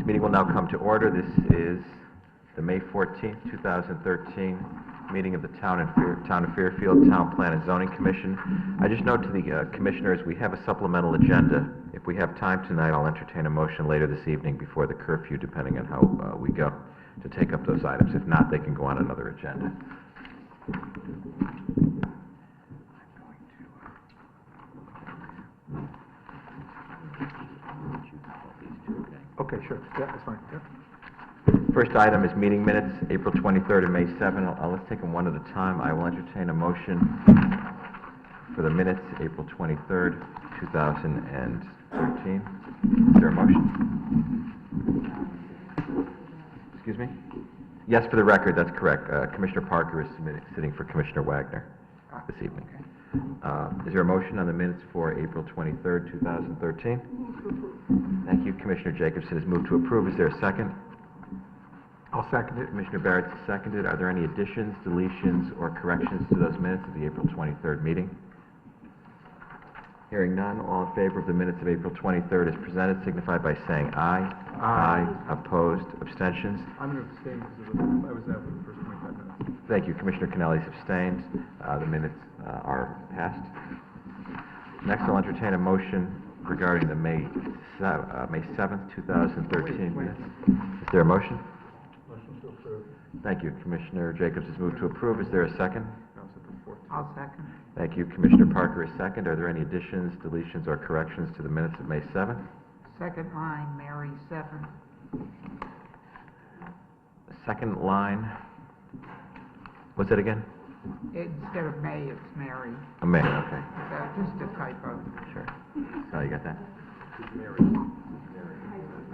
Meeting will now come to order. This is the May 14th, 2013 meeting of the Town of Fairfield Town Plan and Zoning Commission. I just note to the commissioners, we have a supplemental agenda. If we have time tonight, I'll entertain a motion later this evening before the curfew, depending on how we go, to take up those items. If not, they can go on another agenda. Okay, sure. Yeah, that's fine. Yeah. First item is meeting minutes, April 23rd and May 7th. Let's take them one at a time. I will entertain a motion for the minutes, April 23rd, 2013. Is there a motion? Excuse me? Yes, for the record, that's correct. Commissioner Parker is sitting for Commissioner Wagner this evening. Is there a motion on the minutes for April 23rd, 2013? Thank you. Commissioner Jacobson has moved to approve. Is there a second? I'll second it. Commissioner Barrett has seconded. Are there any additions, deletions, or corrections to those minutes of the April 23rd meeting? Hearing none, all in favor of the minutes of April 23rd as presented signify by saying aye. Aye. Opposed? Abstentions? I'm going to abstain because I was out for the first 25 minutes. Thank you. Commissioner Kennelly's abstained. The minutes are passed. Next, I'll entertain a motion regarding the May 7th, 2013 minutes. Is there a motion? Motion to approve. Thank you. Commissioner Jacobs has moved to approve. Is there a second? I'll second. Thank you. Commissioner Parker is second. Are there any additions, deletions, or corrections to the minutes of May 7th? Second line, Mary, 7. Second line. What's that again? Instead of May, it's Mary. A May, okay. Just a typo. Sure. Oh, you got that? There's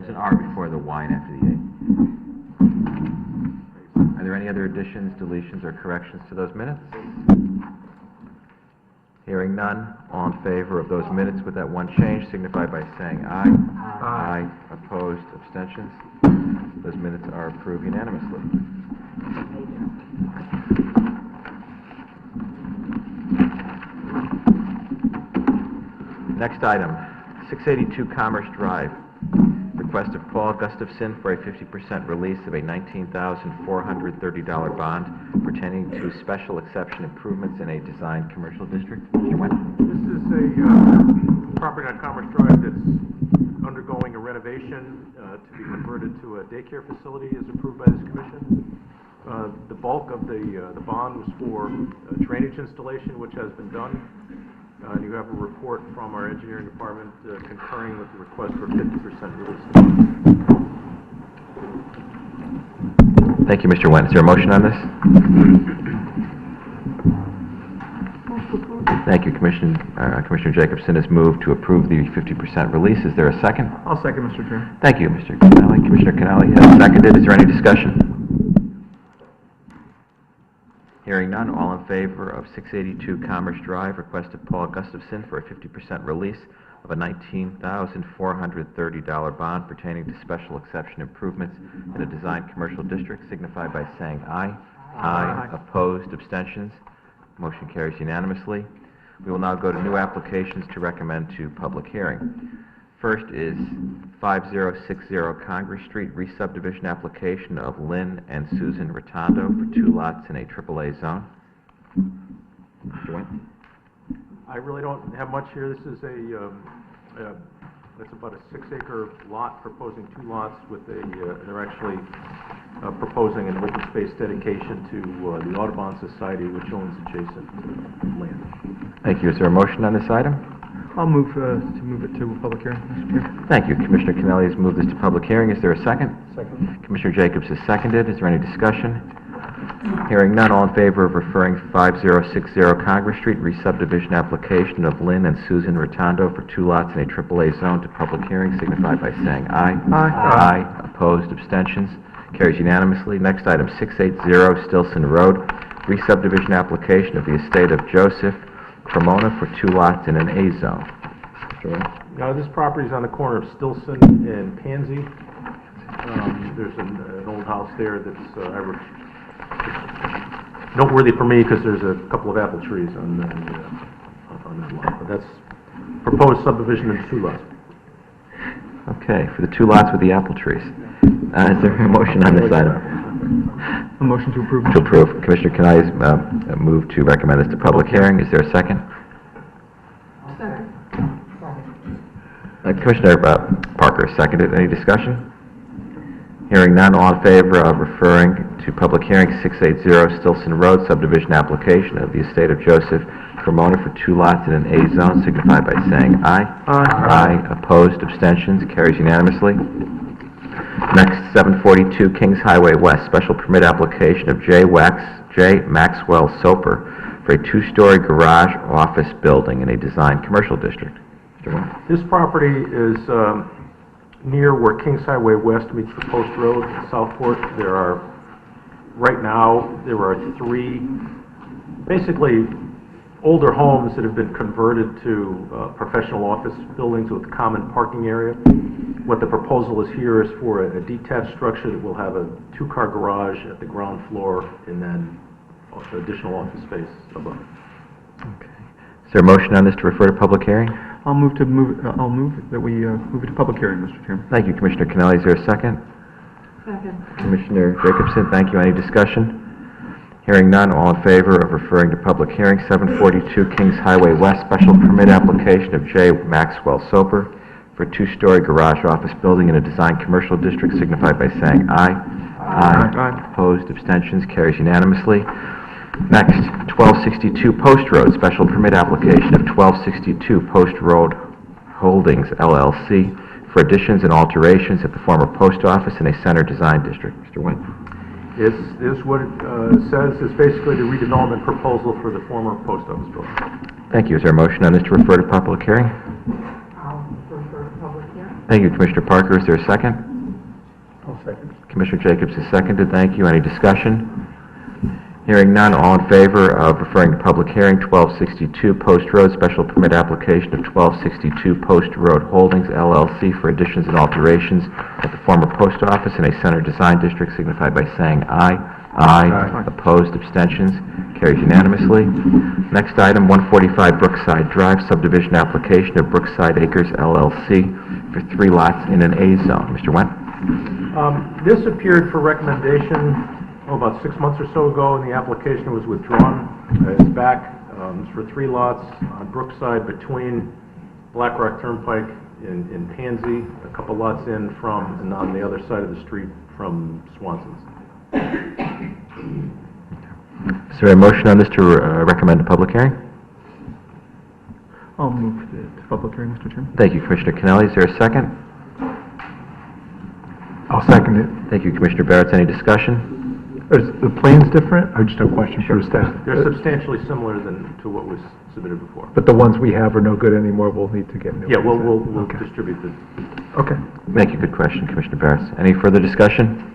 an R before the Y and after the A. Are there any other additions, deletions, or corrections to those minutes? Hearing none, all in favor of those minutes with that one change signify by saying aye. Aye. Opposed? Abstentions? Those minutes are approved unanimously. Next item, 682 Commerce Drive. Request of Paul Gustafson for a 50% release of a $19,430 bond pertaining to special exception improvements in a designed commercial district. Mr. Wendt? This is a property on Commerce Drive that's undergoing a renovation to be converted to a daycare facility as approved by this commission. The bulk of the bond was for drainage installation, which has been done. And you have a report from our engineering department concurring with the request for 50% release. Thank you, Mr. Wendt. Is there a motion on this? Thank you. Commissioner Jacobson has moved to approve the 50% release. Is there a second? I'll second, Mr. Chairman. Thank you, Mr. Kennelly. Commissioner Kennelly has seconded. Is there any discussion? Hearing none, all in favor of 682 Commerce Drive, request of Paul Gustafson for a 50% release of a $19,430 bond pertaining to special exception improvements in a designed commercial district, signify by saying aye. Aye. Opposed? Abstentions? Motion carries unanimously. We will now go to new applications to recommend to public hearing. First is 5060 Congress Street, re-subdivision application of Lynn and Susan Rotondo for 2 lots in a AAA zone. Mr. Wendt? I really don't have much here. This is that's about a 6-acre lot, proposing 2 lots with they're actually proposing an open space dedication to the Audubon Society, which owns adjacent land. Thank you. Is there a motion on this item? I'll move to move it to public hearing, Mr. Chair. Thank you. Commissioner Kennelly has moved this to public hearing. Is there a second? Second. Commissioner Jacobs has seconded. Is there any discussion? Hearing none, all in favor of referring 5060 Congress Street, re-subdivision application of Lynn and Susan Rotondo for 2 lots in a AAA zone to public hearing, signify by saying aye. Aye. Aye. Opposed? Abstentions? Carries unanimously. Next item, 680 Stilson Road, re-subdivision application of the estate of Joseph Cremona for 2 lots in an A zone. Now, this property is on the corner of Stilson and Pansy. There's an old house there that's noteworthy for me because there's a couple of apple trees on that lot. But that's proposed subdivision into 2 lots. Okay, for the 2 lots with the apple trees. Is there a motion on this item? A motion to approve. To approve. Commissioner Canales moved to recommend this to public hearing. Is there a second? Commissioner Parker seconded. Any discussion? Hearing none, all in favor of referring to public hearing 680 Stilson Road subdivision application of the estate of Joseph Cremona for 2 lots in an A zone, signify by saying aye. Aye. Opposed, abstentions, carries unanimously. Next, 742 Kings Highway West, special permit application of J. Maxwell Soper for a 2-story garage office building in a design commercial district. Mr. Wynn. This property is near where Kings Highway West meets the Post Road in Southport. Right now, there are 3 basically older homes that have been converted to professional office buildings with common parking area. What the proposal is here is for a detached structure that will have a 2-car garage at the ground floor and then additional office space above. Okay. Is there a motion on this to refer to public hearing? I'll move that we move it to public hearing, Mr. Chairman. Thank you, Commissioner Canale. Is there a second? Second. Commissioner Jacobson, thank you. Any discussion? Hearing none, all in favor of referring to public hearing 742 Kings Highway West, special permit application of J. Maxwell Soper for a 2-story garage office building in a design commercial district, signify by saying aye. Aye. Opposed, abstentions, carries unanimously. Next, 1262 Post Road, special permit application of 1262 Post Road Holdings, LLC, for additions and alterations at the former post office in a center design district. Mr. Wynn. This is what it says is basically the redevelopment proposal for the former post office building. Thank you. Is there a motion on this to refer to public hearing? I'll refer to public hearing. Thank you, Commissioner Parker. Is there a second? I'll second. Commissioner Jacobs is seconded. Thank you. Any discussion? Hearing none, all in favor of referring to public hearing 1262 Post Road, special permit application of 1262 Post Road Holdings, LLC, for additions and alterations at the former post office in a center design district, signify by saying aye. Aye. Opposed, abstentions, carries unanimously. Next item, 145 Brookside Drive, subdivision application of Brookside Acres, LLC, for 3 lots in an A zone. Mr. Wendt. This appeared for recommendation about 6 months or so ago, and the application was withdrawn. It's back. It's for 3 lots on Brookside between Black Rock Turnpike and Pansy, a couple lots in from, and on the other side of the street from Swanson's. Is there a motion on this to recommend a public hearing? I'll move it to public hearing, Mr. Chairman. Thank you, Commissioner Canale. Is there a second? I'll second it. Thank you, Commissioner Barrett. Any discussion? Is the plans different? I just have a question for staff. They're substantially similar to what was submitted before. But the ones we have are no good anymore, we'll need to get new ones. Yeah, we'll Okay. distribute the... Okay. Thank you. Good question, Commissioner Barrett. Any further discussion?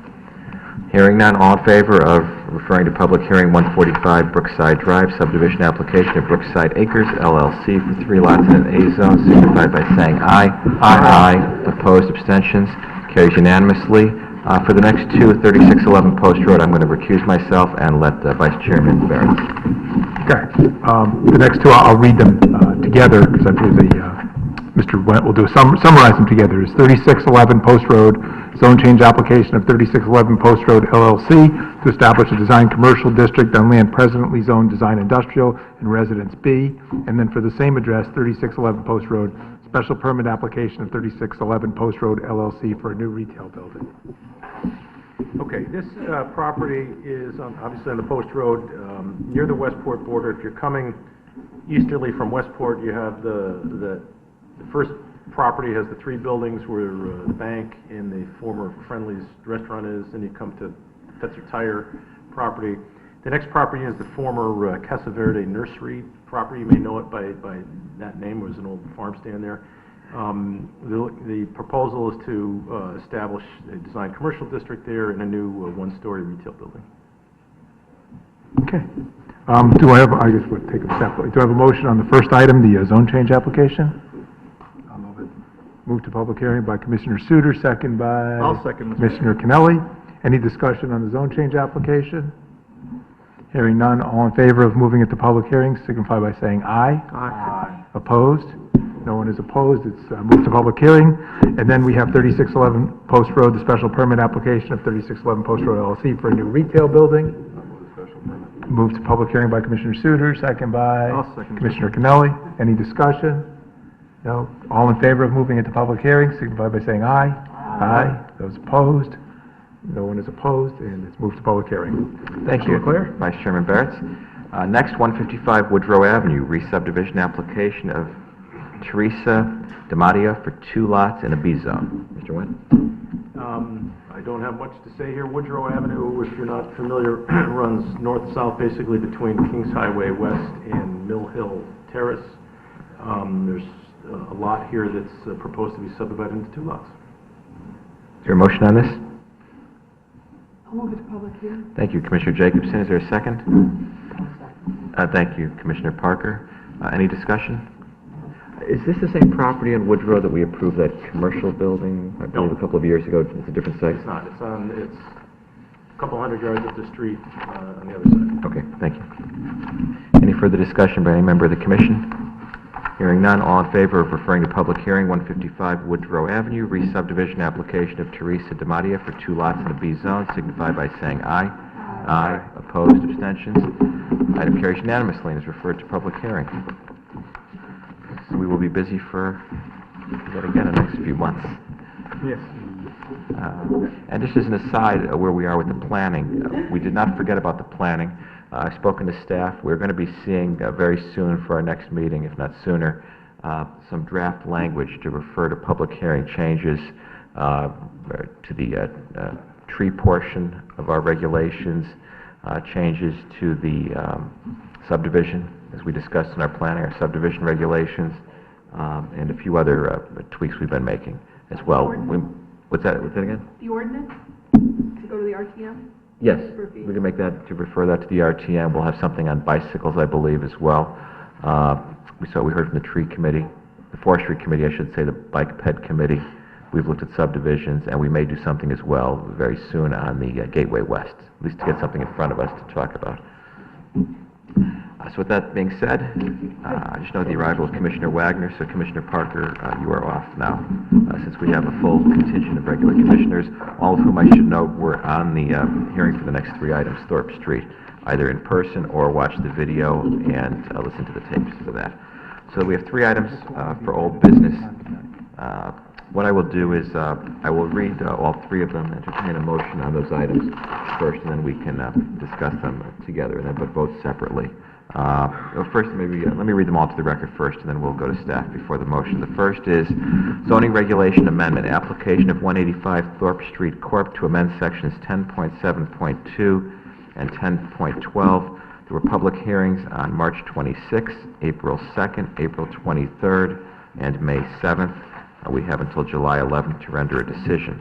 Hearing none, all in favor of referring to public hearing 145 Brookside Drive, subdivision application of Brookside Acres, LLC, for 3 lots in an A zone, signify by saying aye. Aye. Opposed, abstentions, carries unanimously. For the next 2, 3611 Post Road, I'm going to recuse myself and let Vice Chairman Barrett. Okay. The next 2, I'll read them together, because I believe Mr. Wendt will summarize them together. Is 3611 Post Road, zone change application of 3611 Post Road LLC to establish a design commercial district on land presently zoned design industrial in Residence B. And then for the same address, 3611 Post Road, special permit application of 3611 Post Road LLC for a new retail building. Okay, this property is obviously on the Post Road, near the Westport border. If you're coming easterly from Westport, you have the first property has the 3 buildings where the bank and the former Friendly's restaurant is. Then you come to Fetzer Tire property. The next property is the former Casa Verde Nursery property. You may know it by that name. It was an old farm stand there. The proposal is to establish a design commercial district there and a new 1-story retail building. Okay. Do I have, I guess we'll take them separately. Do I have a motion on the first item, the zone change application? I'll move it. Move to public hearing by Commissioner Suter, second by... I'll second, Mr. Commissioner Kennelly. Any discussion on the zone change application? Hearing none, all in favor of moving it to public hearing, signify by saying aye. Aye. Opposed? No one is opposed. It's moved to public hearing. And then we have 3611 Post Road, the special permit application of 3611 Post Road LLC for a new retail building. Moved to public hearing by Commissioner Suter, second by I'll second. Commissioner Kennelly. Any discussion? No? All in favor of moving it to public hearing, signify by saying aye. Aye. Those opposed? No one is opposed, and it's moved to public hearing. Thank you, Leclerc? Vice Chairman Barrett. Next, 155 Woodrow Avenue, re-subdivision application of Teresa DiMattia for 2 lots in a B zone. Mr. Wynn? I don't have much to say here. Woodrow Avenue, if you're not familiar, runs north-south basically between Kings Highway West and Mill Hill Terrace. There's a lot here that's proposed to be subdivided into 2 lots. Is there a motion on this? I'll move it to public hearing. Thank you, Commissioner Jacobson. Is there a second? Thank you, Commissioner Parker. Any discussion? Is this the same property on Woodrow that we approved that commercial building, I believe, a couple of years ago? It's a different site? It's not. It's a couple hundred yards up the street on the other side. Okay, thank you. Any further discussion by any member of the commission? Hearing none, all in favor of referring to public hearing, 155 Woodrow Avenue, re-subdivision application of Teresa DiMattia for 2 lots in the B zone, signify by saying aye. Aye. Opposed, abstentions? Item carries unanimously and is referred to public hearing. So we will be busy for that again in the next few months. Yes. And just as an aside, where we are with the planning, we did not forget about the planning. I've spoken to staff. We're going to be seeing very soon for our next meeting, if not sooner, some draft language to refer to public hearing changes to the tree portion of our regulations, changes to the subdivision, as we discussed in our planning, our subdivision regulations, and a few other tweaks we've been making as well. What's that again? The ordinance to go to the RTM? Yes, we can make that, to refer that to the RTM. We'll have something on bicycles, I believe, as well. We heard from the tree committee, the forestry committee, I should say, the bike ped committee. We've looked at subdivisions, and we may do something as well very soon on the Gateway West, at least to get something in front of us to talk about. So with that being said, I just know the arrival of Commissioner Wagner, so Commissioner Parker, you are off now, since we have a full contingent of regular commissioners, all of whom I should note were on the hearing for the next 3 items, Thorpe Street, either in person or watch the video and listen to the tapes for that. So we have 3 items for old business. What I will do is I will read all 3 of them, entertain a motion on those items first, and then we can discuss them together, and then but both separately. First, maybe let me read them all to the record first, and then we'll go to staff before the motion. The first is zoning regulation amendment, application of 185 Thorpe Street Corp. To amend sections 10.7.2 and 10.12. There were public hearings on March 26th, April 2nd, April 23rd, and May 7th. We have until July 11th to render a decision.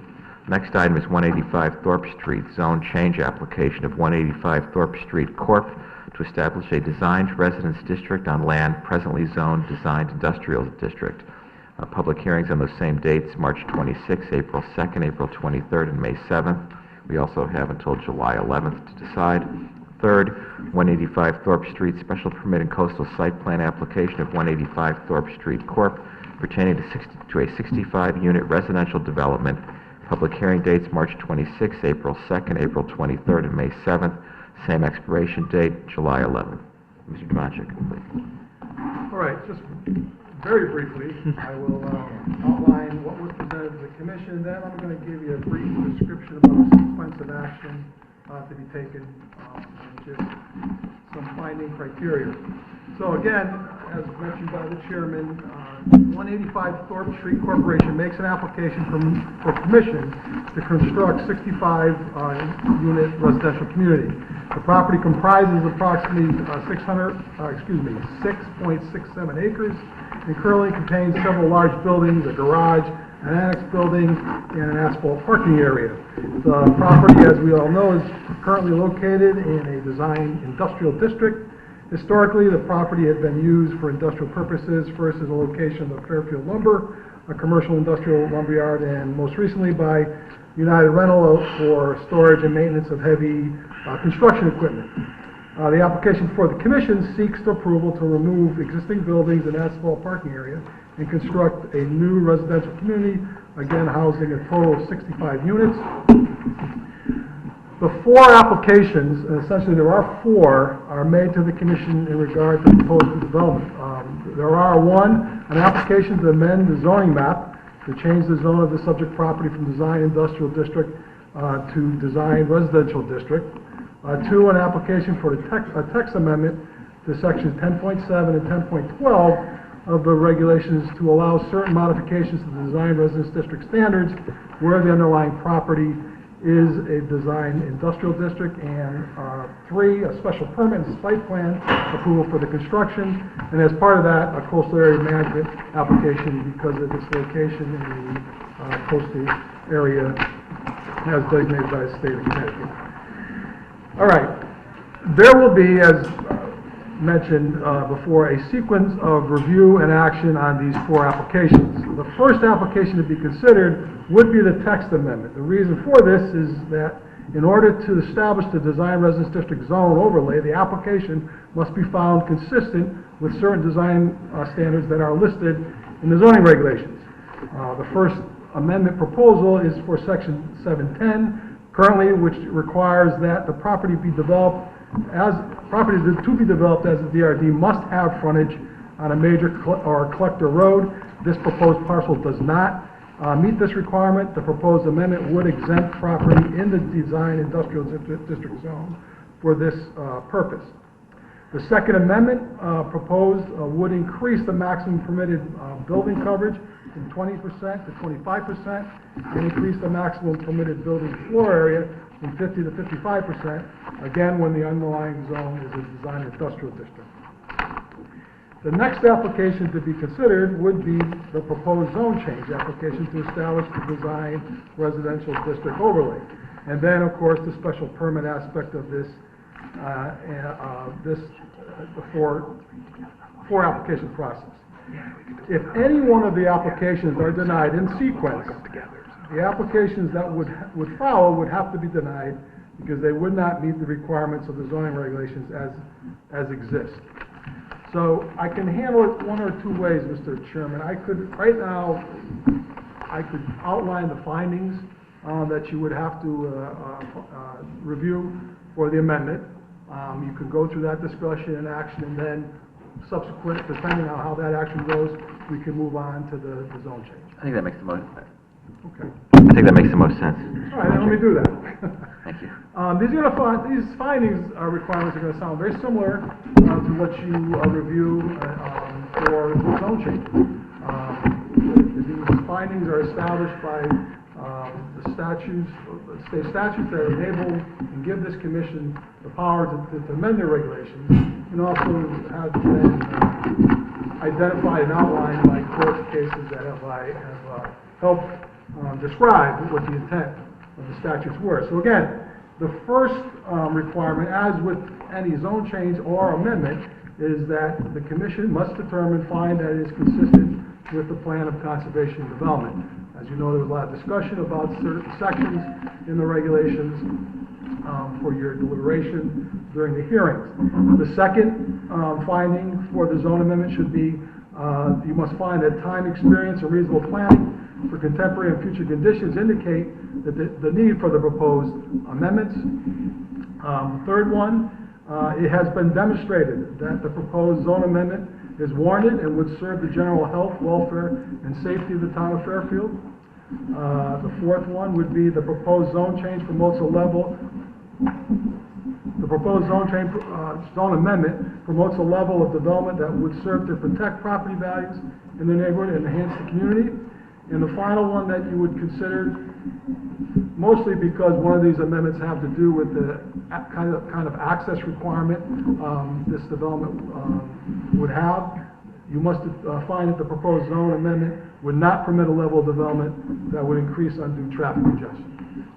Next item is 185 Thorpe Street, zone change application of 185 Thorpe Street Corp. To establish a designed residence district on land presently zoned designed industrial district. Public hearings on those same dates, March 26th, April 2nd, April 23rd, and May 7th. We also have until July 11th to decide. Third, 185 Thorpe Street, special permit and coastal site plan application of 185 Thorpe Street Corp. Pertaining to a 65-unit residential development. Public hearing dates, March 26th, April 2nd, April 23rd, and May 7th. Same expiration date, July 11th. Mr. Tomacic, please. All right, just very briefly, I will outline what was presented to the commission, then I'm going to give you a brief description about the sequence of action to be taken, and just some finding criteria. So again, as mentioned by the chairman, 185 Thorpe Street Corporation makes an application for permission to construct 65-unit residential community. The property comprises approximately 6.67 acres and currently contains several large buildings, a garage, an annex building, and an asphalt parking area. The property, as we all know, is currently located in a designed industrial district. Historically, the property had been used for industrial purposes, first as a location of Fairfield Lumber, a commercial industrial lumberyard, and most recently by United Rental for storage and maintenance of heavy construction equipment. The application before the commission seeks approval to remove existing buildings and asphalt parking area and construct a new residential community, again housing a total of 65 units. The four applications, and essentially there are four, are made to the commission in regard to proposed development. There are an application to amend the zoning map to change the zone of the subject property from design industrial district to design residential district. Two, an application for a text amendment to sections 10.7 and 10.12 of the regulations to allow certain modifications to the design residence district standards where the underlying property is a design industrial district, and three, a special permit and site plan approval for the construction, and as part of that, a coastal area management application because of its location in the coastal area as designated by the state of Connecticut. All right, there will be, as mentioned before, a sequence of review and action on these four applications. The first application to be considered would be the text amendment. The reason for this is that in order to establish the design residence district zone overlay, the application must be found consistent with certain design standards that are listed in the zoning regulations. The first amendment proposal is for section 710, currently, which requires that the property be developed property to be developed as a DRD must have frontage on a major or collector road. This proposed parcel does not meet this requirement. The proposed amendment would exempt property in the design industrial district zone for this purpose. The second amendment proposed would increase the maximum permitted building coverage from 20% to 25% and increase the maximum permitted building floor area from 50 to 55%, again, when the underlying zone is a design industrial district. The next application to be considered would be the proposed zone change application to establish the design residential district overlay. And then, of course, the special permit aspect of this, the four application process. If any one of the applications are denied in sequence, the applications that would follow would have to be denied because they would not meet the requirements of the zoning regulations as exist. So I can handle it one or two ways, Mr. Chairman. Right now, I could outline the findings that you would have to review for the amendment. You could go through that discussion and action, and then subsequent, depending on how that action goes, we can move on to the zone change. I think that makes the most, Okay. I think that makes the most sense. All right, then let me do that. Thank you. These findings requirements are going to sound very similar to what you review for the zone change. These findings are established by the statutes, state statutes that enable and give this commission the power to amend their regulations, and also have been identified and outlined by court cases that have helped describe what the intent of the statutes were. So again, the first requirement, as with any zone change or amendment, is that the commission must find that it is consistent with the plan of conservation and development. As you know, there was a lot of discussion about certain sections in the regulations for your deliberation during the hearings. The second finding for the zone amendment should be you must find that time, experience, and reasonable planning for contemporary and future conditions indicate that the need for the proposed amendments. Third one, it has been demonstrated that the proposed zone amendment is warranted and would serve the general health, welfare, and safety of the town of Fairfield. The fourth one would be the proposed zone change promotes a level. The proposed zone amendment promotes a level of development that would serve to protect property values in the neighborhood and enhance the community. And the final one that you would consider, mostly because one of these amendments have to do with the kind of access requirement this development would have, you must find that the proposed zone amendment would not permit a level of development that would increase undue traffic congestion.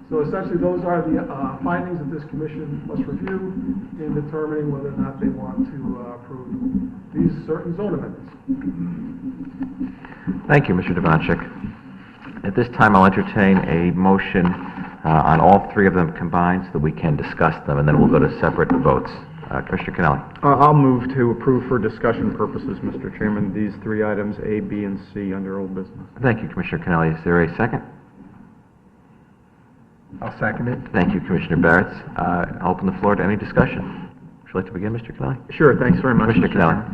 So essentially, those are the findings that this commission must review in determining whether or not they want to approve these certain zone amendments. Thank you, Mr. Devanchik. At this time, I'll entertain a motion on all three of them combined so that we can discuss them, and then we'll go to separate votes Commissioner Kennelly. I'll move to approve for discussion purposes, Mr. Chairman, these 3 items, A, B, and C, under old business. Thank you, Commissioner Kennelly. Is there a second? I'll second it. Thank you, Commissioner Barretts. I'll open the floor to any discussion. Would you like to begin, Mr. Kennelly? Sure, thanks very much. Commissioner Mr. Kennelly.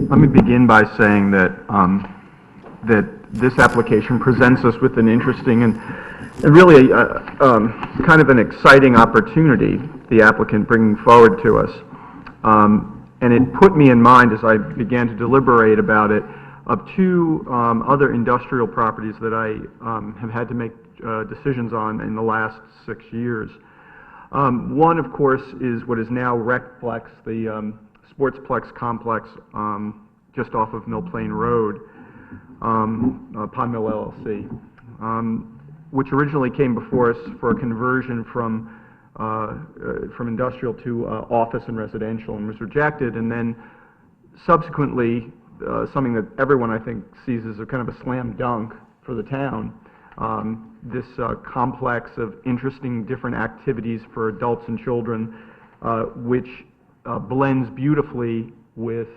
Let me begin by saying that that this application presents us with an interesting and really kind of an exciting opportunity, the applicant bringing forward to us. And it put me in mind, as I began to deliberate about it, of 2 other industrial properties that I have had to make decisions on in the last 6 years. One, of course, is what is now Recplex, the Sportsplex complex just off of Mill Plain Road, Pond Mill LLC, which originally came before us for a conversion from industrial to office and residential, and was rejected. And then subsequently, something that everyone, I think, sees as a kind of a slam dunk for the town, this complex of interesting different activities for adults and children, which blends beautifully with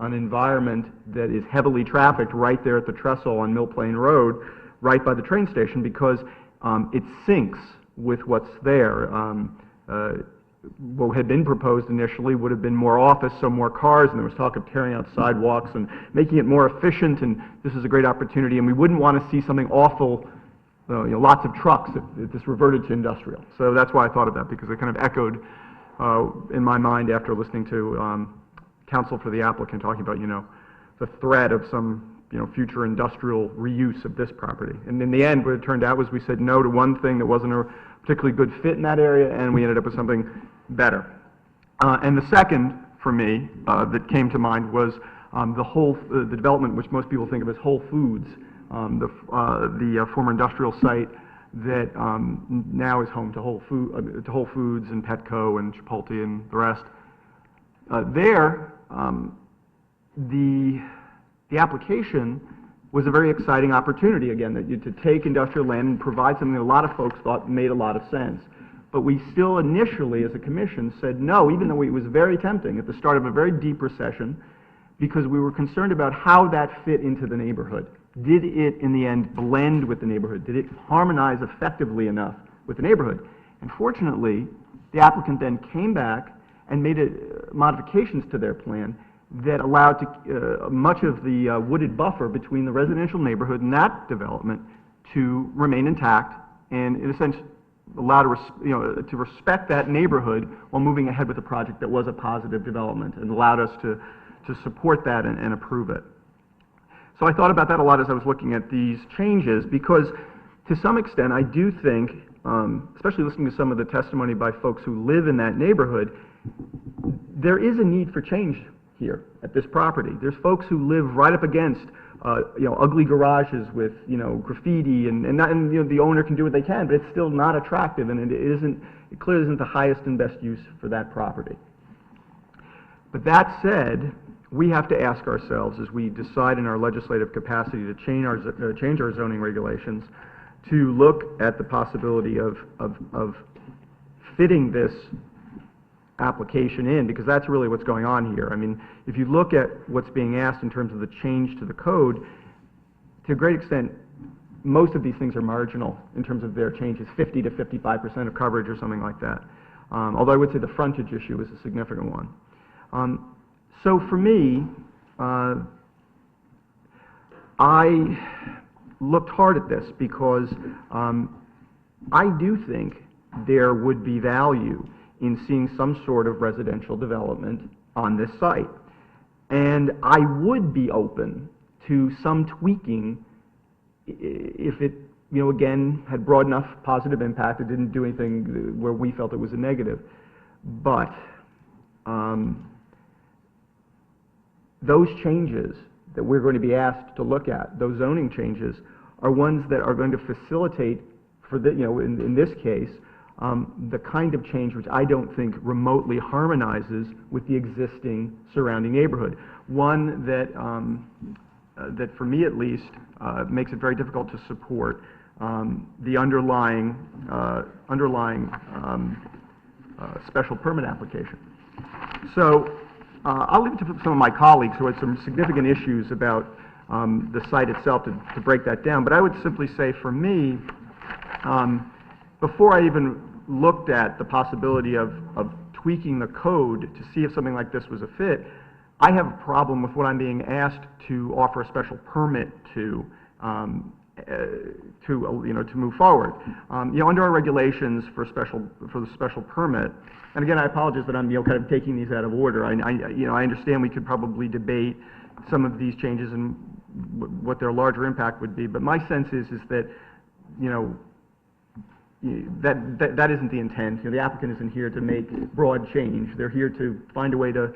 an environment that is heavily trafficked right there at the trestle on Mill Plain Road, right by the train station, because it syncs with what's there. What had been proposed initially would have been more office, so more cars, and there was talk of tearing out sidewalks and making it more efficient, and this is a great opportunity, and we wouldn't want to see something awful, lots of trucks if this reverted to industrial. So that's why I thought of that, because it kind of echoed in my mind after listening to counsel for the applicant talking about, the threat of some, future industrial reuse of this property. And in the end, what it turned out was we said no to one thing that wasn't a particularly good fit in that area, and we ended up with something better. And the second, for me, that came to mind was the development, which most people think of as Whole Foods, the former industrial site that now is home to Whole Foods and Petco and Chipotle and the rest. The application was a very exciting opportunity, again, to take industrial land and provide something that a lot of folks thought made a lot of sense. But we still initially, as a commission, said no, even though it was very tempting at the start of a very deep recession, because we were concerned about how that fit into the neighborhood. Did it, in the end, blend with the neighborhood? Did it harmonize effectively enough with the neighborhood? And fortunately, the applicant then came back and made modifications to their plan that allowed much of the wooded buffer between the residential neighborhood and that development to remain intact, and in a sense allowed to respect that neighborhood while moving ahead with a project that was a positive development, and allowed us to support that and approve it. So I thought about that a lot as I was looking at these changes, because to some extent I do think, especially listening to some of the testimony by folks who live in that neighborhood, there is a need for change here at this property. There's folks who live right up against ugly garages with graffiti, and the owner can do what they can, but it's still not attractive, and it clearly isn't the highest and best use for that property. But that said, we have to ask ourselves, as we decide in our legislative capacity to change our zoning regulations, to look at the possibility of fitting this application in, because that's really what's going on here. I mean, if you look at what's being asked in terms of the change to the code, to a great extent, most of these things are marginal in terms of their changes, 50 to 55% of coverage or something like that. Although I would say the frontage issue is a significant one. So for me, I looked hard at this because I do think there would be value in seeing some sort of residential development on this site. And I would be open to some tweaking if it, again, had broad enough positive impact. It didn't do anything where we felt it was a negative. But those changes that we're going to be asked to look at, those zoning changes, are ones that are going to facilitate, for the, in this case, the kind of change which I don't think remotely harmonizes with the existing surrounding neighborhood. One that, that for me at least, makes it very difficult to support the underlying special permit application. So I'll leave it to some of my colleagues who had some significant issues about the site itself to break that down. But I would simply say, for me, before I even looked at the possibility of tweaking the code to see if something like this was a fit, I have a problem with what I'm being asked to offer a special permit to move forward. Under our regulations for the special permit, and again, I apologize that I'm kind of taking these out of order. I understand we could probably debate some of these changes and what their larger impact would be, but my sense is that that isn't the intent. The applicant isn't here to make broad change. They're here to find a way to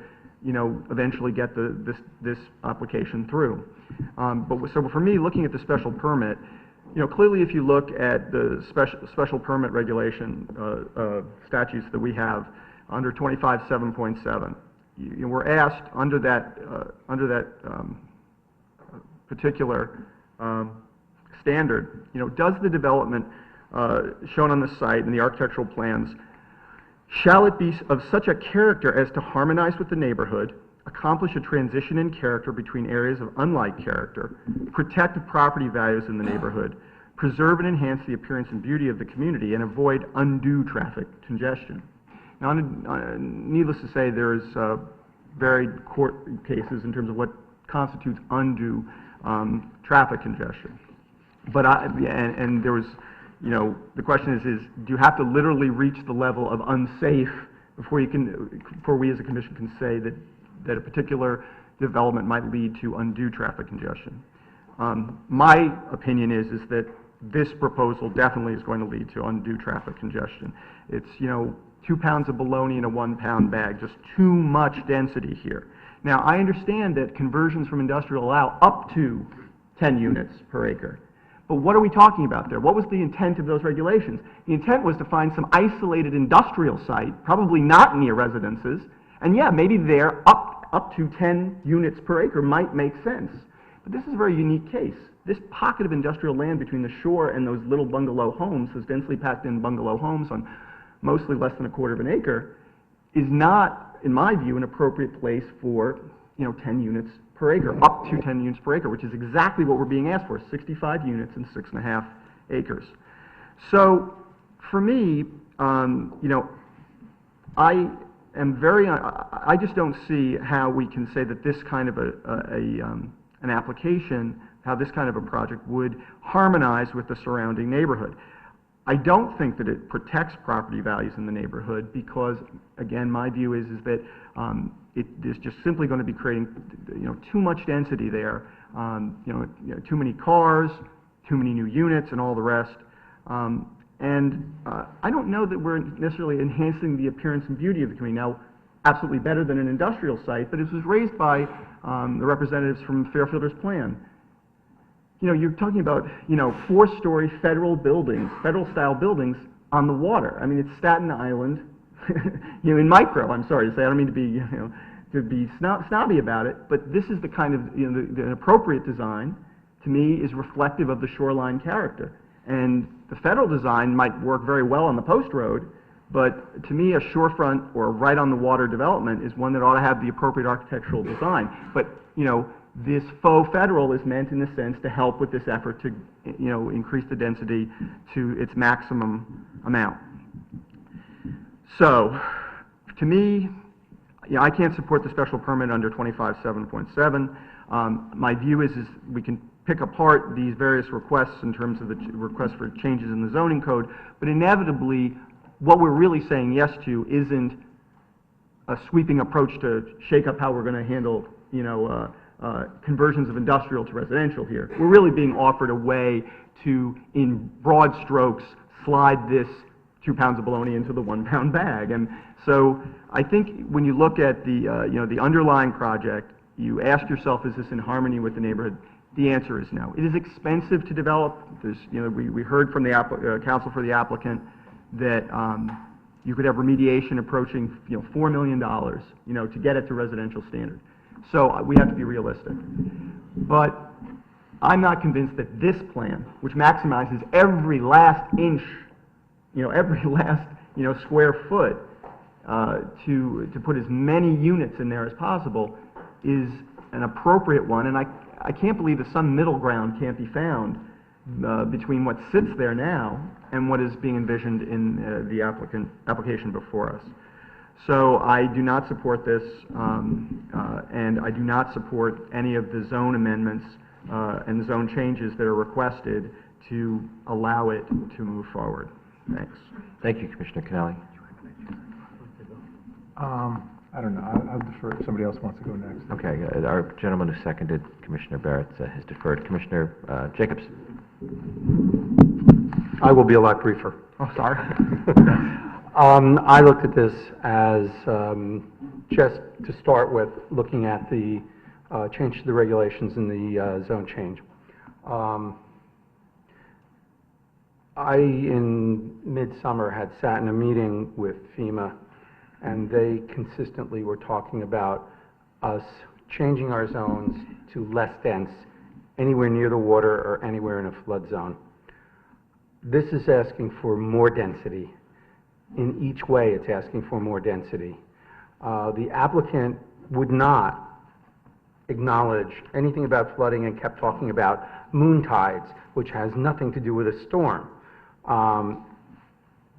eventually get this application through. So for me, looking at the special permit, clearly if you look at the special permit regulation statutes that we have under 25.7.7, we're asked under that particular standard, does the development shown on the site in the architectural plans, shall it be of such a character as to harmonize with the neighborhood, accomplish a transition in character between areas of unlike character, protect the property values in the neighborhood, preserve and enhance the appearance and beauty of the community, and avoid undue traffic congestion. Now, needless to say, there's varied court cases in terms of what constitutes undue traffic congestion. But and there was, the question is do you have to literally reach the level of unsafe before we as a commission can say that a particular development might lead to undue traffic congestion? My opinion is that this proposal definitely is going to lead to undue traffic congestion. It's 2 pounds of bologna in a 1 pound bag, just too much density here. Now, I understand that conversions from industrial allow up to 10 units per acre. But what are we talking about there? What was the intent of those regulations? The intent was to find some isolated industrial site, probably not near residences, and yeah, maybe there up to 10 units per acre might make sense. But this is a very unique case. This pocket of industrial land between the shore and those little bungalow homes, those densely packed in bungalow homes on mostly less than 1/4 of an acre, is not, in my view, an appropriate place for 10 units per acre, up to 10 units per acre, which is exactly what we're being asked for, 65 units and 6.5 acres. So, for me, I just don't see how we can say that this kind of an application, how this kind of a project would harmonize with the surrounding neighborhood. I don't think that it protects property values in the neighborhood because, again, my view is that it is just simply going to be creating, too much density there. Too many cars, too many new units, and all the rest. I don't know that we're necessarily enhancing the appearance and beauty of the community. Now, absolutely better than an industrial site, but it was raised by the representatives from Fairfielder's plan. You're talking about, 4-story federal buildings, federal-style buildings on the water. I mean, it's Staten Island, in micro, I'm sorry to say. I don't mean to be snobby about it, but this is the kind of, the appropriate design, to me, is reflective of the shoreline character. And the federal design might work very well on the post road, but to me, a shorefront or right on the water development is one that ought to have the appropriate architectural design. But, this faux federal is meant in the sense to help with this effort to, increase the density to its maximum amount. So, to me, I can't support the special permit under 25.7.7. My view is we can pick apart these various requests in terms of the requests for changes in the zoning code, but inevitably, what we're really saying yes to isn't a sweeping approach to shake up how we're going to handle, conversions of industrial to residential here. We're really being offered a way to, in broad strokes, slide this 2 pounds of bologna into the 1 pound bag. And so I think when you look at the, the underlying project, you ask yourself, is this in harmony with the neighborhood? The answer is no. It is expensive to develop. There's, we heard from the counsel for the applicant that you could have remediation approaching, $4 million, to get it to residential standard. So we have to be realistic. But I'm not convinced that this plan, which maximizes every last inch, every last, square foot, to put as many units in there as possible, is an appropriate one, and I can't believe that some middle ground can't be found between what sits there now and what is being envisioned in the application before us. So I do not support this, and I do not support any of the zone amendments and zone changes that are requested to allow it to move forward. Thanks. Thank you, Commissioner Kennelly. I don't know, I'll defer if somebody else wants to go next. Okay, our gentleman who seconded Commissioner Barrett has deferred. Commissioner Jacobs. I will be a lot briefer. Oh, sorry. I looked at this as, just to start with, looking at the change to the regulations in the zone change. I, in midsummer, had sat in a meeting with FEMA, and they consistently were talking about us changing our zones to less dense anywhere near the water or anywhere in a flood zone. This is asking for more density. In each way, it's asking for more density. The applicant would not acknowledge anything about flooding and kept talking about moon tides, which has nothing to do with a storm.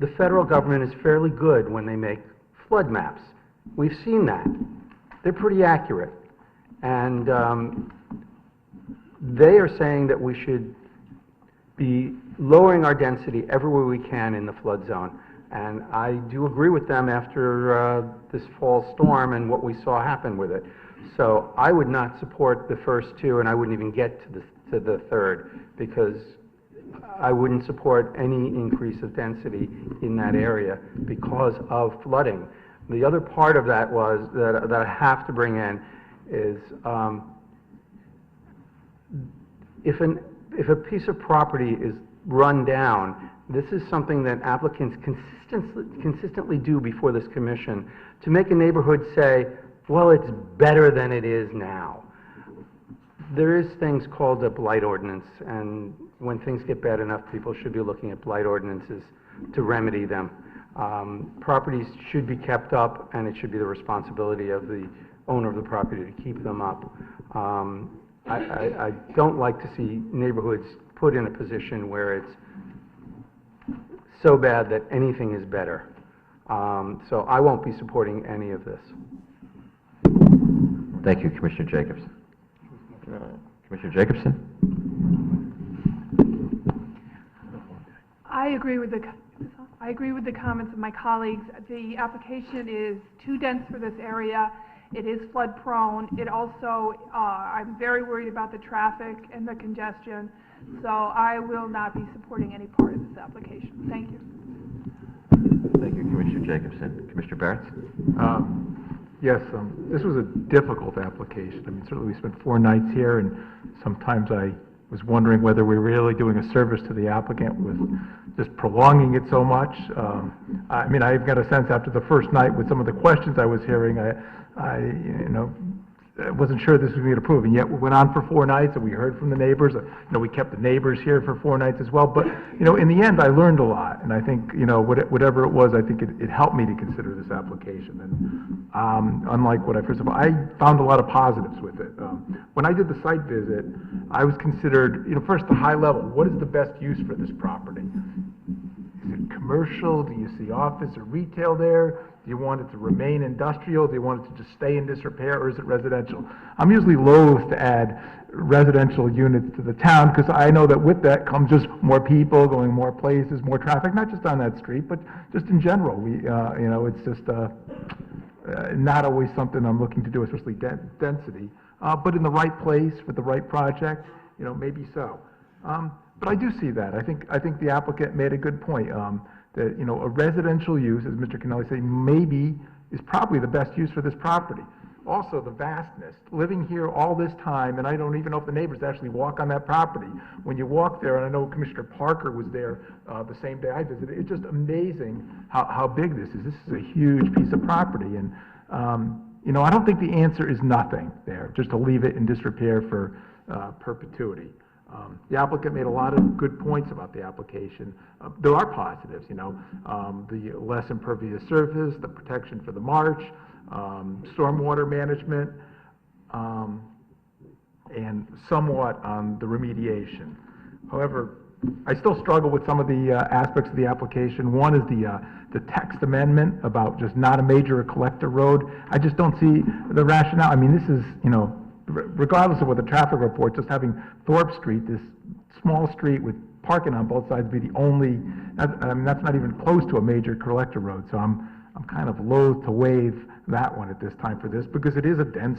The federal government is fairly good when they make flood maps. We've seen that. They're pretty accurate. And they are saying that we should be lowering our density everywhere we can in the flood zone. And I do agree with them after this fall storm and what we saw happen with it. So I would not support the first two, and I wouldn't even get to the third, because I wouldn't support any increase of density in that area because of flooding. The other part of that was that I have to bring in is if a piece of property is run down, this is something that applicants consistently do before this commission to make a neighborhood say, well, it's better than it is now. There is things called a blight ordinance, and when things get bad enough, people should be looking at blight ordinances to remedy them. Properties should be kept up, and it should be the responsibility of the owner of the property to keep them up. I don't like to see neighborhoods put in a position where it's so bad that anything is better. So I won't be supporting any of this. Thank you, Commissioner Jacobs. Commissioner Jacobson? I agree with the comments of my colleagues. The application is too dense for this area. It is flood prone. It also, I'm very worried about the traffic and the congestion. So I will not be supporting any part of this application. Thank you. Thank you, Commissioner Jacobson. Commissioner Barrett? Yes, this was a difficult application. I mean, certainly we spent 4 nights here, and sometimes I was wondering whether we were really doing a service to the applicant with just prolonging it so much. I mean, I've got a sense after the first night with some of the questions I was hearing, I wasn't sure this was going to get approved, and yet we went on for 4 nights, and we heard from the neighbors. We kept the neighbors here for 4 nights as well. But in the end, I learned a lot, and I think whatever it was, I think it helped me to consider this application. And unlike what I first of all, I found a lot of positives with it. When I did the site visit, I was considered, first the high level. What is the best use for this property? Is it commercial? Do you see office or retail there? Do you want it to remain industrial? Do you want it to just stay in disrepair, or is it residential? I'm usually loath to add residential units to the town, because I know that with that comes just more people going more places, more traffic, not just on that street, but just in general. It's just not always something I'm looking to do, especially density. But in the right place with the right project, maybe so. But I do see that. I think the applicant made a good point. That a residential use, as Mr. Kennelly said, maybe is probably the best use for this property. Also, the vastness. Living here all this time, and I don't even know if the neighbors actually walk on that property. When you walk there, and I know Commissioner Parker was there the same day I visited, it's just amazing how big this is. This is a huge piece of property, and I don't think the answer is nothing there, just to leave it in disrepair for perpetuity. The applicant made a lot of good points about the application. There are positives, the less impervious surface, the protection for the marsh, stormwater management, and somewhat on the remediation. However, I still struggle with some of the aspects of the application. One is the text amendment about just not a major collector road. I just don't see the rationale. I mean, this is, regardless of what the traffic report, just having Thorpe Street, this small street with parking on both sides, be the only, that's not even close to a major collector road. So I'm kind of loath to waive that one at this time for this, because it is a dense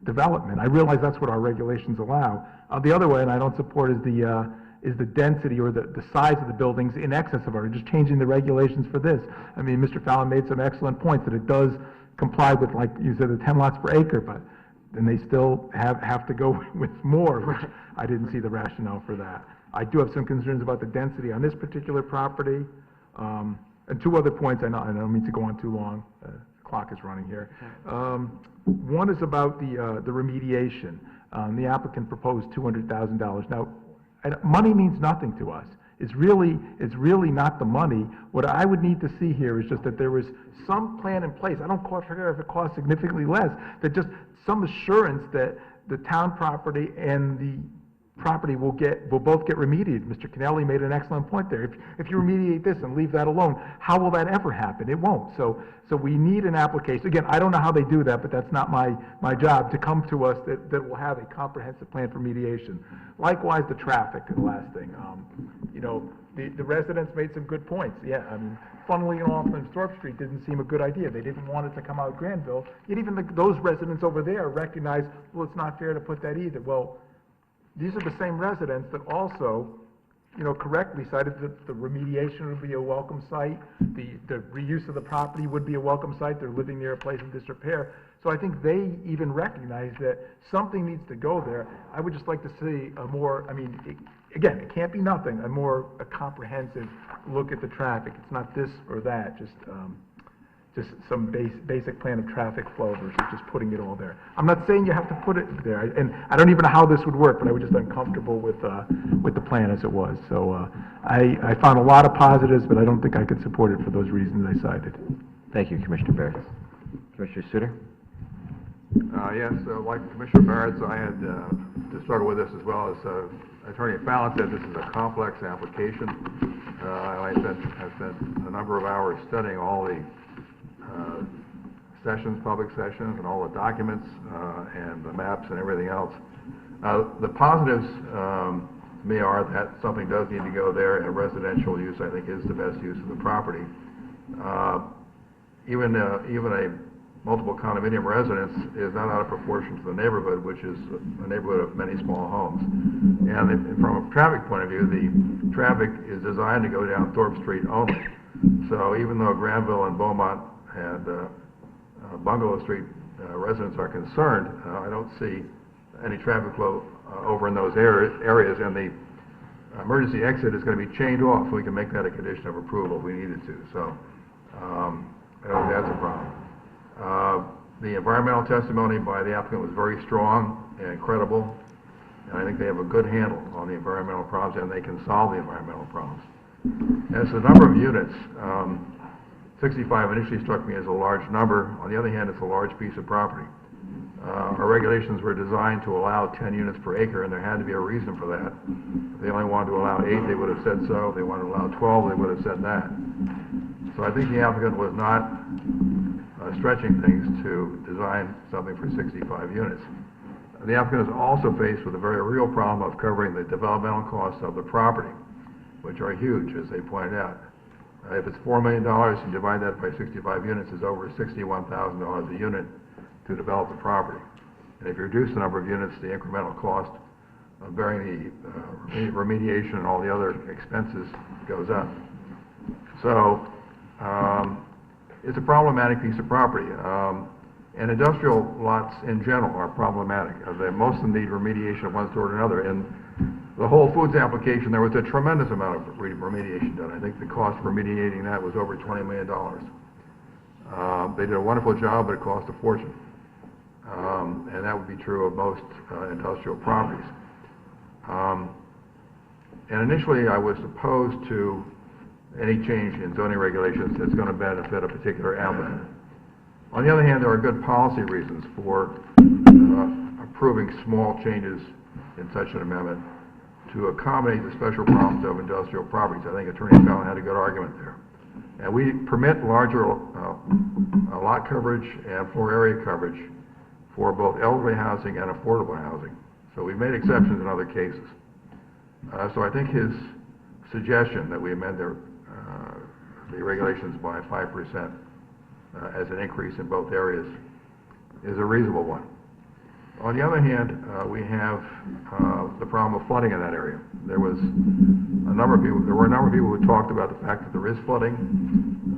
development. I realize that's what our regulations allow. The other way, and I don't support, is the density or the size of the buildings in excess of our, just changing the regulations for this. I mean, Mr. Fallon made some excellent points that it does comply with, like you said, the 10 lots per acre, but then they still have to go with more, which I didn't see the rationale for that. I do have some concerns about the density on this particular property. And two other points, I don't mean to go on too long. The clock is running here. One is about the remediation. The applicant proposed $200,000. Now, money means nothing to us. It's really not the money. What I would need to see here is just that there was some plan in place. I don't care if it costs significantly less, that just some assurance that the town property and the property will both get remediated. Mr. Kennelly made an excellent point there. If you remediate this and leave that alone, how will that ever happen? It won't. So we need an application. Again, I don't know how they do that, but that's not my job to come to us that will have a comprehensive plan for mediation. Likewise, the traffic, the last thing. The residents made some good points. Yeah, I mean, funneling it off on Thorpe Street didn't seem a good idea. They didn't want it to come out Granville. Yet even those residents over there recognize, well, it's not fair to put that either. Well, these are the same residents that also, correctly cited that the remediation would be a welcome site, the reuse of the property would be a welcome site. They're living near a place in disrepair. So I think they even recognize that something needs to go there. I would just like to see a more, again, it can't be nothing, a comprehensive look at the traffic. It's not this or that, just some basic plan of traffic flow versus just putting it all there. I'm not saying you have to put it there, and I don't even know how this would work, but I was just uncomfortable with the plan as it was. So I found a lot of positives, but I don't think I could support it for those reasons I cited. Thank you, Commissioner Barrett. Commissioner Suter? Yes, like Commissioner Barrett, I had to struggle with this as well as Attorney Fallon said. This is a complex application. I spent a number of hours studying all the sessions, public sessions, and all the documents and the maps and everything else. The positives to me are that something does need to go there, and residential use, I think, is the best use of the property. Even a multiple condominium residence is not out of proportion to the neighborhood, which is a neighborhood of many small homes. And from a traffic point of view, the traffic is designed to go down Thorpe Street only. So even though Granville and Beaumont and Bungalow Street residents are concerned, I don't see any traffic flow over in those areas, and the emergency exit is going to be chained off. We can make that a condition of approval if we needed to. So I don't think that's a problem. The environmental testimony by the applicant was very strong and credible, and I think they have a good handle on the environmental problems, and they can solve the environmental problems. As the number of units, 65 initially struck me as a large number. On the other hand, it's a large piece of property. Our regulations were designed to allow 10 units per acre, and there had to be a reason for that. If they only wanted to allow 8, they would have said so. If they wanted to allow 12, they would have said that. So I think the applicant was not stretching things to design something for 65 units. The applicant is also faced with a very real problem of covering the developmental costs of the property, which are huge, as they pointed out. If it's $4 million, you divide that by 65 units, it's over $61,000 a unit to develop the property. And if you reduce the number of units, the incremental cost of bearing the remediation and all the other expenses goes up. So it's a problematic piece of property. And industrial lots in general are problematic. Most of them need remediation of one sort or another. And the Whole Foods application, there was a tremendous amount of remediation done. I think the cost for remediating that was over $20 million. They did a wonderful job, but it cost a fortune. And that would be true of most industrial properties. And initially, I was opposed to any change in zoning regulations that's going to benefit a particular applicant. On the other hand, there are good policy reasons for approving small changes in such an amendment to accommodate the special problems of industrial properties. I think Attorney Fallon had a good argument there. And we permit larger lot coverage and floor area coverage for both elderly housing and affordable housing. So we've made exceptions in other cases. So I think his suggestion that we amend the regulations by 5% as an increase in both areas is a reasonable one. On the other hand, we have the problem of flooding in that area. There were a number of people who talked about the fact that there is flooding.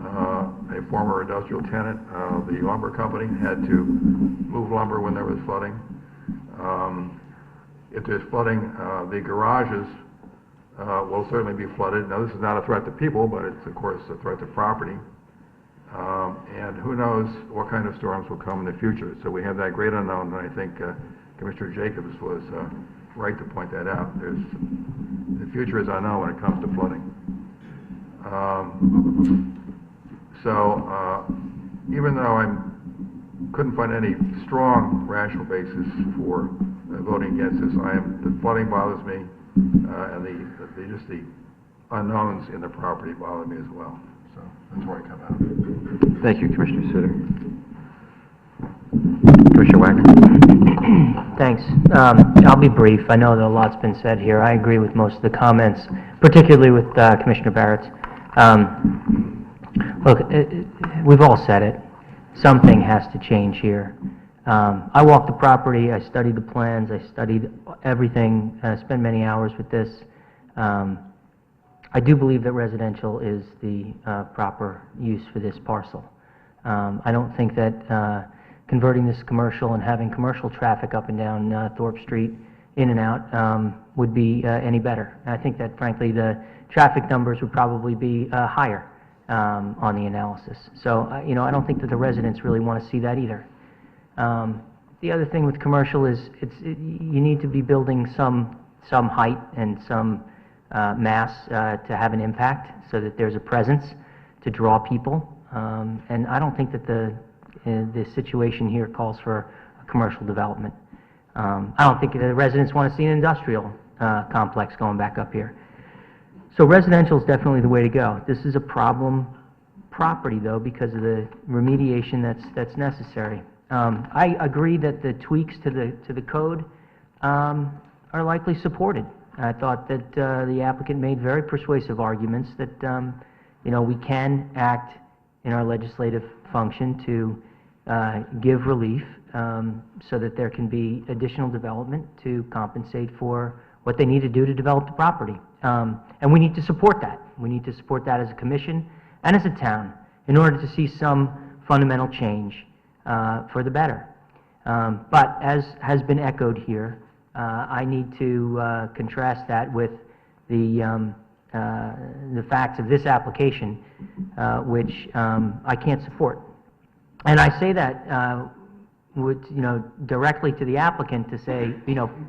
A former industrial tenant of the lumber company had to move lumber when there was flooding. If there's flooding, the garages will certainly be flooded. Now, this is not a threat to people, but it's, of course, a threat to property. And who knows what kind of storms will come in the future. So we have that great unknown, and I think Commissioner Jacobs was right to point that out. The future is unknown when it comes to flooding. Even though I couldn't find any strong rational basis for voting against this, the flooding bothers me, and just the unknowns in the property bother me as well. So that's where I come out. Thank you, Commissioner Suter. Commissioner Wagner? Thanks. I'll be brief. I know that a lot's been said here. I agree with most of the comments, particularly with Commissioner Barrett's. Look, we've all said it. Something has to change here. I walked the property. I studied the plans. I studied everything. Spent many hours with this. I do believe that residential is the proper use for this parcel. I don't think that converting this commercial and having commercial traffic up and down Thorpe Street in and out would be any better. I think that, frankly, the traffic numbers would probably be higher on the analysis. So, I don't think that the residents really want to see that either. The other thing with commercial is you need to be building some height and some mass to have an impact so that there's a presence to draw people. And I don't think that the situation here calls for a commercial development. I don't think the residents want to see an industrial complex going back up here. So residential is definitely the way to go. This is a problem property, though, because of the remediation that's necessary. I agree that the tweaks to the code are likely supported. I thought that the applicant made very persuasive arguments that we can act in our legislative function to give relief so that there can be additional development to compensate for what they need to do to develop the property. And we need to support that. We need to support that as a commission and as a town in order to see some fundamental change for the better. But as has been echoed here, I need to contrast that with the facts of this application, which I can't support. And I say that directly to the applicant to say,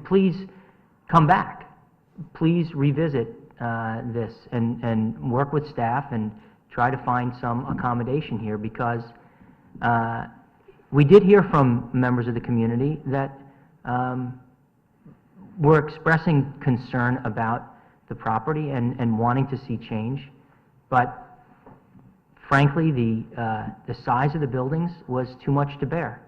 please come back. Please revisit this and work with staff and try to find some accommodation here, because we did hear from members of the community that were expressing concern about the property and wanting to see change, but frankly, the size of the buildings was too much to bear.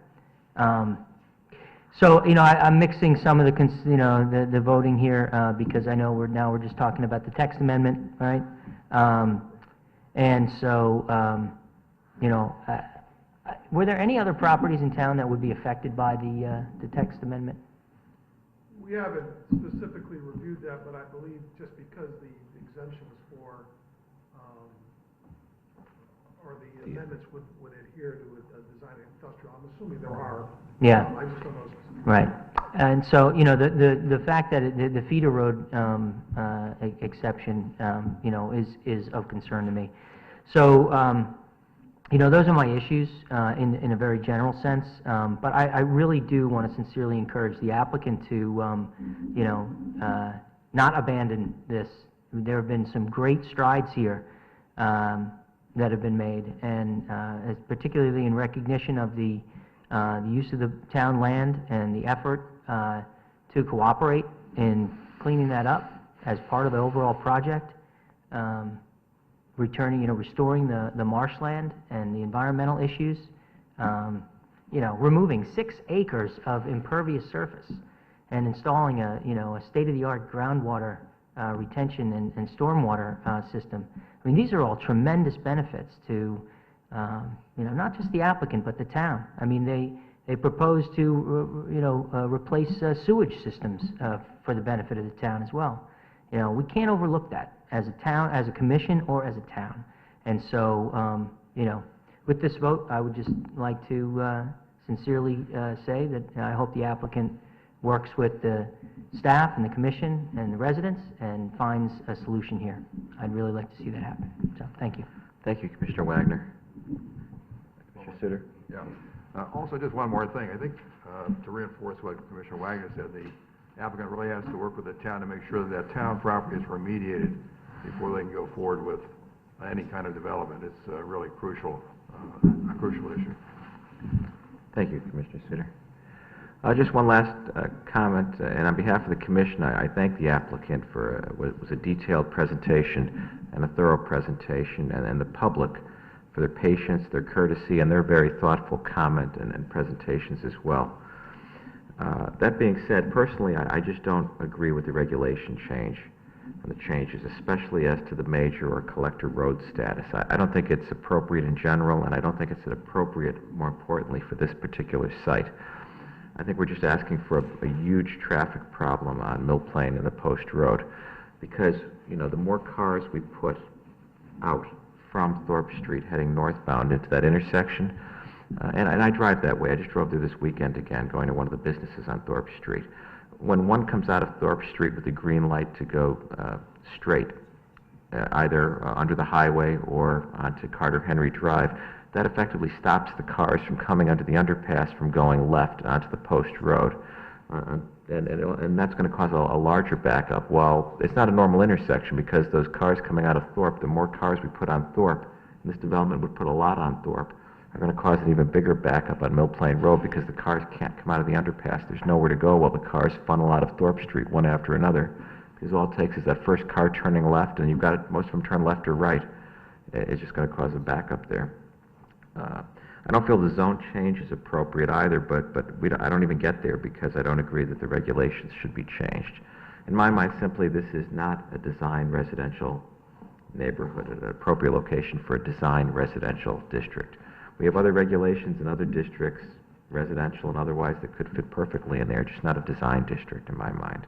So, I'm mixing some of the voting here because I know we're just talking about the text amendment, right? And so, were there any other properties in town that would be affected by the text amendment? We haven't specifically reviewed that, but I believe just because the exemption was for, or the amendments would adhere to a design industrial, I'm assuming there are. Yeah. I just don't know specifically. Right. And so, the fact that the feeder road exception, is of concern to me. So, those are my issues in a very general sense, but I really do want to sincerely encourage the applicant to, not abandon this. There have been some great strides here that have been made, and particularly in recognition of the use of the town land and the effort to cooperate in cleaning that up as part of the overall project, restoring the marshland and the environmental issues, removing 6 acres of impervious surface and installing a state-of-the-art groundwater retention and stormwater system. I mean, these are all tremendous benefits to, not just the applicant, but the town. I mean, they propose to, replace sewage systems for the benefit of the town as well. We can't overlook that as a town, as a commission, or as a town. And so, with this vote, I would just like to sincerely say that I hope the applicant works with the staff and the commission and the residents and finds a solution here. I'd really like to see that happen. So, thank you. Thank you, Commissioner Wagner. Commissioner Sutter? Yeah. Also, just one more thing. I think to reinforce what Commissioner Wagner said, the applicant really has to work with the town to make sure that that town property is remediated before they can go forward with any kind of development. It's really a crucial issue. Thank you, Commissioner Sutter. Just one last comment, and on behalf of the Commission, I thank the applicant for what was a detailed presentation and a thorough presentation, and the public for their patience, their courtesy, and their very thoughtful comment and presentations as well. That being said, personally, I just don't agree with the regulation change and the changes, especially as to the major or collector road status. I don't think it's appropriate in general, and I don't think it's appropriate, more importantly, for this particular site. I think we're just asking for a huge traffic problem on Mill Plain and the Post Road, because, the more cars we put out from Thorpe Street heading northbound into that intersection, and I drive that way. I just drove there this weekend again, going to one of the businesses on Thorpe Street. When one comes out of Thorpe Street with a green light to go straight, either under the highway or onto Carter Henry Drive, that effectively stops the cars from coming under the underpass from going left onto the Post Road. And that's going to cause a larger backup. While it's not a normal intersection, because those cars coming out of Thorpe, the more cars we put on Thorpe, and this development would put a lot on Thorpe, are going to cause an even bigger backup on Mill Plain Road, because the cars can't come out of the underpass. There's nowhere to go while the cars funnel out of Thorpe Street one after another, because all it takes is that first car turning left, and most of them turn left or right. It's just going to cause a backup there. I don't feel the zone change is appropriate either, but I don't even get there because I don't agree that the regulations should be changed. In my mind, simply, this is not a design residential neighborhood, an appropriate location for a design residential district. We have other regulations in other districts, residential and otherwise, that could fit perfectly in there, just not a design district in my mind.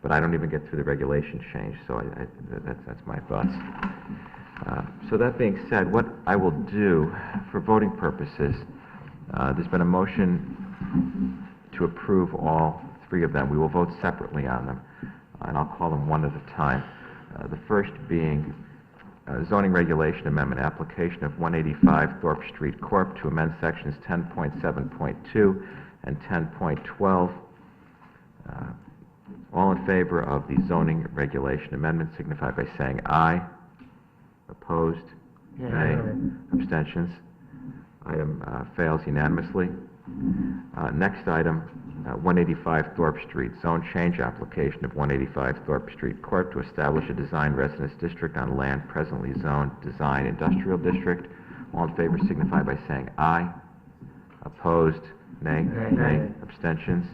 But I don't even get through the regulation change, so that's my thoughts. So that being said, what I will do for voting purposes, there's been a motion to approve all 3 of them. We will vote separately on them, and I'll call them one at a time. The first being zoning regulation amendment application of 185 Thorpe Street Corp. To amend sections 10.7.2 and 10.12. All in favor of the zoning regulation amendment signify by saying aye. Opposed? Nay. Abstentions? Item fails unanimously. Next item, 185 Thorpe Street, zone change application of 185 Thorpe Street Corp. To establish a design residence district on land presently zoned design industrial district. All in favor signify by saying aye. Opposed? Nay. Nay. Abstentions?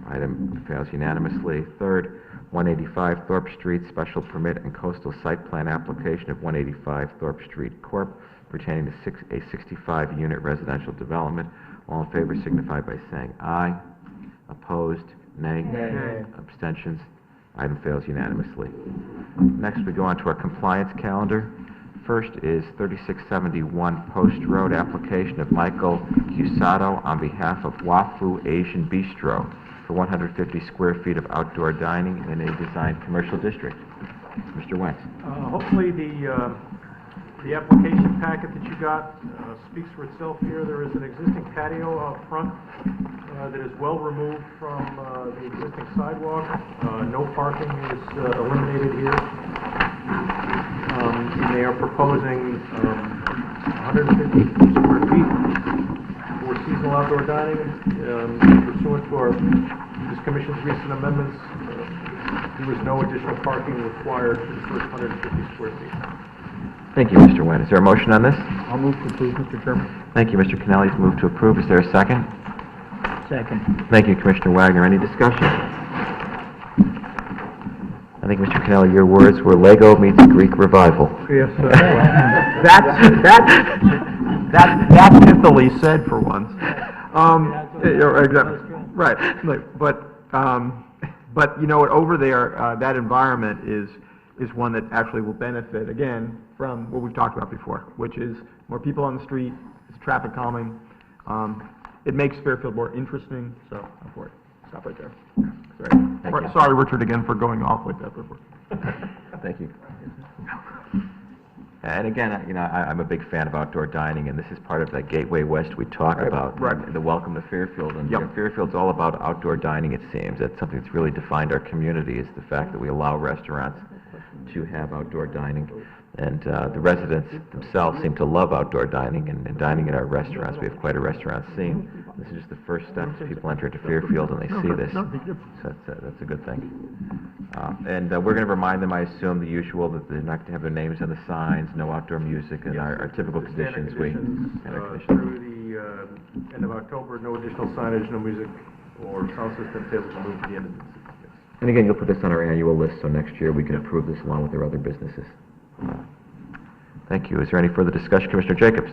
Item fails unanimously. Third, 185 Thorpe Street, special permit and coastal site plan application of 185 Thorpe Street Corp. Pertaining to a 65-unit residential development. All in favor signify by saying aye. Opposed? Nay. Nay. Abstentions? Item fails unanimously. Next, we go on to our compliance calendar. First is 3671 Post Road, application of Michael Cusato on behalf of Wafu Asian Bistro for 150 square feet of outdoor dining in a designed commercial district. Mr. Wentz. Hopefully the The application packet that you got speaks for itself here. There is an existing patio out front that is well removed from the existing sidewalk. No parking is eliminated here. And they are proposing 150 square feet for seasonal outdoor dining. Pursuant to this commission's recent amendments, there was no additional parking required for the first 150 square feet. Thank you, Mr. Nguyen. Is there a motion on this? I'll move to approve, Mr. Chairman. Thank you, Mr. Kennelly's moved to approve. Is there a second? Second. Thank you, Commissioner Wagner. Any discussion? I think, Mr. Kennelly, your words were Lego meets Greek revival. Yes, sir. That's pithily said for once. Exactly. Right. But you know what, over there, that environment is one that actually will benefit, again, from what we've talked about before, which is more people on the street, it's traffic calming. It makes Fairfield more interesting, so I'm for it. Stop right there. Thank you. Sorry, Richard, again, for going off like that before. Thank you. And again, you know, I'm a big fan of outdoor dining, and this is part of that Gateway West we talk about, right. the welcome to Fairfield. And Yep. you know, Fairfield's all about outdoor dining, it seems. That's something that's really defined our community, is the fact that we allow restaurants to have outdoor dining. And the residents themselves seem to love outdoor dining and dining at our restaurants. We have quite a restaurant scene. This is just the first step. People enter into Fairfield and they see this. So that's a good thing. And we're going to remind them, I assume, the usual, that they're not going to have their names on the signs, no outdoor music, and our typical conditions. Through the end of October, no additional signage, no music or sound system tables are moved to the end of the And again, you'll put this on our annual list, so next year we can approve this along with our other businesses. Thank you. Is there any further discussion, Commissioner Jacobs?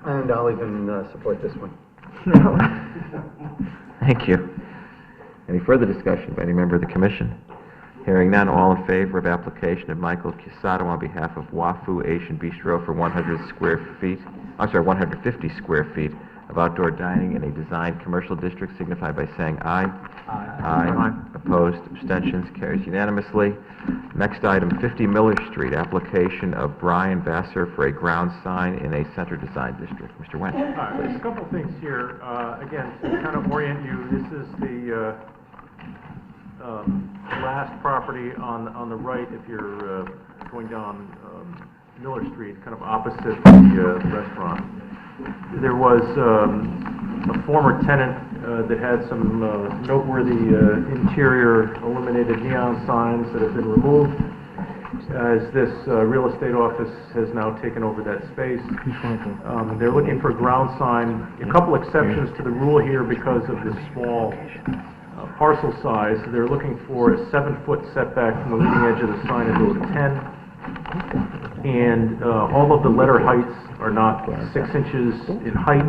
And I'll even support this one. Thank you. Any further discussion by any member of the commission? Hearing none, all in favor of application of Michael Chisato on behalf of Wafu Asian Bistro for 150 square feet of outdoor dining in a designed commercial district, signify by saying aye. Aye. Opposed, abstentions, carries unanimously. Next item, 50 Miller Street, application of Brian Vassar for a ground sign in a center design district. Mr. Wendt, There's a please. couple of things here. Again, to kind of orient you, this is the last property on the right if you're going down Miller Street, kind of opposite the restaurant. There was a former tenant that had some noteworthy interior illuminated neon signs that have been removed, as this real estate office has now taken over that space. They're looking for a ground sign. A couple exceptions to the rule here because of the small parcel size. They're looking for a 7-foot setback from the leading edge of the sign into a 10. And all of the letter heights are not 6 inches in height.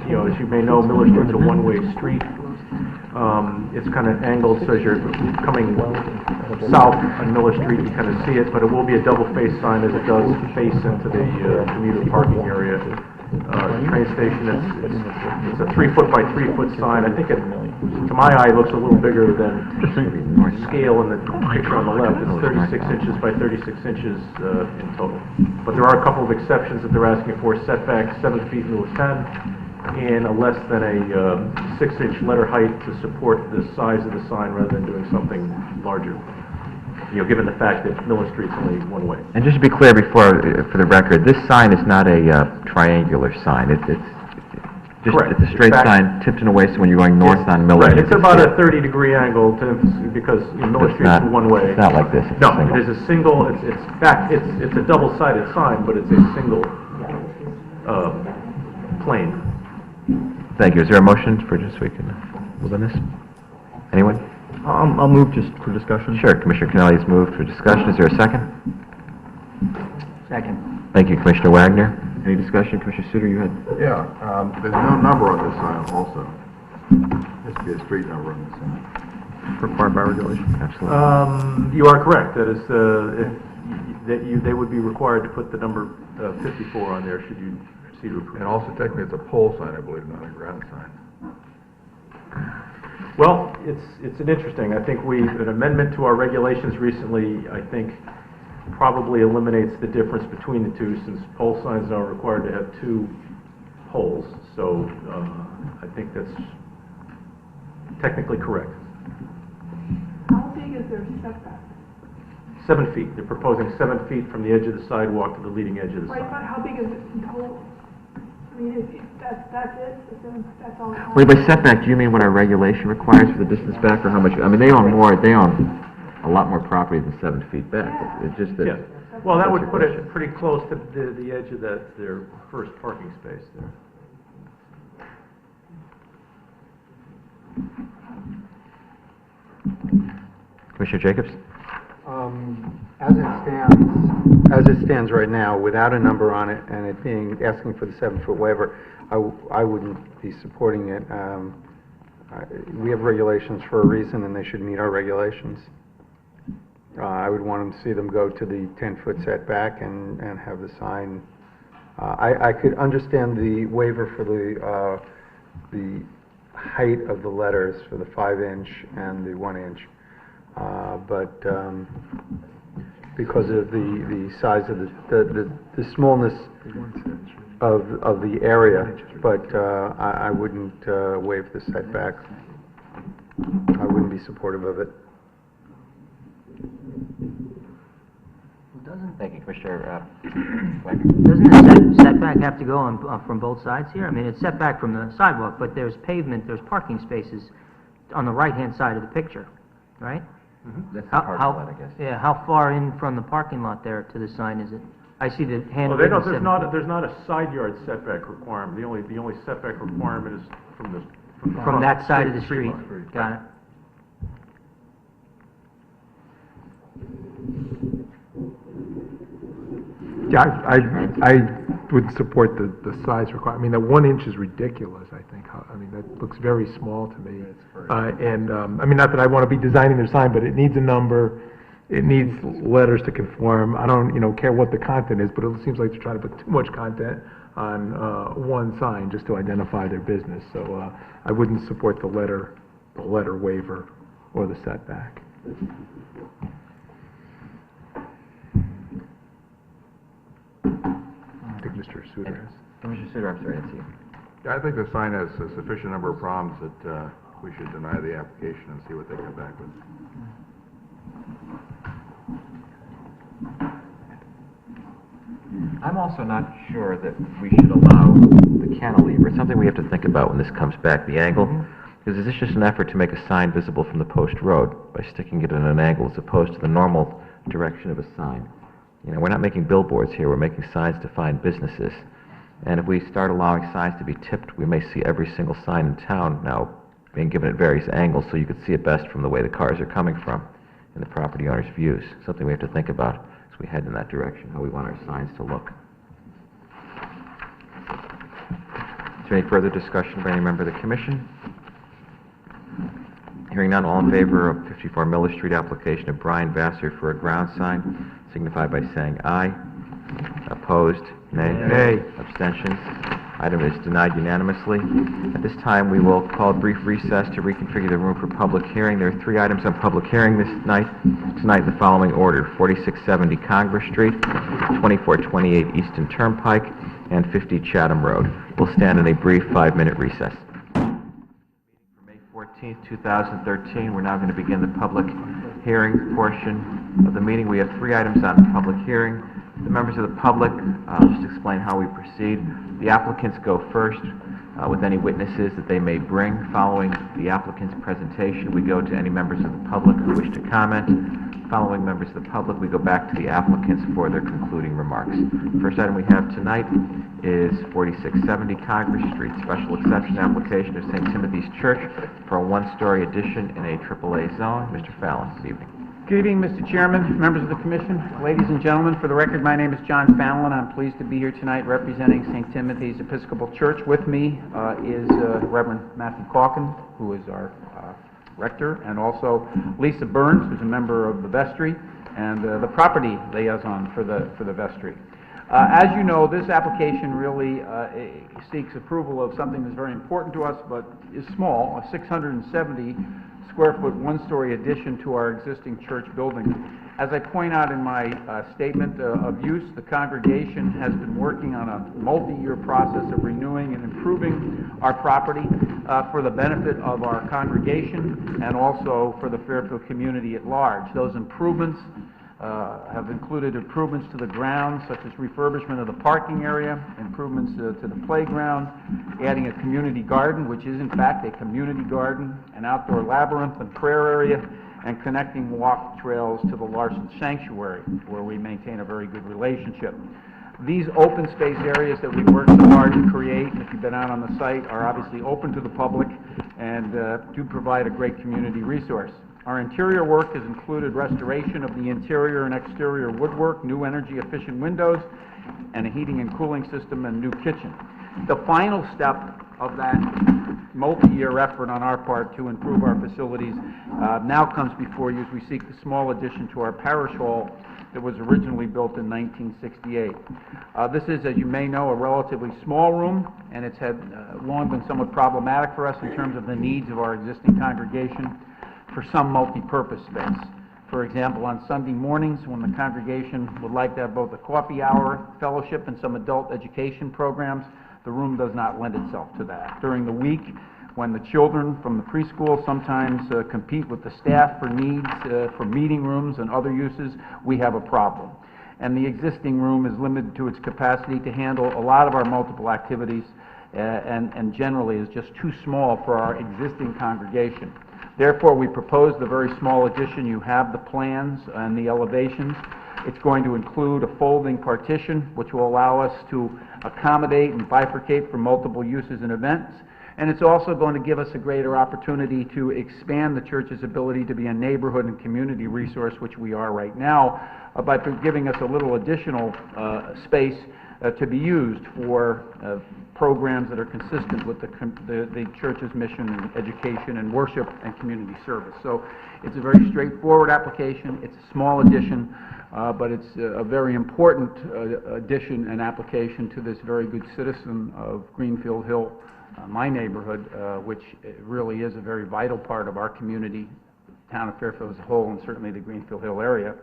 You know, as you may know, Miller Street's a one-way street. It's kind of angled, so as you're coming south on Miller Street, you kind of see it, but it will be a double-face sign as it does face into the commuter parking area. Train station, it's a 3-foot by 3-foot sign. I think it, to my eye, looks a little bigger than scale in the picture on the left. It's 36 inches by 36 inches in total. But there are a couple of exceptions that they're asking for: setback 7 feet into a 10, and a less than a 6-inch letter height to support the size of the sign rather than doing something larger. You know, given the fact that Miller Street's only one way. And just to be clear for the record, this sign is not a triangular sign. It's Correct. a straight In fact, sign tipped in a way so when you're going north on Miller. Right, you it's can about see a it. 30-degree angle because you know, Miller It's Street's not- one way. It's not like this. It's No, a single. it is a single, it's a double-sided sign, but it's a single plane. Thank you. Is there a motion for just so we can move on this? Anyone? I'll move just for discussion. Sure. Commissioner Kennelly has moved for discussion. Is there a second? Second. Thank you, Commissioner Wagner. Any discussion? Commissioner Suter, you had... Yeah, there's no number on this sign also. There has to be a street number on this sign. Required by regulation. Absolutely. You are correct. That is, they would be required to put the number 54 on there should you see to approve. And also technically it's a pole sign, I believe, not a ground sign. Well, it's an interesting. I think an amendment to our regulations recently, I think, probably eliminates the difference between the two, since pole signs are required to have 2 poles. So I think that's technically correct. How big is their setback? 7 feet. They're proposing 7 feet from the edge of the sidewalk to the leading edge of the Right, but sign. how big is it in total? I mean, that's it, that's all. Wait, by setback, do you mean what our regulation requires for the distance back, or how much? I mean, they own a lot more property than 7 feet back. It's just that. Yeah. Well, that That's would your put question. it pretty close to the edge of their first parking space there. Commissioner Jacobs? As it stands right now, without a number on it, and it being, asking for the 7-foot waiver, I wouldn't be supporting it. We have regulations for a reason, and they should meet our regulations. I would want to see them go to the 10-foot setback and have the sign. I could understand the waiver for the height of the letters for the 5-inch and the 1-inch, but because of the size of the smallness of the area, but I wouldn't waive the setback. I wouldn't be supportive of it. Thank you, Commissioner Doesn't the setback have to go on, from both sides here? I mean, it's setback from the sidewalk, but there's pavement, there's parking spaces on the right-hand side of the picture, right? That's the How- parking how- lot, I guess. Yeah, how far in from the parking lot there to the sign is it? I see the Well, handwritten there's 7 not, feet. there's not a side yard setback requirement. The only setback requirement is from the From front that side of the street, line. got it. Yeah, I would support the size requirement. I mean, the 1 inch is ridiculous, I think. I mean, that looks very small to me. I mean, not that I want to be designing their sign, but it needs a number, it needs letters to conform. I don't, care what the content is, but it seems like they're trying to put too much content on one sign just to identify their business. So I wouldn't support the letter waiver or the setback. I think Mr. Suter has. Commissioner Suter, I'm sorry, I didn't see you. I think the sign has a sufficient number of problems that we should deny the application and see what they come back with. I'm also not sure that we should allow the cantilever. It's something we have to think about when this comes back, the angle. Because is this just an effort to make a sign visible from the post road by sticking it at an angle as opposed to the normal direction of a sign? We're not making billboards here, we're making signs to find businesses. And if we start allowing signs to be tipped, we may see every single sign in town now being given at various angles so you could see it best from the way the cars are coming from and the property owner's views. Something we have to think about as we head in that direction, how we want our signs to look. Is there any further discussion by any member of the commission? Hearing none, all in favor of 54 Miller Street application of Brian Vassar for a ground sign, signify by saying aye. Opposed? Nay. Nay. Abstentions? Item is denied unanimously. At this time, we will call a brief recess to reconfigure the room for public hearing. There are 3 items on public hearing tonight in the following order: 4670 Congress Street, 2428 Easton Turnpike, and 50 Chatham Road. We'll stand in a brief 5-minute recess. May 14th, 2013. We're now going to begin the public hearing portion of the meeting. We have 3 items on public hearing. The members of the public, just to explain how we proceed. The applicants go first with any witnesses that they may bring. Following the applicant's presentation, we go to any members of the public who wish to comment. Following members of the public, we go back to the applicants for their concluding remarks. The first item we have tonight is 4670 Congress Street, special exception application of St. Timothy's Church for a 1-story addition in a AAA zone. Mr. Fallon, good evening. Good evening, Mr. Chairman, members of the Commission, ladies and gentlemen. For the record, my name is John Fallon. I'm pleased to be here tonight representing St. Timothy's Episcopal Church. With me is Reverend Matthew Calkin, who is our rector, and also Lisa Burns, who's a member of the vestry, and the property liaison for the vestry. As you know, this application really seeks approval of something that's very important to us, but is small, a 670 square foot, one-story addition to our existing church building. As I point out in my statement of use, the congregation has been working on a multi-year process of renewing and improving our property for the benefit of our congregation and also for the Fairfield community at large. Those improvements have included improvements to the grounds, such as refurbishment of the parking area, improvements to the playground, adding a community garden, which is in fact a community garden, an outdoor labyrinth and prayer area, and connecting walk trails to the Larson Sanctuary, where we maintain a very good relationship. These open space areas that we've worked so hard to create, and if you've been out on the site, are obviously open to the public and do provide a great community resource. Our interior work has included restoration of the interior and exterior woodwork, new energy-efficient windows, and a heating and cooling system and new kitchen. The final step of that multi-year effort on our part to improve our facilities now comes before you as we seek the small addition to our parish hall that was originally built in 1968. This is, as you may know, a relatively small room, and it's had long been somewhat problematic for us in terms of the needs of our existing congregation for some multi-purpose space. For example, on Sunday mornings, when the congregation would like to have both a coffee hour, fellowship, and some adult education programs, the room does not lend itself to that. During the week, when the children from the preschool sometimes compete with the staff for needs for meeting rooms and other uses, we have a problem. And the existing room is limited to its capacity to handle a lot of our multiple activities and generally is just too small for our existing congregation. Therefore, we propose the very small addition. You have the plans and the elevations. It's going to include a folding partition, which will allow us to accommodate and bifurcate for multiple uses and events. And it's also going to give us a greater opportunity to expand the church's ability to be a neighborhood and community resource, which we are right now, by giving us a little additional space to be used for programs that are consistent with the church's mission and education and worship and community service. So it's a very straightforward application. It's a small addition, but it's a very important addition and application to this very good citizen of Greenfield Hill, my neighborhood, which really is a very vital part of our community, town of Fairfield as a whole, and certainly the Greenfield Hill area.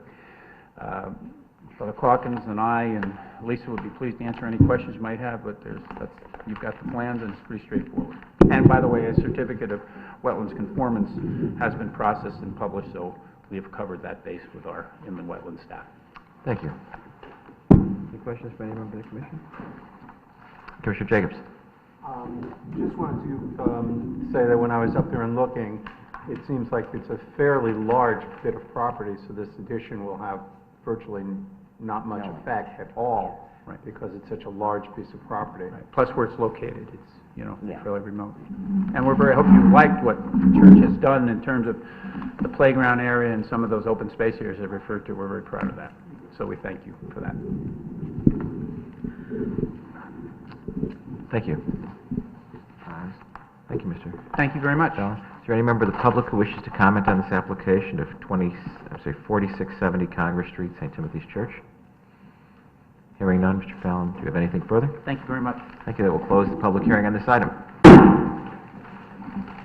Brother Calkins and I and Lisa would be pleased to answer any questions you might have, but you've got the plans and it's pretty straightforward. And by the way, a certificate of wetlands conformance has been processed and published, so we have covered that base with our inland wetland staff. Thank you. Any questions for any member of the commission? Commissioner Jacobs. Just wanted to say that when I was up there and looking, it seems like it's a fairly large bit of property, so this addition will have virtually not much effect at all, right, because it's such a large piece of property. Right. Plus where it's located, it's fairly remote. And we're very, hope you liked what the church has done in terms of the playground area and some of those open space areas I referred to. We're very proud of that. So we thank you for that. Thank you. Thank you, Mr. Thank you very much. Fallon. Is there any member of the public who wishes to comment on this application of 4670 Congress Street, St. Timothy's Church? Hearing none, Mr. Fallon, do you have anything further? Thank you very much. Thank you. That will close the public hearing on this item.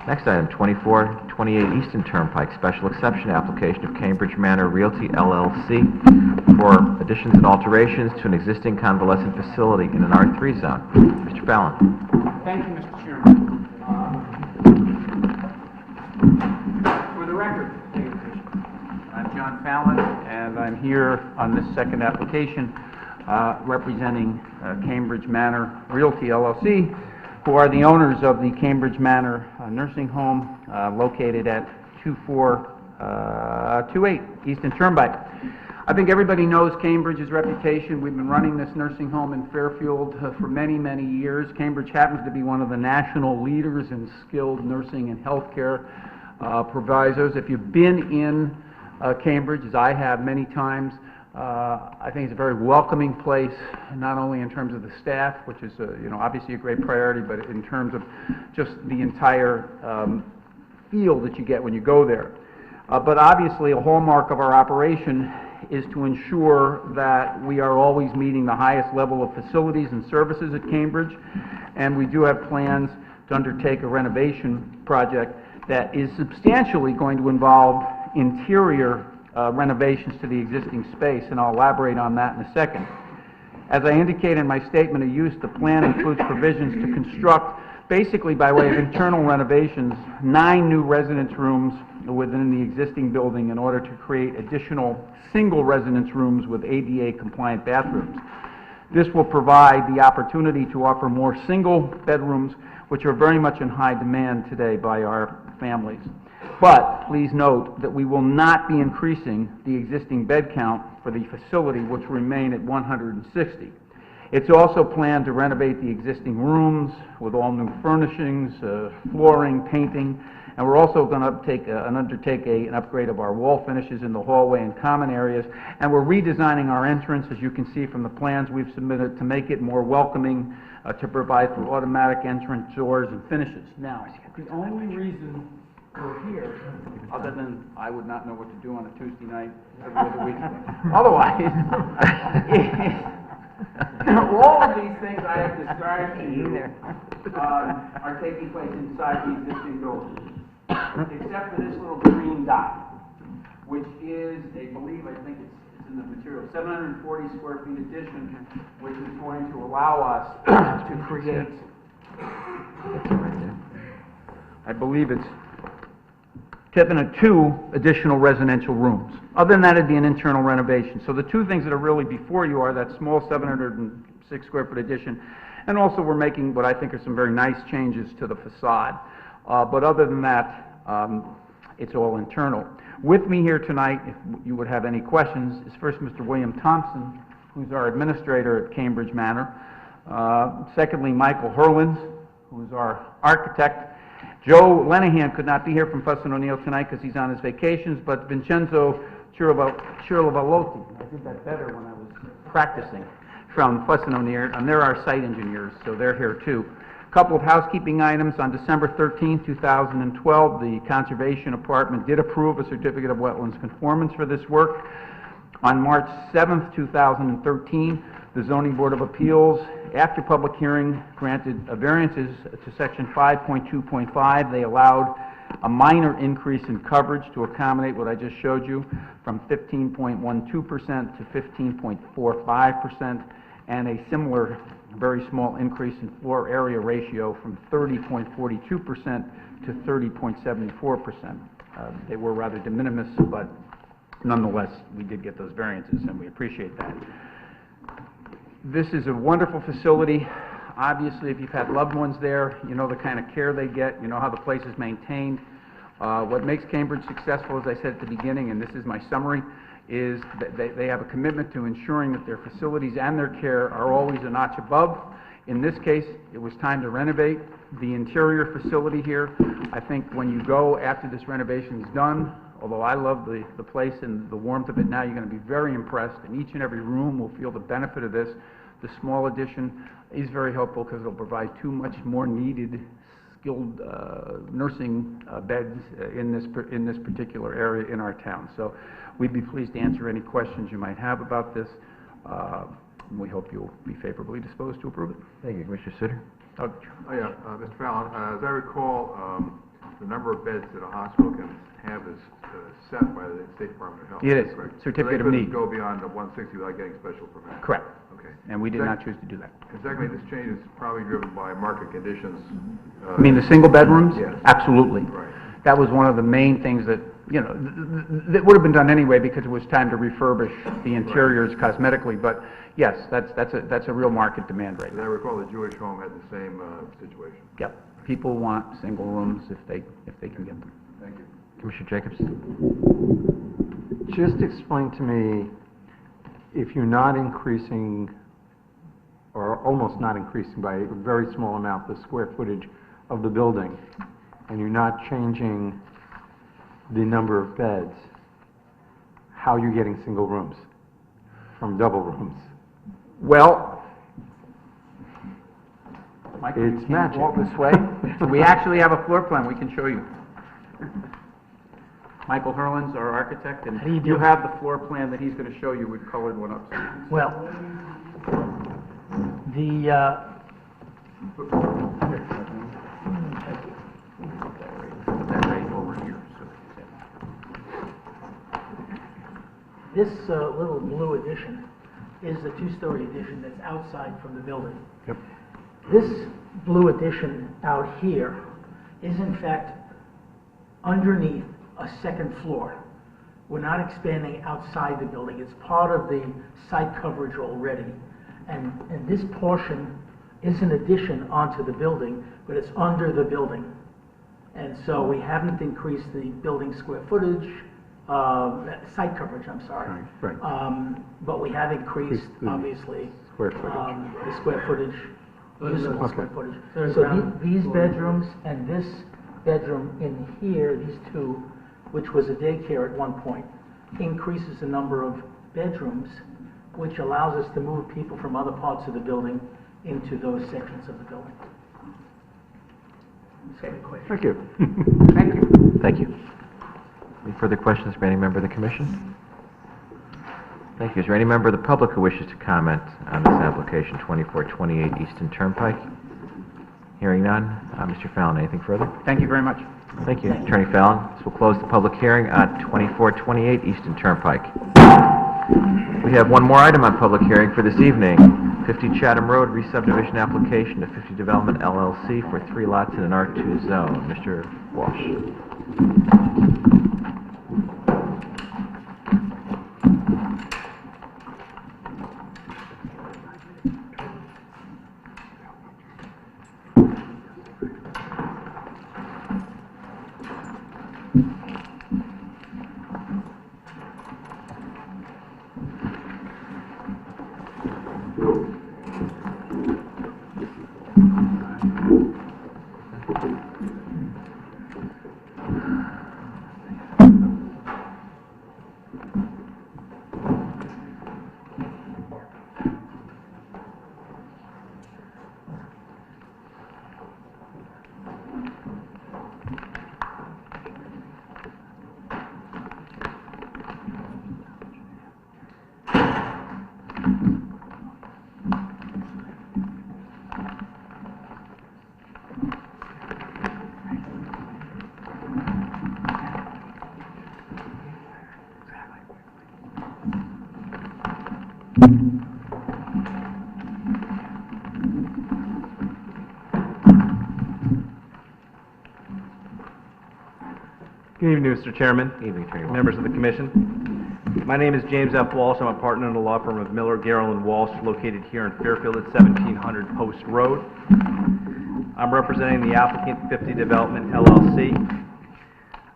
Next item, 2428 Eastern Turnpike, special exception application of Cambridge Manor Realty LLC for additions and alterations to an existing convalescent facility in an R3 zone. Mr. Fallon. Thank you, Mr. Chairman. For the record, I'm John Fallon, and I'm here on this second application representing Cambridge Manor Realty LLC, who are the owners of the Cambridge Manor nursing home located at 2428 Eastern Turnpike. I think everybody knows Cambridge's reputation. We've been running this nursing home in Fairfield for many, many years. Cambridge happens to be one of the national leaders in skilled nursing and healthcare providers. If you've been in Cambridge, as I have many times, I think it's a very welcoming place, not only in terms of the staff, which is obviously a great priority, but in terms of just the entire feel that you get when you go there. But obviously a hallmark of our operation is to ensure that we are always meeting the highest level of facilities and services at Cambridge, and we do have plans to undertake a renovation project that is substantially going to involve interior renovations to the existing space, and I'll elaborate on that in a second. As I indicated in my statement of use, the plan includes provisions to construct, basically by way of internal renovations, 9 new residence rooms within the existing building in order to create additional single residence rooms with ADA compliant bathrooms. This will provide the opportunity to offer more single bedrooms, which are very much in high demand today by our families. But please note that we will not be increasing the existing bed count for the facility, which will remain at 160. It's also planned to renovate the existing rooms with all new furnishings, flooring, painting, and we're also going to undertake an upgrade of our wall finishes in the hallway and common areas, and we're redesigning our entrance, as you can see from the plans we've submitted, to make it more welcoming, to provide for automatic entrance doors and finishes. Now, the only reason we're here, other than I would not know what to do on a Tuesday night every other week, otherwise, all of these things I have described to you are taking place inside the existing building, except for this little green dot, which is, I think it's in the material, 740 square feet addition, which is going to allow us to create, I believe it's 2 additional residential rooms. Other than that, it'd be an internal renovation. So the 2 things that are really before you are that small 706 square foot addition, and also we're making what I think are some very nice changes to the facade. But other than that, it's all internal. With me here tonight, if you would have any questions, is first Mr. William Thompson, who's our administrator at Cambridge Manor. Secondly, Michael Hurlins, who's our architect. Joe Lenahan could not be here from Fuss & O'Neill tonight because he's on his vacations, but Vincenzo Ciravalotti, I did that better when I was practicing, from Fuss & O'Neill, and they're our site engineers, so they're here too. A couple of housekeeping items. On December 13, 2012, the Conservation Department did approve a certificate of wetlands conformance for this work. On March 7, 2013, the Zoning Board of Appeals, after public hearing, granted variances to Section 5.2.5. They allowed a minor increase in coverage to accommodate what I just showed you, from 15.12% to 15.45%, and a similar very small increase in floor area ratio from 30.42% to 30.74%. They were rather de minimis, but nonetheless, we did get those variances, and we appreciate that. This is a wonderful facility. Obviously, if you've had loved ones there, you know the kind of care they get, you know how the place is maintained. What makes Cambridge successful, as I said at the beginning, and this is my summary, is that they have a commitment to ensuring that their facilities and their care are always a notch above. In this case, it was time to renovate the interior facility here. I think when you go after this renovation is done, although I love the place and the warmth of it now, you're going to be very impressed, and each and every room will feel the benefit of this. The small addition is very helpful because it'll provide 2 much more needed skilled nursing beds in this particular area in our town. So we'd be pleased to answer any questions you might have about this. We hope you'll be favorably disposed to approve it. Thank you. Commissioner Sutter? Oh, yeah, Mr. Fallon, as I recall, the number of beds that a hospital can have is set by the State Department of Health. It is. Correct? Certificate of So they need. couldn't go beyond the 160 without getting special permission? Correct. Okay. And we did not choose to do that. And secondly, this change is probably driven by market conditions. I mean, the single bedrooms? Yes. Absolutely. Right. That was one of the main things that, you know, that would have been done anyway because it was time to refurbish the interiors cosmetically, but yes, that's a real market demand right As I now. recall, the Jewish home had the same situation. Yep. People want single rooms if they can get them. Thank you. Commissioner Jacobs? Just explain to me, if you're not increasing, or almost not increasing by a very small amount, the square footage of the building, and you're not changing the number of beds, how are you getting single rooms from double rooms? Well, Michael, you It's can't walk magic. this way. We actually have a floor plan we can show you. Michael Herlins, our architect, and How do you do you it? have the floor plan that he's going to show you. We've colored one up. Well, the, Put that right over here. this little blue addition is the two-story addition that's outside from the building. Yep. This blue addition out here is in fact underneath a second floor. We're not expanding outside the building. It's part of the site coverage already. And this portion is an addition onto the building, but it's under the building. And so we haven't increased the building square footage, site coverage, I'm sorry. Right. But we have increased, Increased the obviously, square footage. the square footage, usable Okay. square footage. So these bedrooms and this bedroom in here, these two, which was a daycare at one point, increases the number of bedrooms, which allows us to move people from other parts of the building into those sections of the building. Second question. Thank you. Thank you. Thank you. Any further questions from any member of the commission? Thank you. Is there any member of the public who wishes to comment on this application, 2428 Easton Turnpike? Hearing none. Mr. Fallon, anything further? Thank you very much. Thank you, Attorney Fallon. This will close the public hearing on 2428 Easton Turnpike. We have one more item on public hearing for this evening. 50 Chatham Road re-subdivision application to 50 Development LLC for 3 lots in an R2 zone. Mr. Walsh. Good evening, Mr. Chairman, Evening, Attorney Walsh. members of the Commission. My name is James F. Walsh. I'm a partner in the law firm of Miller, Garrell, and Walsh, located here in Fairfield at 1700 Post Road. I'm representing the applicant, 50 Development LLC.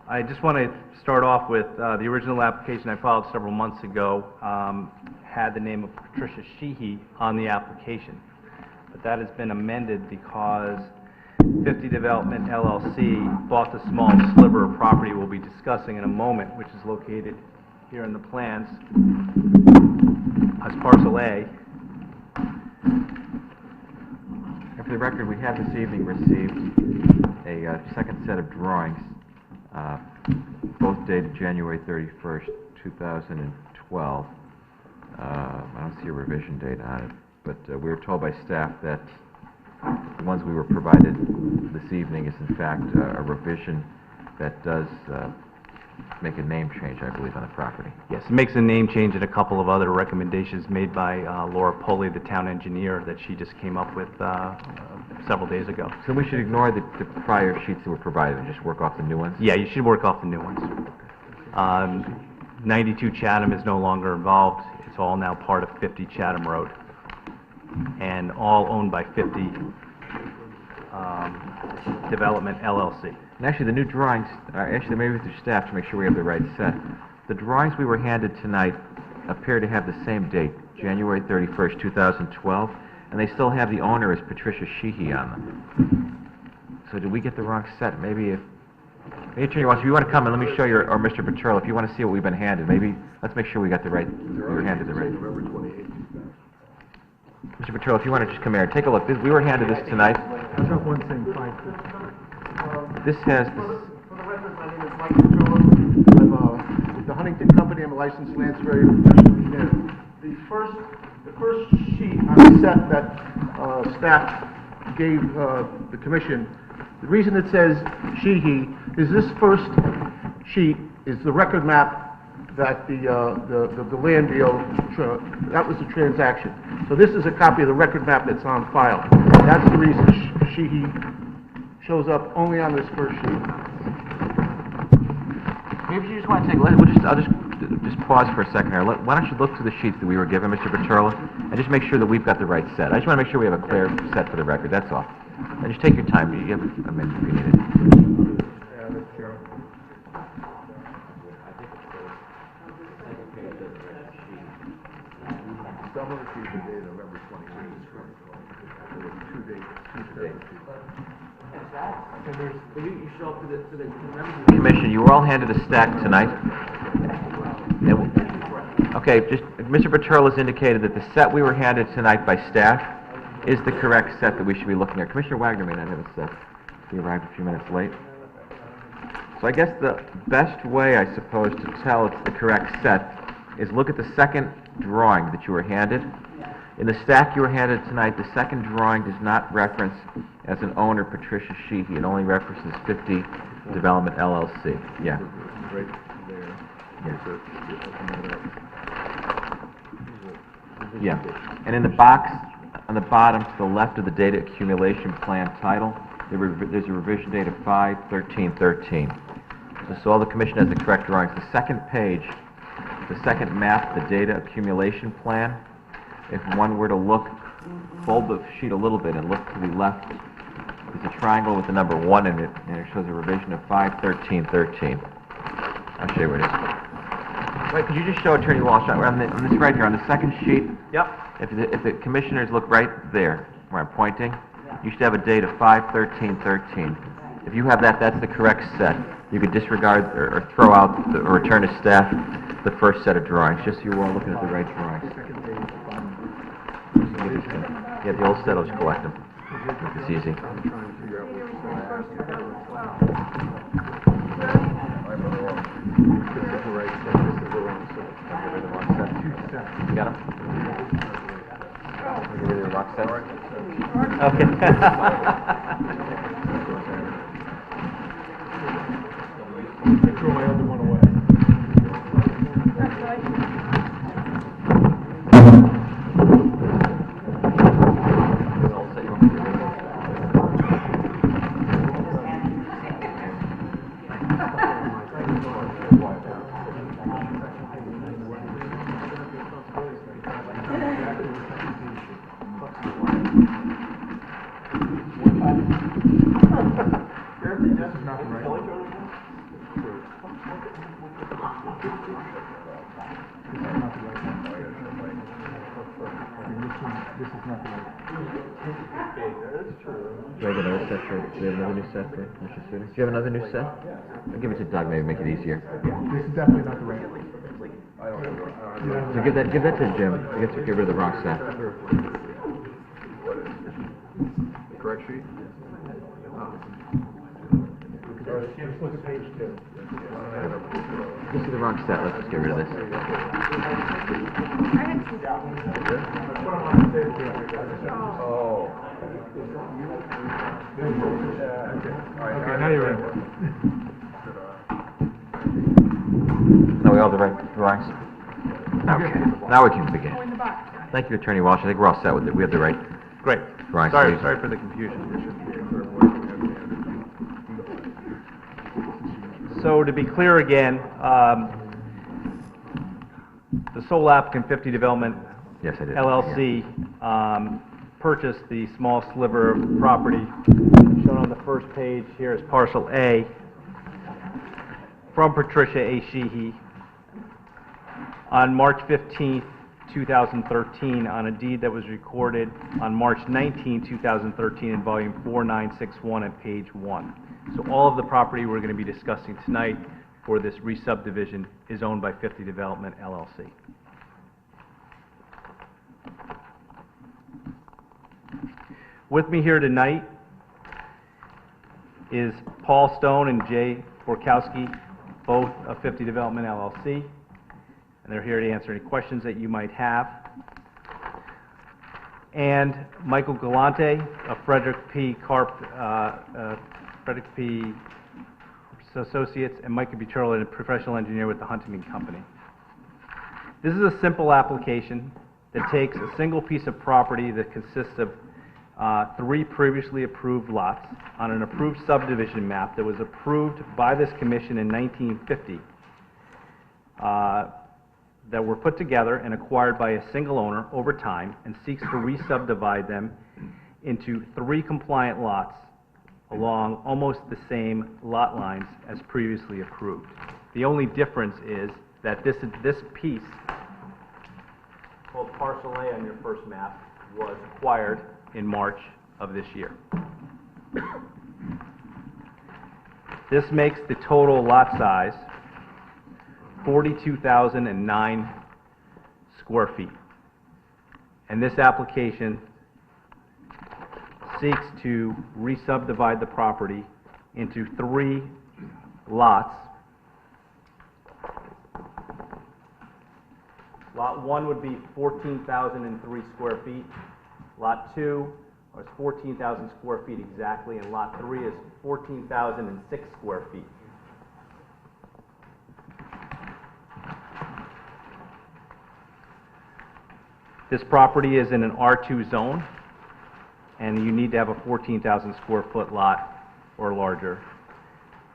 I just want to start off with the original application I filed several months ago had the name of Patricia Sheehy on the application, but that has been amended because 50 Development LLC bought the small sliver of property we'll be discussing in a moment, which is located here in the plans as parcel A. And for the record, we have this evening received a second set of drawings, both dated January 31st, 2012. I don't see a revision date on it, but we were told by staff that the ones we were provided this evening is in fact a revision that does make a name change, I believe, on the property. Yes, it makes a name change and a couple of other recommendations made by Laura Poley, the town engineer, that she just came up with several days ago. So we should ignore the prior sheets that were provided and just work off the new ones? Yeah, you should work off the new ones. 92 Chatham is no longer involved. It's all now part of 50 Chatham Road, and all owned by 50 Development LLC. And actually, the new drawings, actually, maybe through staff to make sure we have the right set. The drawings we were handed tonight appear to have the same date, January 31st, 2012, and they still have the owner as Patricia Sheehy on them. So did we get the wrong set? Maybe Attorney Walsh, if you want to come and let me show you, or Mr. Paterno, if you want to see what we've been handed, maybe let's make sure we got the right, we were handed the right. November 28th. Mr. Paterno, if you want to just come here and take a look. We were handed this tonight. I've got one thing, fine. This has, For the record, my name is Mike Paterno. I'm licensed land surveyor and professional engineer. The first sheet on the set that staff gave the commission, the reason it says she/he is this first sheet is the record map that the land deal, that was the transaction. So this is a copy of the record map that's on file. That's the reason she/he shows up only on this first sheet. Maybe you just want to take, I'll just pause for a second here. Why don't you look through the sheets that we were given, Mr. Petrola, and just make sure that we've got the right set. I just want to make sure we have a clear set for the record, that's all. And just take your time, you have a minute if you need it. Some of the sheets are dated November 23rd. There were two dates. Commission, you were all handed a stack tonight. Okay, just, Mr. Petrola has indicated that the set we were handed tonight by staff is the correct set that we should be looking at. Commissioner Wagner may not have a set. He arrived a few minutes late. So I guess the best way, I suppose, to tell it's the correct set is look at the second drawing that you were handed. In the stack you were handed tonight, the second drawing does not reference as an owner Patricia Sheehy. It only references 50 Development LLC. Yeah. Right there. Yeah. And in the box on the bottom to the left of the data accumulation plan title, there's a revision date of 5/13/13. So all the commission has the correct drawings. The second page, the second map, the data accumulation plan, if one were to look, fold the sheet a little bit and look to the left, there's a triangle with the number 1 in it, and it shows a revision of 5/13/13. I'll show you where it is. Wait, could you just show Attorney Walsh, on this right here, on the second sheet? Yep. If the commissioners look right there, where I'm pointing, you should have a date of 5/13/13. If you have that, that's the correct set. You could disregard or throw out or return to staff the first set of drawings, just so you're all looking at the right drawings. Yeah, the old set, I'll just collect them. It's easy. You got them? I'll give you the rock set. I threw my other one away. Do I get another set for, do you have another new set for Mr. Suter? Do you have another new set? I'll give it to Doug, maybe make it easier. This is definitely not the right one. So give that to Jim, to get rid of the wrong set. The correct sheet? Just look at page 2. This is the wrong set, let's just get rid of this. Oh. Okay, now you're in. Now we all have the right drawings? Okay, now we can begin. in the box. Thank you, Attorney Walsh, I think we're all set with it, we have the right Great. drawings. Sorry for the confusion. So to be clear again, the sole applicant, 50 Development Yes, I did. LLC, purchased the small sliver of property shown on the first page here as parcel A from Patricia A. Sheehy on March 15th, 2013, on a deed that was recorded on March 19, 2013, in volume 4961 at page 1. So all of the property we're going to be discussing tonight for this re-subdivision is owned by 50 Development LLC. With me here tonight is Paul Stone and Jay Borkowski, both of 50 Development LLC. and they're here to answer any questions that you might have. And Michael Galante of Frederick P. Associates, and Mike Buturla, a professional engineer with the Huntington Company. This is a simple application that takes a single piece of property that consists of 3 previously approved lots on an approved subdivision map that was approved by this commission in 1950, that were put together and acquired by a single owner over time, and seeks to re-subdivide them into 3 compliant lots along almost the same lot lines as previously approved. The only difference is that this piece, called Parcel A on your first map, was acquired in March of this year. This makes the total lot size 42,009 square feet. And this application seeks to re-subdivide the property into 3 lots. Lot 1 would be 14,003 square feet. Lot 2 is 14,000 square feet exactly, and Lot 3 is 14,006 square feet. This property is in an R2 zone, and you need to have a 14,000 square foot lot or larger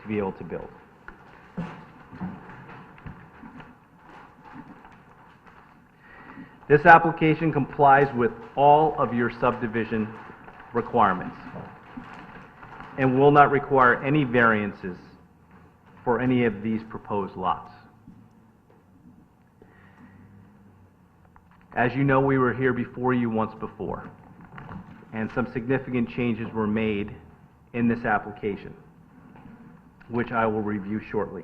to be able to build. This application complies with all of your subdivision requirements and will not require any variances for any of these proposed lots. As you know, we were here before you once before, and some significant changes were made in this application, which I will review shortly,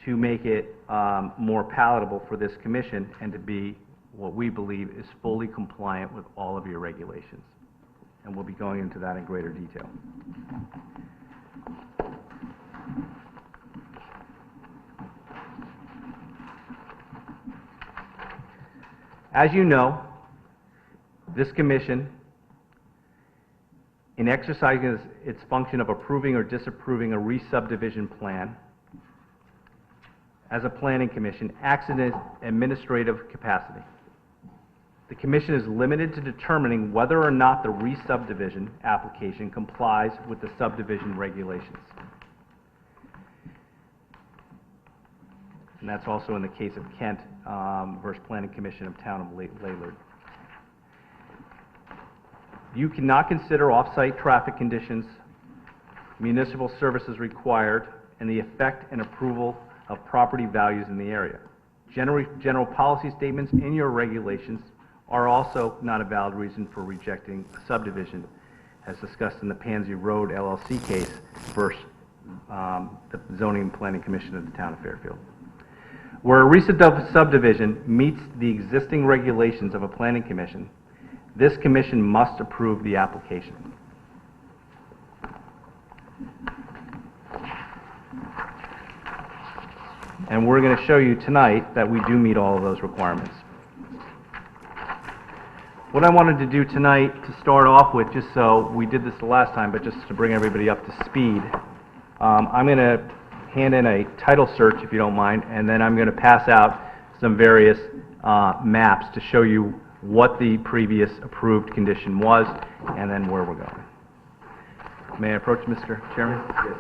to make it more palatable for this commission and to be what we believe is fully compliant with all of your regulations. And we'll be going into that in greater detail. As you know, this commission, in exercising its function of approving or disapproving a re-subdivision plan, as a planning commission, acts in its administrative capacity. The commission is limited to determining whether or not the re-subdivision application complies with the subdivision regulations. And that's also in the case of Kent versus Planning Commission of Town of Laylord. You cannot consider off-site traffic conditions, municipal services required, and the effect and approval of property values in the area. General policy statements in your regulations are also not a valid reason for rejecting a subdivision, as discussed in the Pansy Road LLC case versus the Zoning and Planning Commission of the Town of Fairfield. Where a recent subdivision meets the existing regulations of a planning commission, this commission must approve the application. And we're going to show you tonight that we do meet all of those requirements. What I wanted to do tonight to start off with, just so we did this the last time, but just to bring everybody up to speed, I'm going to hand in a title search, if you don't mind, and then I'm going to pass out some various maps to show you what the previous approved condition was and then where we're going. May I approach, Mr. Chairman? Yes.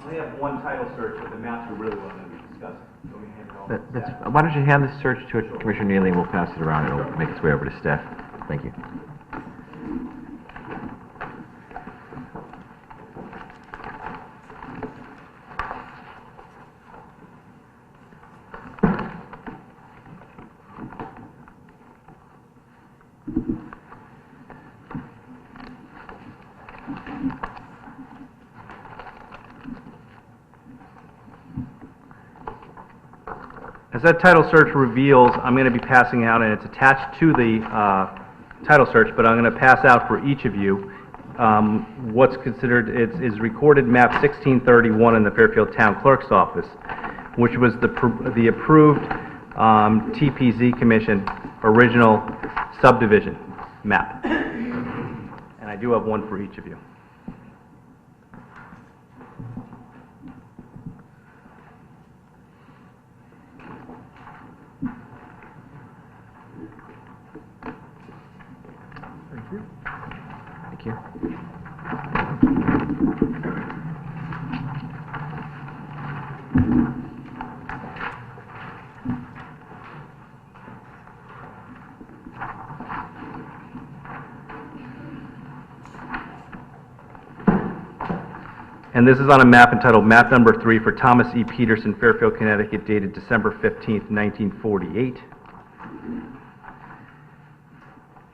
I only have one title search, but the maps are really what I'm going to be discussing. So we hand it all Why don't you hand this search to Commissioner Neely, and we'll pass it around. It'll make its way over to staff. Thank you. As that title search reveals, I'm going to be passing out, and it's attached to the title search, but I'm going to pass out for each of you what's considered, is recorded map 1631 in the Fairfield Town Clerk's office, which was the approved TPZ Commission original subdivision map. And I do have one for each of you. Thank you. And this is on a map entitled Map Number 3 for Thomas E. Peterson, Fairfield, Connecticut, dated December 15th, 1948.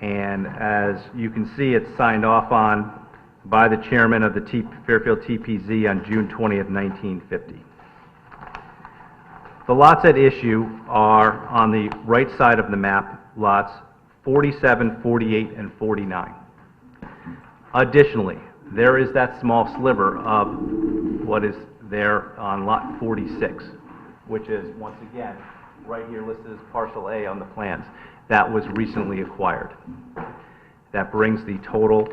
And as you can see, it's signed off on by the chairman of the Fairfield TPZ on June 20th, 1950. The lots at issue are on the right side of the map, lots 47, 48, and 49. Additionally, there is that small sliver of what is there on lot 46, which is, once again, right here listed as parcel A on the plans. That was recently acquired. That brings the total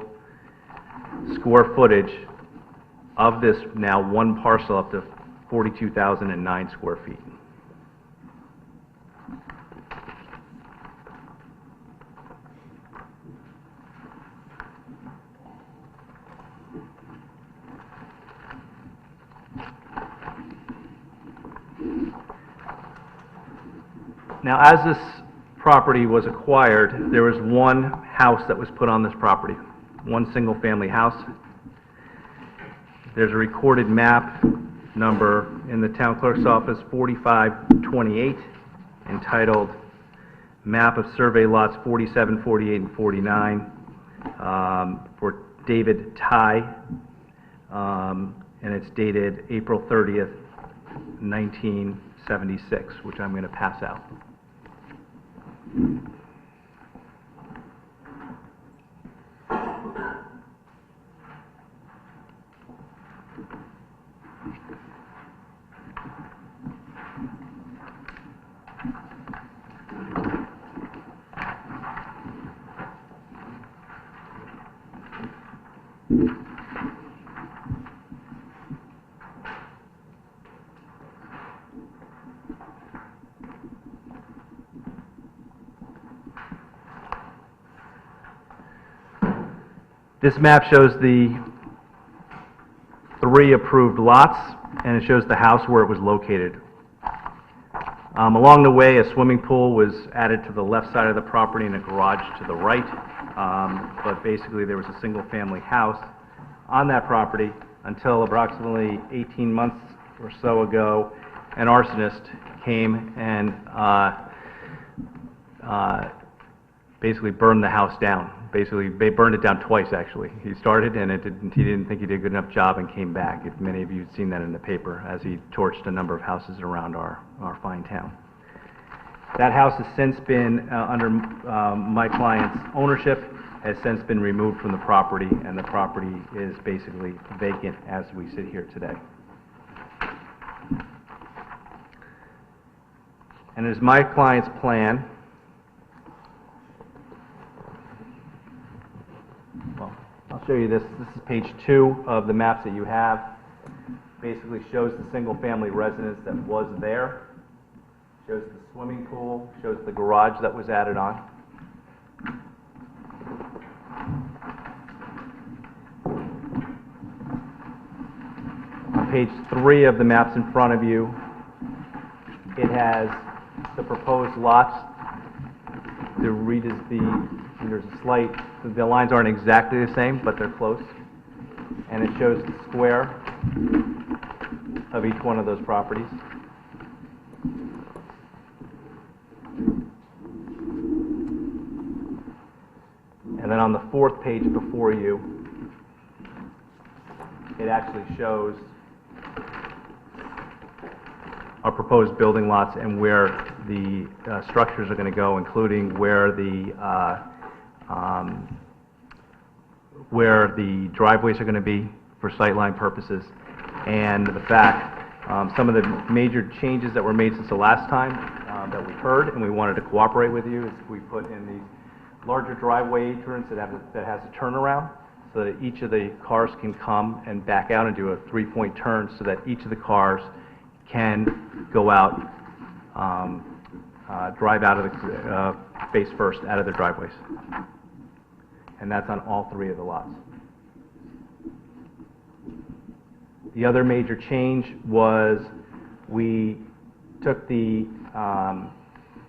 square footage of this now one parcel up to 42,009 square feet. Now, as this property was acquired, there was one house that was put on this property, one single-family house. There's a recorded map number in the town clerk's office, 4528, entitled Map of Survey Lots 47, 48, and 49 for David Ty, and it's dated April 30th, 1976, which I'm going to pass out. This map shows the 3 approved lots, and it shows the house where it was located. Along the way, a swimming pool was added to the left side of the property and a garage to the right, but basically there was a single-family house on that property until approximately 18 months or so ago, an arsonist came and basically burned the house down. Basically, they burned it down twice, actually. He started, and he didn't think he did a good enough job and came back. If many of you have seen that in the paper, as he torched a number of houses around our fine town. That house has since been, under my client's ownership, has since been removed from the property, and the property is basically vacant as we sit here today. And it is my client's plan. Well, I'll show you this. This is page 2 of the maps that you have. Basically shows the single-family residence that was there. Shows the swimming pool. Shows the garage that was added on. On page 3 of the maps in front of you, it has the proposed lots. There's a slight, the lines aren't exactly the same, but they're close. And it shows the square of each one of those properties. And then on the 4th page before you, it actually shows our proposed building lots and where the structures are going to go, including where the where the driveways are going to be for sightline purposes, and the fact, some of the major changes that were made since the last time that we heard, and we wanted to cooperate with you, is we put in these larger driveway aprons that has a turnaround, so that each of the cars can come and back out and do a three-point turn, so that each of the cars can go out, drive out of the, face first out of their driveways. And that's on all three of the lots. The other major change was we took the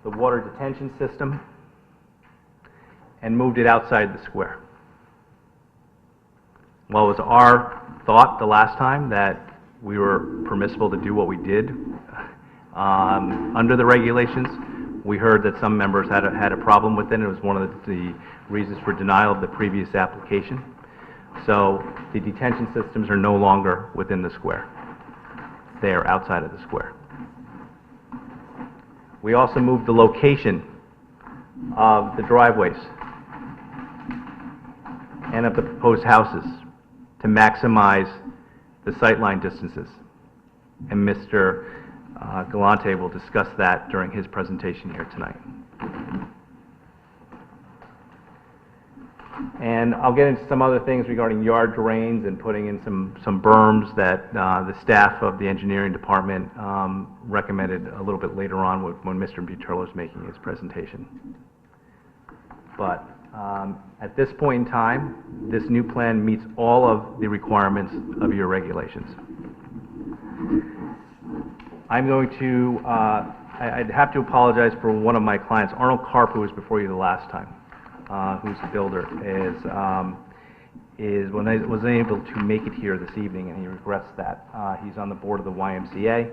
water detention system and moved it outside the square. Well, it was our thought the last time that we were permissible to do what we did under the regulations. We heard that some members had a problem with it. It was one of the reasons for denial of the previous application. So the detention systems are no longer within the square. They are outside of the square. We also moved the location of the driveways and of the proposed houses to maximize the sightline distances. And Mr. Galante will discuss that during his presentation here tonight. And I'll get into some other things regarding yard drains and putting in some berms that the staff of the engineering department recommended a little bit later on when Mr. Buterlo is making his presentation. But at this point in time, this new plan meets all of the requirements of your regulations. I'm going to, I'd have to apologize for one of my clients, Arnold Karp, who was before you the last time, who's the builder, was unable to make it here this evening, and he regrets that. He's on the board of the YMCA,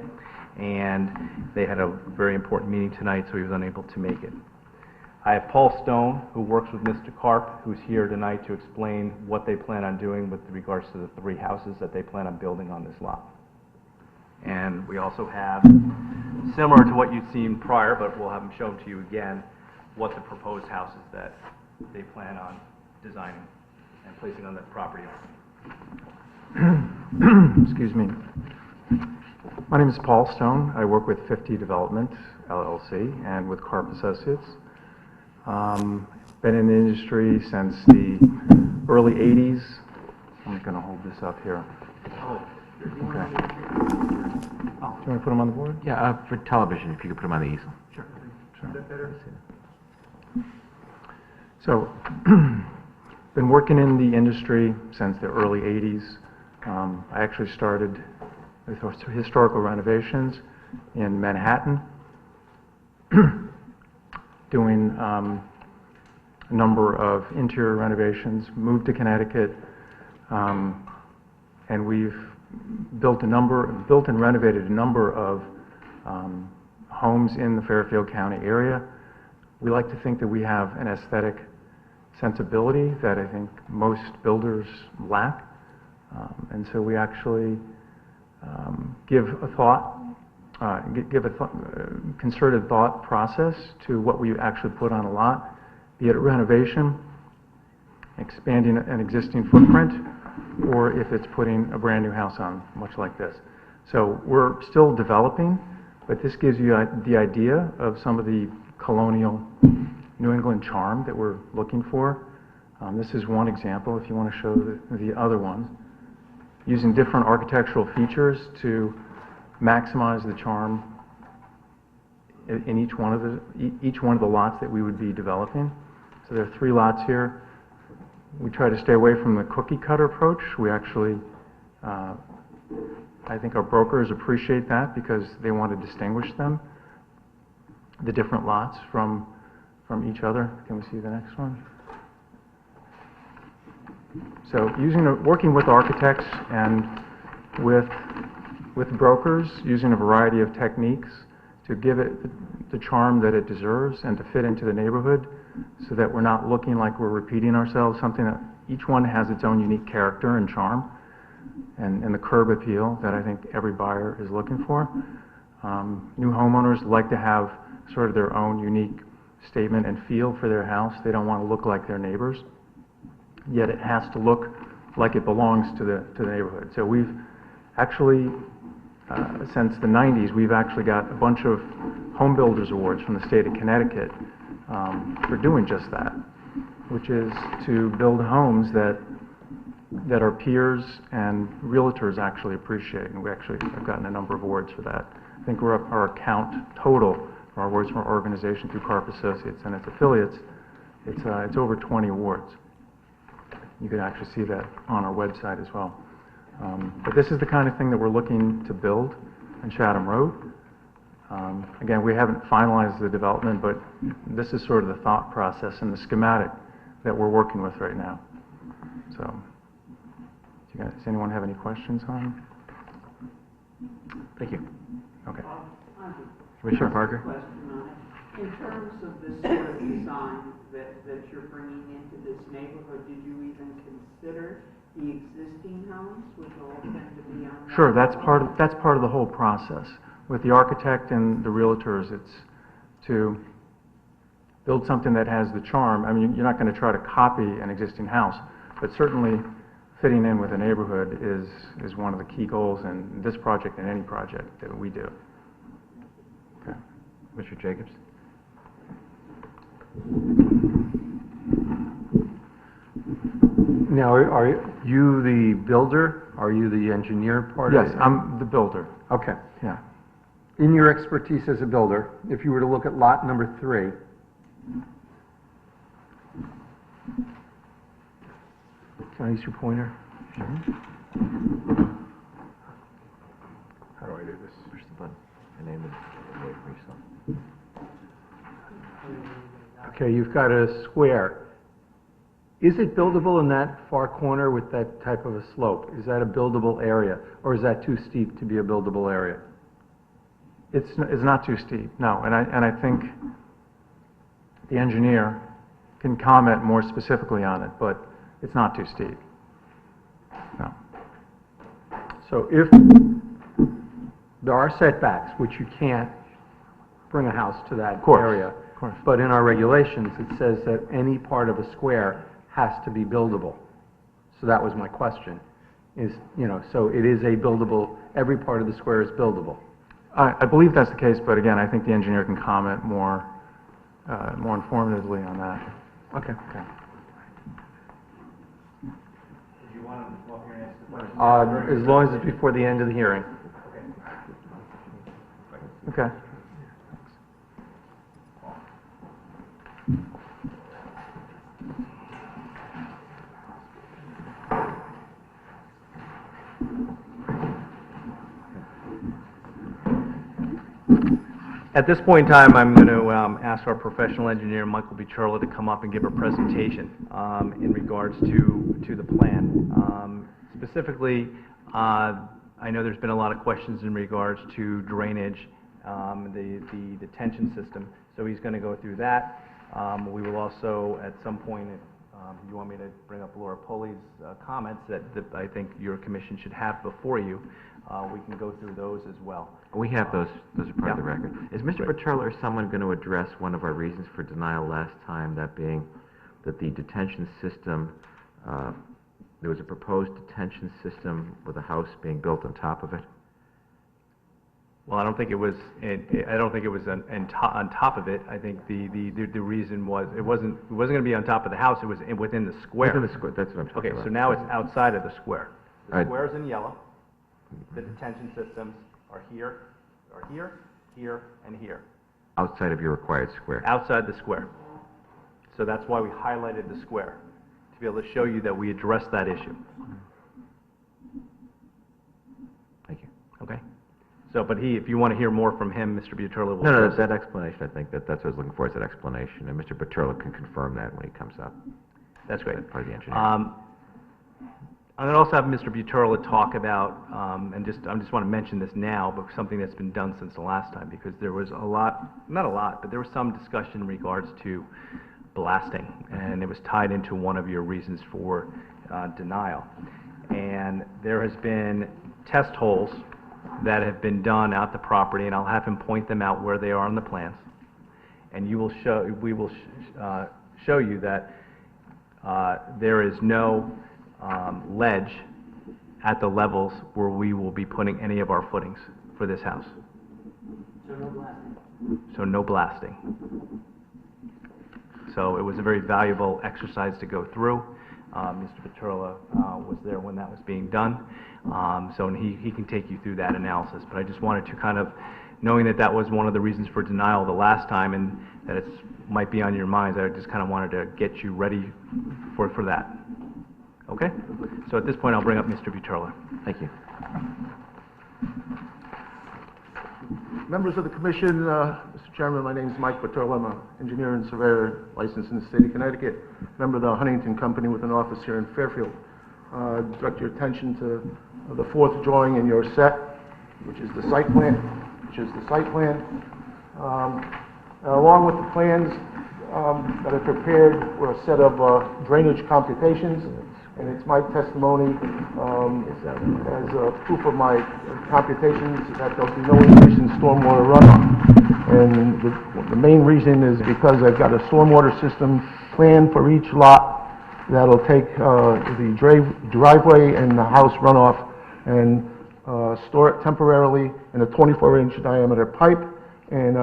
and they had a very important meeting tonight, so he was unable to make it. I have Paul Stone, who works with Mr. Karp, who's here tonight to explain what they plan on doing with regards to the three houses that they plan on building on this lot. And we also have, similar to what you've seen prior, but we'll have them shown to you again, what the proposed houses that they plan on designing and placing on the property are. Excuse me. My name is Paul Stone. I work with 50 Development, LLC, and with Karp Associates. Been in the industry since the early 80s. I'm going to hold this up here. Okay. Do you want to put them on the board? Yeah, for television, if you could put them on the easel. Sure. Is that better? So, been working in the industry since the early 80s. I actually started with historical renovations in Manhattan, doing a number of interior renovations, moved to Connecticut, and we've built and renovated a number of homes in the Fairfield County area. We like to think that we have an aesthetic sensibility that I think most builders lack, and so we actually give a concerted thought process to what we actually put on a lot, be it renovation, expanding an existing footprint, or if it's putting a brand new house on, much like this. So we're still developing, but this gives you the idea of some of the colonial New England charm that we're looking for. This is one example, if you want to show the other ones, using different architectural features to maximize the charm in each one of the lots that we would be developing. So there are 3 lots here. We try to stay away from the cookie cutter approach. We actually, I think our brokers appreciate that because they want to distinguish them, the different lots from each other. Can we see the next one? So working with architects and with brokers, using a variety of techniques to give it the charm that it deserves and to fit into the neighborhood so that we're not looking like we're repeating ourselves, something that each one has its own unique character and charm and the curb appeal that I think every buyer is looking for. New homeowners like to have sort of their own unique statement and feel for their house. They don't want to look like their neighbors. yet it has to look like it belongs to the neighborhood. So we've actually, since the 90s, we've actually got a bunch of home builders awards from the state of Connecticut for doing just that, which is to build homes that our peers and realtors actually appreciate, and we actually have gotten a number of awards for that. I think we're up, our count total for our awards from our organization through Carp Associates and its affiliates, it's over 20 awards. You can actually see that on our website as well. But this is the kind of thing that we're looking to build on Chatham Road. Again, we haven't finalized the development, but this is sort of the thought process and the schematic that we're working with right now. So, does anyone have any questions on? Thank you. Okay. Commissioner Parker? Question on it. In terms of this sort of design that you're bringing into this neighborhood, did you even consider the existing homes, which all tend to be on that Sure, that's level? part of the whole process. With the architect and the realtors, it's to build something that has the charm. I mean, you're not going to try to copy an existing house, but certainly fitting in with a neighborhood is one of the key goals in this project and any project that we do. Okay. Mr. Jacobs? Now, are you the builder? Are you the engineer part of it? Yes, I'm the builder. Okay. Yeah. In your expertise as a builder, if you were to look at lot number 3, can I use your pointer? How do I do this? Push the button. And name it. Wait for yourself. Okay, you've got a square. Is it buildable in that far corner with that type of a slope? Is that a buildable area, or is that too steep to be a buildable area? It's not too steep, no, and I think the engineer can comment more specifically on it, but it's not too steep. No. So if there are setbacks, which you can't bring a house to that area, Of course. but in our regulations, it says that any part of a square has to be buildable. So that was my question, is, so it is a buildable, every part of the square is buildable. I believe that's the case, but again, I think the engineer can comment more informatively on that. Okay. Okay. Did you want to walk here and ask the question? As long as it's before the end of the hearing. Okay. At this point in time, I'm going to ask our professional engineer, Michael Bicharla, to come up and give a presentation in regards to the plan. Specifically, I know there's been a lot of questions in regards to drainage, the detention system, so he's going to go through that. We will also, at some point, you want me to bring up Laura Poley's comments that I think your commission should have before you. We can go through those as well. We have those are part of the Yeah. record. Is Mr. Petrella or someone going to address one of our reasons for denial last time, that being that the detention system, there was a proposed detention system with a house being built on top of it? Well, I don't think it was. I don't think it was on top of it. I think the reason was it wasn't going to be on top of the house. It was within the square. Within the square, that's what I'm talking Okay, about. so now it's outside of the square. The All right. square's in yellow. The detention systems are here, here, and here, Outside of your required square. outside the square. So that's why we highlighted the square, to be able to show you that we addressed that issue. Thank you. Okay? So, but if you want to hear more from him, Mr. Butterla will... No, that explanation, I think that's what I was looking for, is that explanation, and Mr. Petrella can confirm that when he comes up. That's great. Part of the engineering. I'm going to also have Mr. Butterla talk about, I just want to mention this now, but something that's been done since the last time, because there was not a lot, but there was some discussion in regards to blasting, and it was tied into one of your reasons for denial. And there has been test holes that have been done out the property, and I'll have him point them out where they are on the plans. And we will show you that there is no ledge at the levels where we will be putting any of our footings for this house. So no blasting. So no blasting. So it was a very valuable exercise to go through. Mr. Petrola was there when that was being done, so he can take you through that analysis. But I just wanted to kind of, knowing that that was one of the reasons for denial the last time and that it might be on your minds, I just kind of wanted to get you ready for that. Okay? So at this point, I'll bring up Mr. Petrola. Thank you. Members of the commission, Mr. Chairman, my name is Mike Paterla. I'm an engineer and surveyor licensed in the state of Connecticut, member of the Huntington Company with an office here in Fairfield. Direct your attention to the fourth drawing in your set, which is the site plan. Along with the plans that I prepared were a set of drainage computations, and it's my testimony as proof of my computations that there'll be no increase in stormwater runoff. And the main reason is because I've got a stormwater system plan for each lot that'll take the driveway and the house runoff and store it temporarily in a 24-inch diameter pipe, and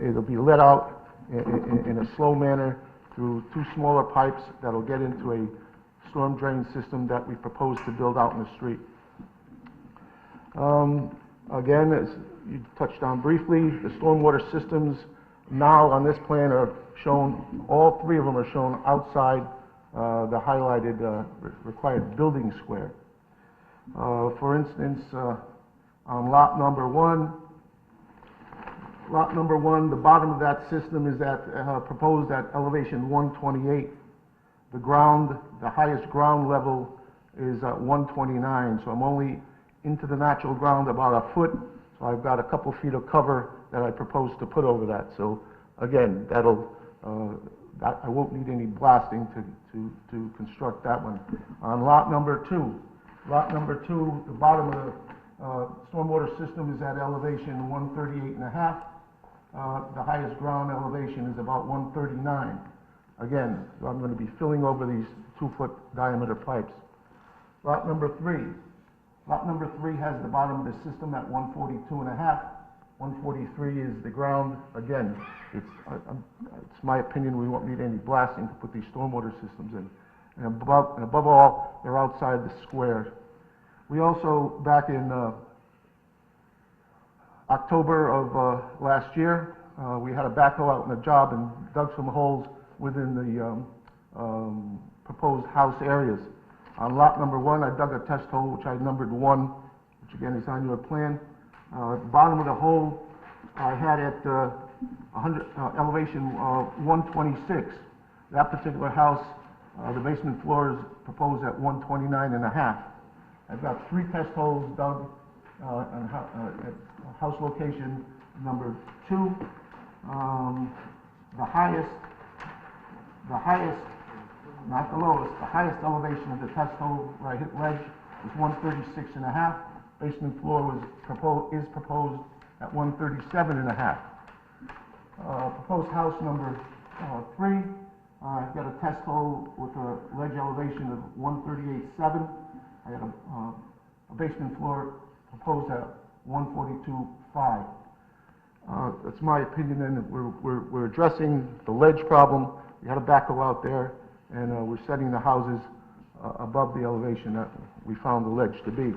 it'll be let out in a slow manner through two smaller pipes that'll get into a storm drain system that we propose to build out in the street. Again, as you touched on briefly, the stormwater systems now on this plan are shown, all three of them are shown outside the highlighted required building square. For instance, on lot number one, the bottom of that system is proposed at elevation 128. The highest ground level is at 129, so I'm only into the natural ground about a foot, so I've got a couple feet of cover that I propose to put over that. So again, I won't need any blasting to construct that one. On lot number two, the bottom of the stormwater system is at elevation 138.5. The highest ground elevation is about 139. Again, so I'm going to be filling over these 2-foot diameter pipes. Lot number three has the bottom of the system at 142.5. 143 is the ground. Again, it's my opinion we won't need any blasting to put these stormwater systems in. And above all, they're outside the square. We also, back in October of last year, we had a backhoe out in a job and dug some holes within the proposed house areas. On lot number one, I dug a test hole, which I numbered 1, which again is on your plan. At the bottom of the hole, I had at elevation 126. That particular house, the basement floor is proposed at 129.5. I've got 3 test holes dug at house location number 2. The highest, not the lowest, the highest elevation of the test hole where I hit ledge is 136.5. Basement floor is proposed at 137.5. Proposed house number 3, I've got a test hole with a ledge elevation of 138.7. I had a basement floor proposed at 142.5. That's my opinion, and we're addressing the ledge problem. We had a backhoe out there, and we're setting the houses above the elevation that we found the ledge to be.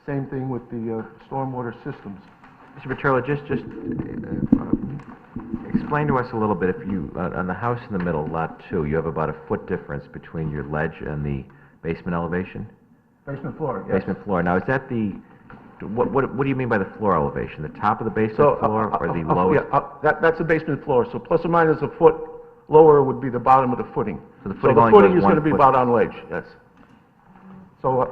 Same thing with the stormwater systems. Mr. Petrola, just explain to us a little bit, if you, on the house in the middle, lot 2, you have about a foot difference between your ledge and the basement elevation? Basement floor, yes. Basement floor. Now, is that the, what do you mean by the floor elevation? The top of the basement floor or the lowest? Yeah, that's the basement floor, so plus or minus a foot lower would be the bottom of the footing. So the footing is going to be about on ledge, yes. So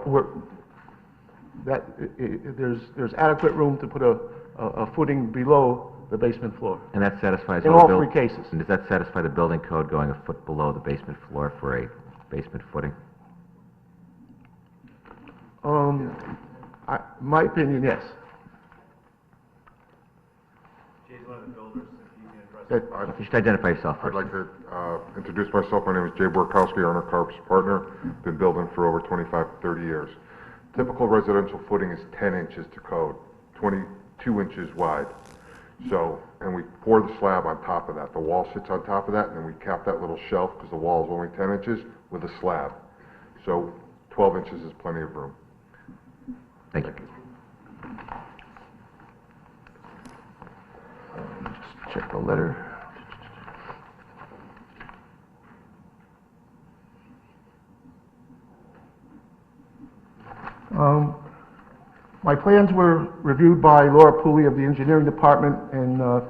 there's adequate room to put a footing below the basement floor. And that satisfies in all 3 cases. And does that satisfy the building code going a foot below the basement floor for a basement footing? My opinion, yes. Jay's one of the builders, if you can address If you should identify yourself I'd first. like to introduce myself. My name is Jay Borkowski, owner Carp's partner. Been building for over 25, 30 years. Typical residential footing is 10 inches to code, 22 inches wide. So, and we pour the slab on top of that. The wall sits on top of that, and then we cap that little shelf, because the wall is only 10 inches, with a slab. So 12 inches is plenty of room. Thank you. Just check the letter. My plans were reviewed by Laura Pooley of the engineering department, and I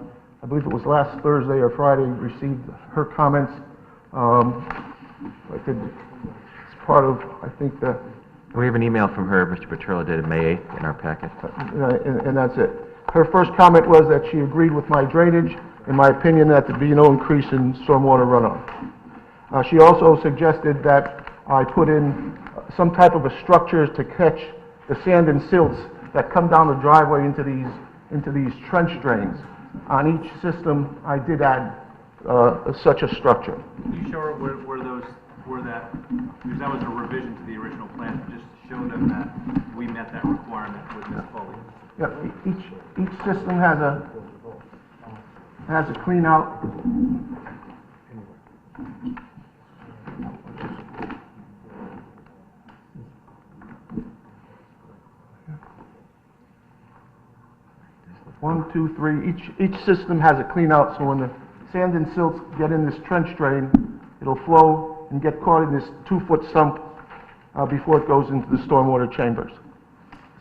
believe it was last Thursday or Friday, received her comments. It's part of, I think, the... We have an email from her, Mr. Petrella, dated May 8th in our packet. And that's it. Her first comment was that she agreed with my drainage, in my opinion, that there be no increase in stormwater runoff. She also suggested that I put in some type of a structure to catch the sand and silts that come down the driveway into these trench drains. On each system, I did add such a structure. Can you show her where that, because that was a revision to the original plan, just to show them that we met that requirement with Ms. Foley. Yeah, each system has a clean out. One, two, three. Each system has a clean out, so when the sand and silts get in this trench drain, it'll flow and get caught in this 2-foot sump before it goes into the stormwater chambers. Is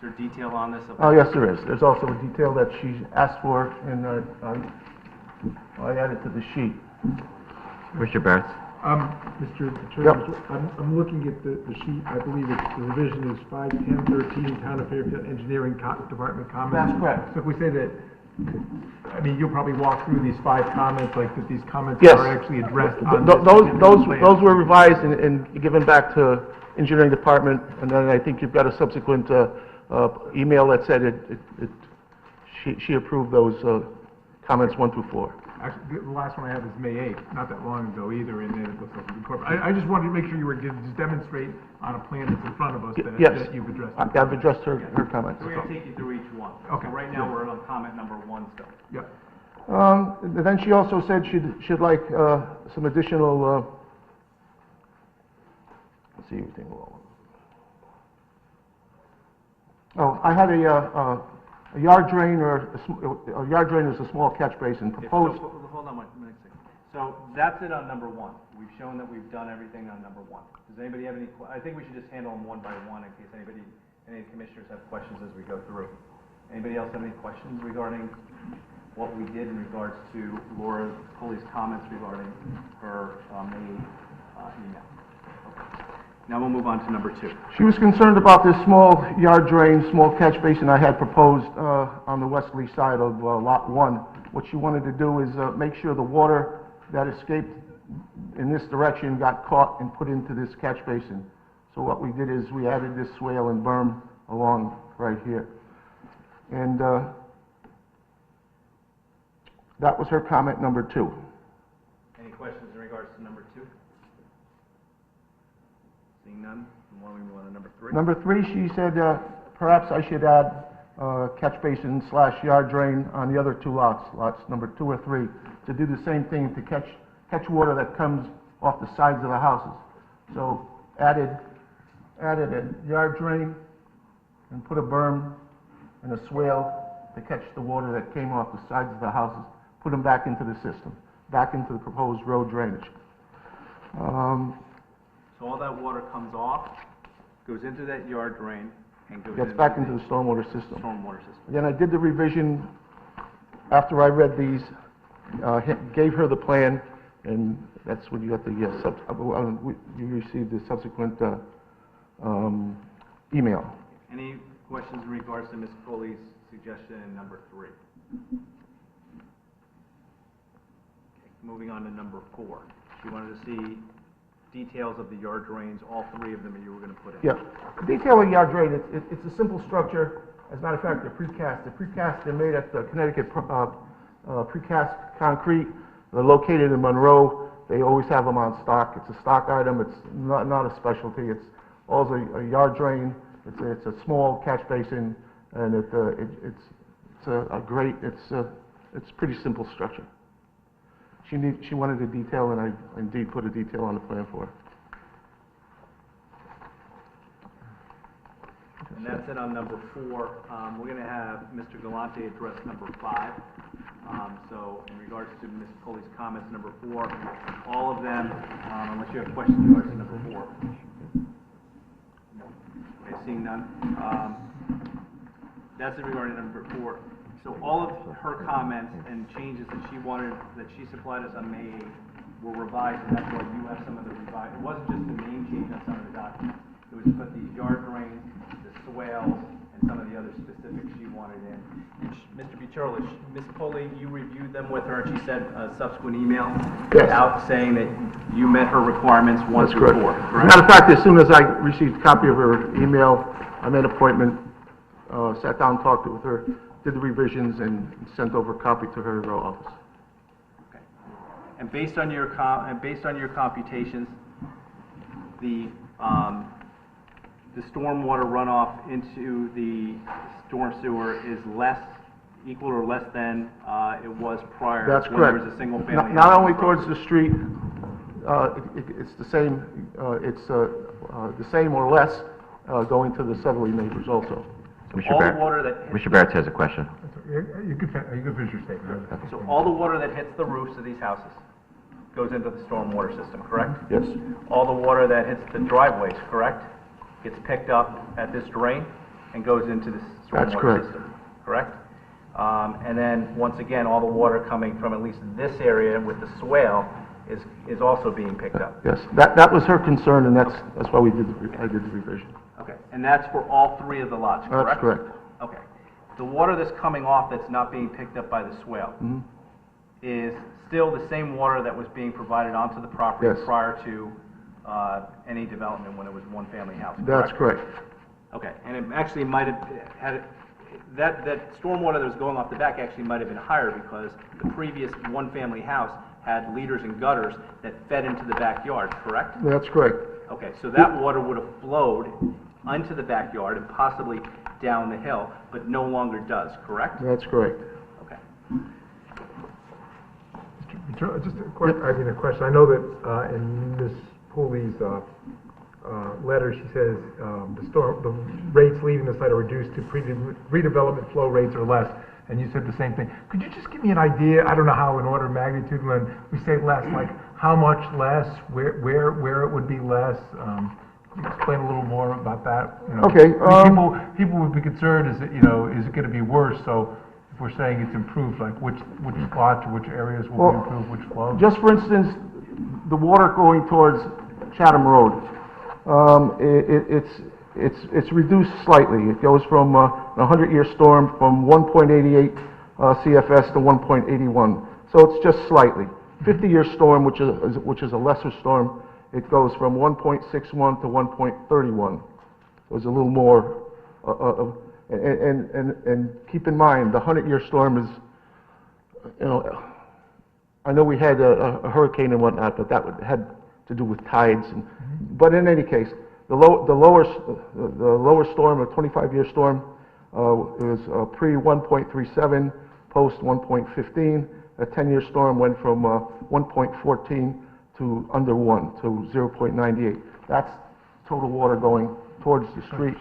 there detail on this? Oh, yes, there is. There's also a detail that she asked for, and I added to the sheet. Commissioner Barrett? Mr. Chairman, I'm looking at the sheet. I believe the revision is 51013, Town of Fairfield Engineering Department comments. That's correct. So if we say that, I mean, you'll probably walk through these 5 comments, like that these comments Yes. are actually addressed on Those were revised and given back to engineering department, and then I think you've got a subsequent email that said she approved those comments 1 through 4. Actually, the last one I have is May 8th, not that long ago either, and then it looks like incorporated. I just wanted to make sure you were going to just demonstrate on a plan that's in front of us that you've addressed. I've addressed her comments. So we're going to take you through each one. Okay. So right now, we're on comment number 1 still. Yep. Then she also said she'd like some additional, let's see everything. Oh, I had a yard drain, or a yard drain is a small catch basin proposed. Hold on one second. So that's it on number 1. We've shown that we've done everything on number 1. Does anybody have any, I think we should just handle them one by one in case any commissioners have questions as we go through. Anybody else have any questions regarding what we did in regards to Laura Pulley's comments regarding her May email? Okay. Now we'll move on to number 2. She was concerned about this small yard drain, small catch basin I had proposed on the westerly side of Lot 1. What she wanted to do is make sure the water that escaped in this direction got caught and put into this catch basin. So what we did is we added this swale and berm along right here. And that was her comment number 2. Any questions in regards to number 2? Seeing none, why don't we move on to number 3? Number 3, she said perhaps I should add catch basin / yard drain on the other 2 lots number 2 or 3, to do the same thing, to catch water that comes off the sides of the houses. So added a yard drain and put a berm and a swale to catch the water that came off the sides of the houses, put them back into the system, back into the proposed road drainage. So all that water comes off, goes into that yard drain, and goes Gets back into the stormwater system. stormwater system. Then I did the revision after I read these, gave her the plan, and that's when you got the you received the subsequent email. Any questions in regards to Ms. Foley's suggestion in number 3? Okay, moving on to number 4. She wanted to see details of the yard drains, all 3 of them that you were going to put in. Yeah, detail of yard drain, it's a simple structure. As a matter of fact, they're precast. They're made at the Connecticut precast concrete. They're located in Monroe. They always have them on stock. It's a stock item. It's not a specialty. It's also a yard drain. It's a small catch basin, and it's a pretty simple structure. She wanted a detail, and I indeed put a detail on the plan for her. And that's it on number 4. We're going to have Mr. Galante address number 5. So in regards to Ms. Pulley's comments, number 4, all of them, unless you have questions in regards to number 4. Okay, seeing none. That's in regard to number 4. So all of her comments and changes that she wanted, that she supplied us on May 8th were revised, and that's why you have some of the revised. It wasn't just the name change on some of the documents. It was to put the yard drain, the swales, and some of the other specifics she wanted in. And Mr. Bucciaroli, Ms. Pulley, you reviewed them with her, and she sent a subsequent email out saying that you met her requirements once That's before. correct. As a matter of fact, as soon as I received a copy of her email, I made an appointment, sat down, talked with her, did the revisions, and sent over a copy to her office. Okay. And based on your computations, the stormwater runoff into the storm sewer is equal or less than it was prior. That's when correct. there was a single family. Not only towards the street, it's the same. It's the same or less going to the southerly neighbors also. Mr. Barrett has a question. You can finish your statement. So all the water that hits the roofs of these houses goes into the stormwater system, correct? Yes. All the water that hits the driveways, correct, gets picked up at this drain and goes into the That's stormwater correct. system, correct? And then, once again, all the water coming from at least this area with the swale is also being picked up. Yes, that was her concern, and that's why I did the revision. Okay, and that's for all 3 of the lots, correct? That's correct. Okay. The water that's coming off that's not being picked up by the swale is still the same water that was being provided onto the property Yes. prior to any development when it was one-family house, That's correct. Okay, and it actually might have had, that stormwater that was going off the back actually might have been higher because the previous one-family house had leaders and gutters that fed into the backyard, correct? That's correct. Okay, so that water would have flowed into the backyard and possibly down the hill, but no longer does, correct? That's correct. Okay. Just a question. I know that in Ms. Pooley's letter, she says the rates leaving the site are reduced to redevelopment flow rates or less, and you said the same thing. Could you just give me an idea? I don't know how in order of magnitude when we say less, like how much less, where it would be less. Can you explain a little more about that? You know, Okay. People would be concerned, is it going to be worse? So if we're saying it's improved, like which spots or which areas will be improved, which flows? Just for instance, the water going towards Chatham Road, it's reduced slightly. It goes from a 100-year storm from 1.88 CFS to 1.81. So it's just slightly. 50-year storm, which is a lesser storm, it goes from 1.61 to 1.31. So it's a little more. And keep in mind, the 100-year storm is, I know we had a hurricane and whatnot, but that had to do with tides. But in any case, the lower storm, a 25-year storm, is pre 1.37, post 1.15. A 10-year storm went from 1.14 to under 1 to 0.98. That's total water going towards the street.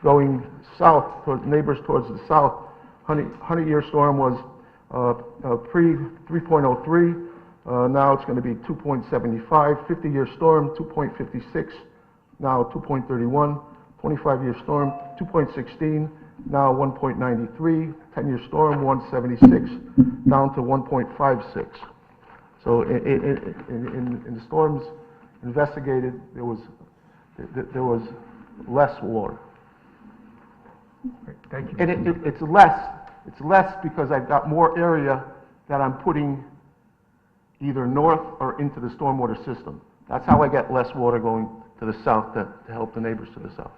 Going south, towards neighbors towards the south, 100-year storm was pre 3.03. Now it's going to be 2.75. 50-year storm, 2.56. Now 2.31. 25-year storm, 2.16. Now 1.93. 10-year storm, 1.76. Down to 1.56. So in the storms investigated, there was less water. Thank you. And it's less because I've got more area that I'm putting either north or into the stormwater system. That's how I get less water going to the south to help the neighbors to the south.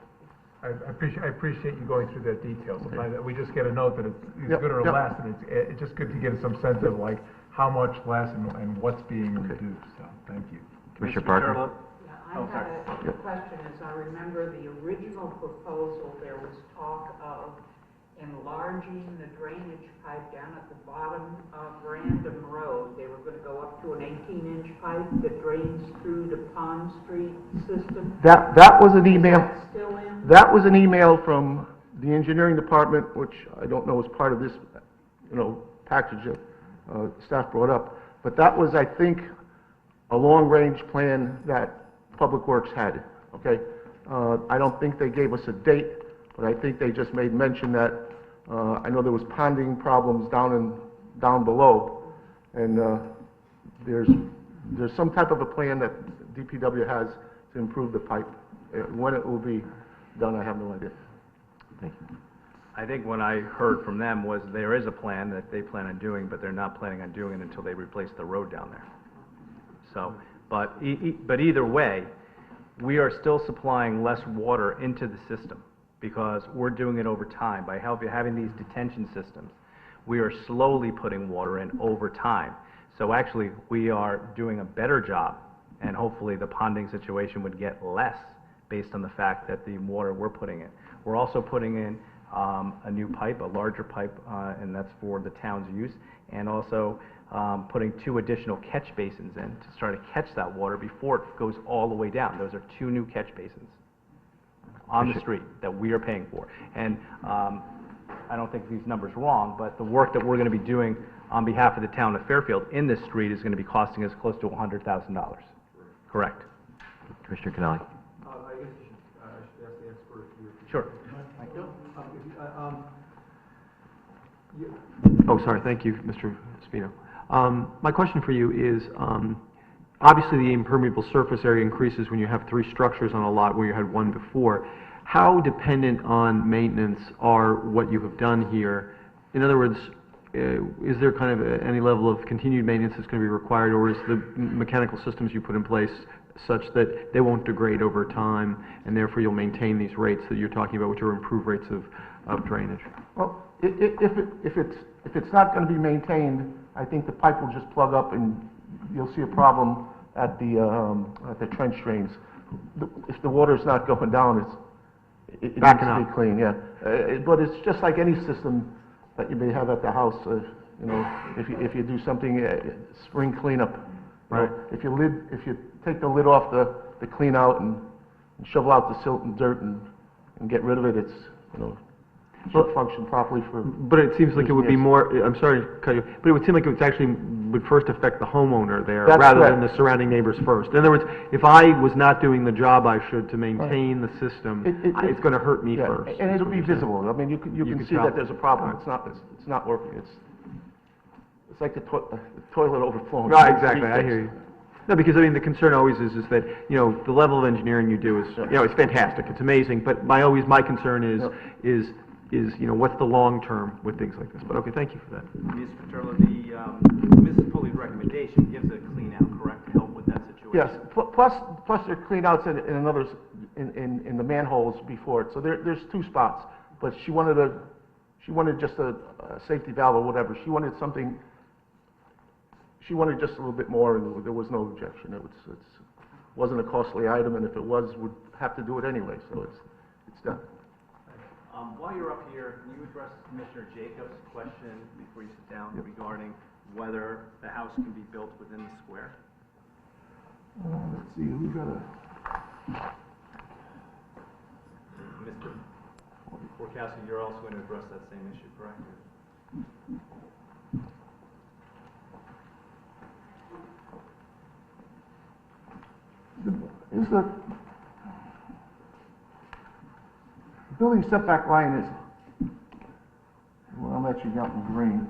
I appreciate you going through that detail. Sometimes we just get a note that it's good or less, and it's just good to get some sense of like how much less and what's being reduced, so, thank you. Commissioner Parker? Yeah, I had a question. As I remember the original proposal, there was talk of enlarging the drainage pipe down at the bottom of Random Road. They were going to go up to an 18-inch pipe that drains through the Pond Street system. That was an email. Is that still in? That was an email from the engineering department, which I don't know is part of this, package that staff brought up. But that was, I think, a long-range plan that Public Works had, okay? I don't think they gave us a date, but I think they just made mention that, I know there was ponding problems down below, and there's some type of a plan that DPW has to improve the pipe. When it will be done, I have no idea. Thank you. I think what I heard from them was there is a plan that they plan on doing, but they're not planning on doing it until they replace the road down there. So, but either way, we are still supplying less water into the system because we're doing it over time. By having these detention systems, we are slowly putting water in over time. So actually, we are doing a better job, and hopefully the ponding situation would get less based on the fact that the water we're putting in. We're also putting in a new pipe, a larger pipe, and that's for the town's use, and also putting 2 additional catch basins in to start to catch that water before it goes all the way down. Those are 2 new catch basins on the street that we are paying for. And I don't think these numbers are wrong, but the work that we're going to be doing on behalf of the town of Fairfield in this street is going to be costing us close to $100,000. Correct. Commissioner Canali? I guess I should ask the expert if you... Sure. Oh, sorry, thank you, Mr. Spino. My question for you is, obviously the impermeable surface area increases when you have 3 structures on a lot where you had 1 before. How dependent on maintenance are what you have done here? In other words, is there kind of any level of continued maintenance that's going to be required, or is the mechanical systems you put in place such that they won't degrade over time, and therefore you'll maintain these rates that you're talking about, which are improved rates of drainage? Well, if it's not going to be maintained, I think the pipe will just plug up and you'll see a problem at the trench drains. If the water's not going down, it needs to be clean, yeah. But it's just like any system that you may have at the house. If you do something, spring cleanup. Right. If you take the lid off the clean out and shovel out the silt and dirt and get rid of it, it should function properly for... But it seems like it would be more, I'm sorry to cut you, but it would seem like it would first affect the homeowner there rather than the surrounding neighbors first. In other words, if I was not doing the job I should to maintain the system, it's going to hurt me first. And it'll be visible. I mean, you can see that there's a problem. It's not working. It's like the toilet overflowing. Right, exactly, I hear you. No, because I mean, the concern always is that, the level of engineering you do is, it's fantastic, it's amazing, but my concern is what's the long term with things like this? But okay, thank you for that. Ms. Paterlo, the Mrs. Pulley's recommendation gives a clean out, correct, to help with that situation? Yes, plus there are clean outs in the manholes before it. So there's 2 spots, but she wanted just a safety valve or whatever. She wanted just a little bit more, and there was no objection. It wasn't a costly item, and if it was, we'd have to do it anyway, so it's done. While you're up here, can you address Commissioner Jacobs' question before you sit down regarding whether the house can be built within the square? Let's see, we got a... Mr. Borkowski, you're also going to address that same issue, correct? Is the building setback line is, well, I'll let you get in green.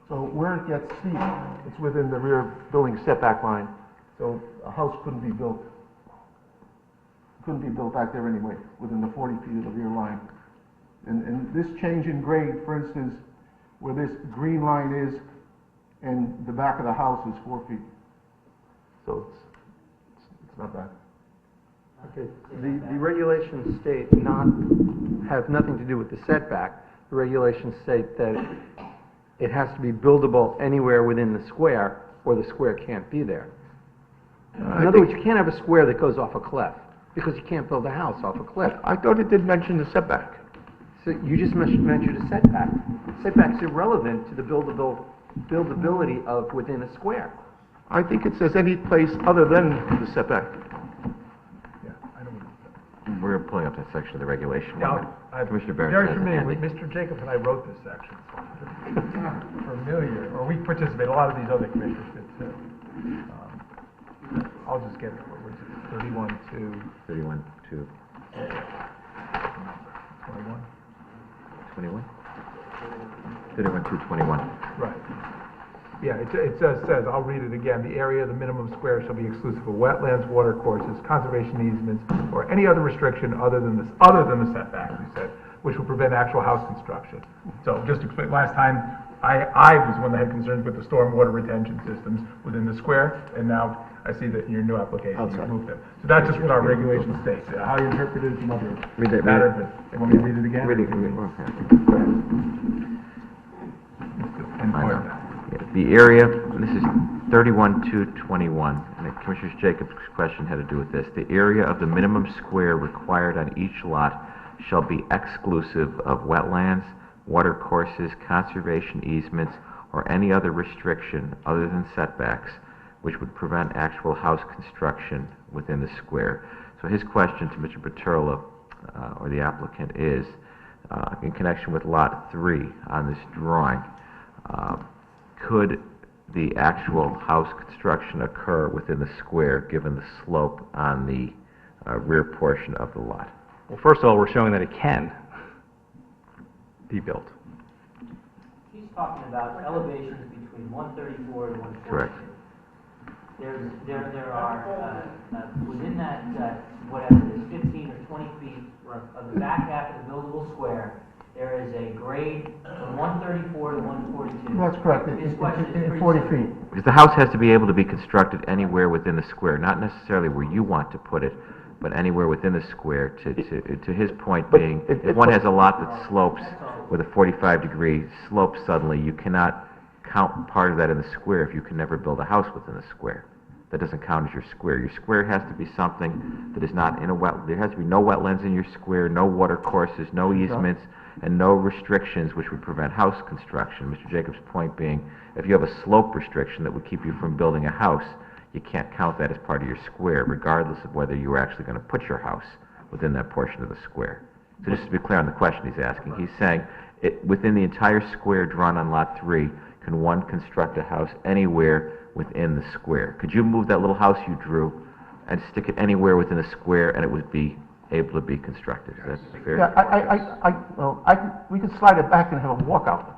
So where it gets steep, it's within the rear building setback line. So a house couldn't be built back there anyway, within the 40 feet of the rear line. And this change in grade, for instance, where this green line is and the back of the house is 4 feet. So it's not bad. Okay, the regulations state have nothing to do with the setback. The regulations state that it has to be buildable anywhere within the square, or the square can't be there. In other words, you can't have a square that goes off a cliff, because you can't build a house off a cliff. I thought it did mention the setback. So you just mentioned a setback. Setback's irrelevant to the buildability of within a square. I think it says any place other than the setback. We're pulling up that section of the regulation. Now, Commissioner Barrett. very has his familiar hand with up. Mr. Jacobs and I wrote this section. Familiar, or we participate, a lot of these other commissioners did too. I'll just get it, what was it, 31-2. 31-2. 21? 21? 31-2-21. Right. Yeah, it says, I'll read it again, the area of the minimum square shall be exclusive of wetlands, water courses, conservation easements, or any other restriction other than the setback, we said, which will prevent actual house construction. So just to explain, last time, I was one that had concerns with the stormwater retention systems within the square, and now I see that in your new application, you've moved them. So that's just what our regulation states. How you interpret it is another matter, but you want me to read it again? The area, this is 31-2-21, and Commissioner Jacobs' question had to do with this. The area of the minimum square required on each lot shall be exclusive of wetlands, water courses, conservation easements, or any other restriction other than setbacks which would prevent actual house construction within the square. So his question to Mr. Peterla, or the applicant, is, in connection with Lot 3 on this drawing, could the actual house construction occur within the square given the slope on the rear portion of the lot? Well, first of all, we're showing that it can be built. He's talking about elevations between 134 and 142. Correct. There are, within that, whatever it is, 15 or 20 feet of the back half of the buildable square, there is a grade from 134 to 142. That's correct, His question is pretty 40 simple. feet. Because the house has to be able to be constructed anywhere within the square, not necessarily where you want to put it, but anywhere within the square, to his point being, if one has a lot that slopes with a 45-degree slope suddenly, you cannot count part of that in the square if you can never build a house within the square. That doesn't count as your square. Your square has to be something that is not in a there has to be no wetlands in your square, no water courses, no easements, and no restrictions which would prevent house construction. Mr. Jacobs' point being, if you have a slope restriction that would keep you from building a house, you can't count that as part of your square, regardless of whether you were actually going to put your house within that portion of the square. So just to be clear on the question he's asking, he's saying, within the entire square drawn on Lot 3, can one construct a house anywhere within the square? Could you move that little house you drew and stick it anywhere within the square and it would be able to be constructed? Is that fair? Yeah, we could slide it back and have a walkout.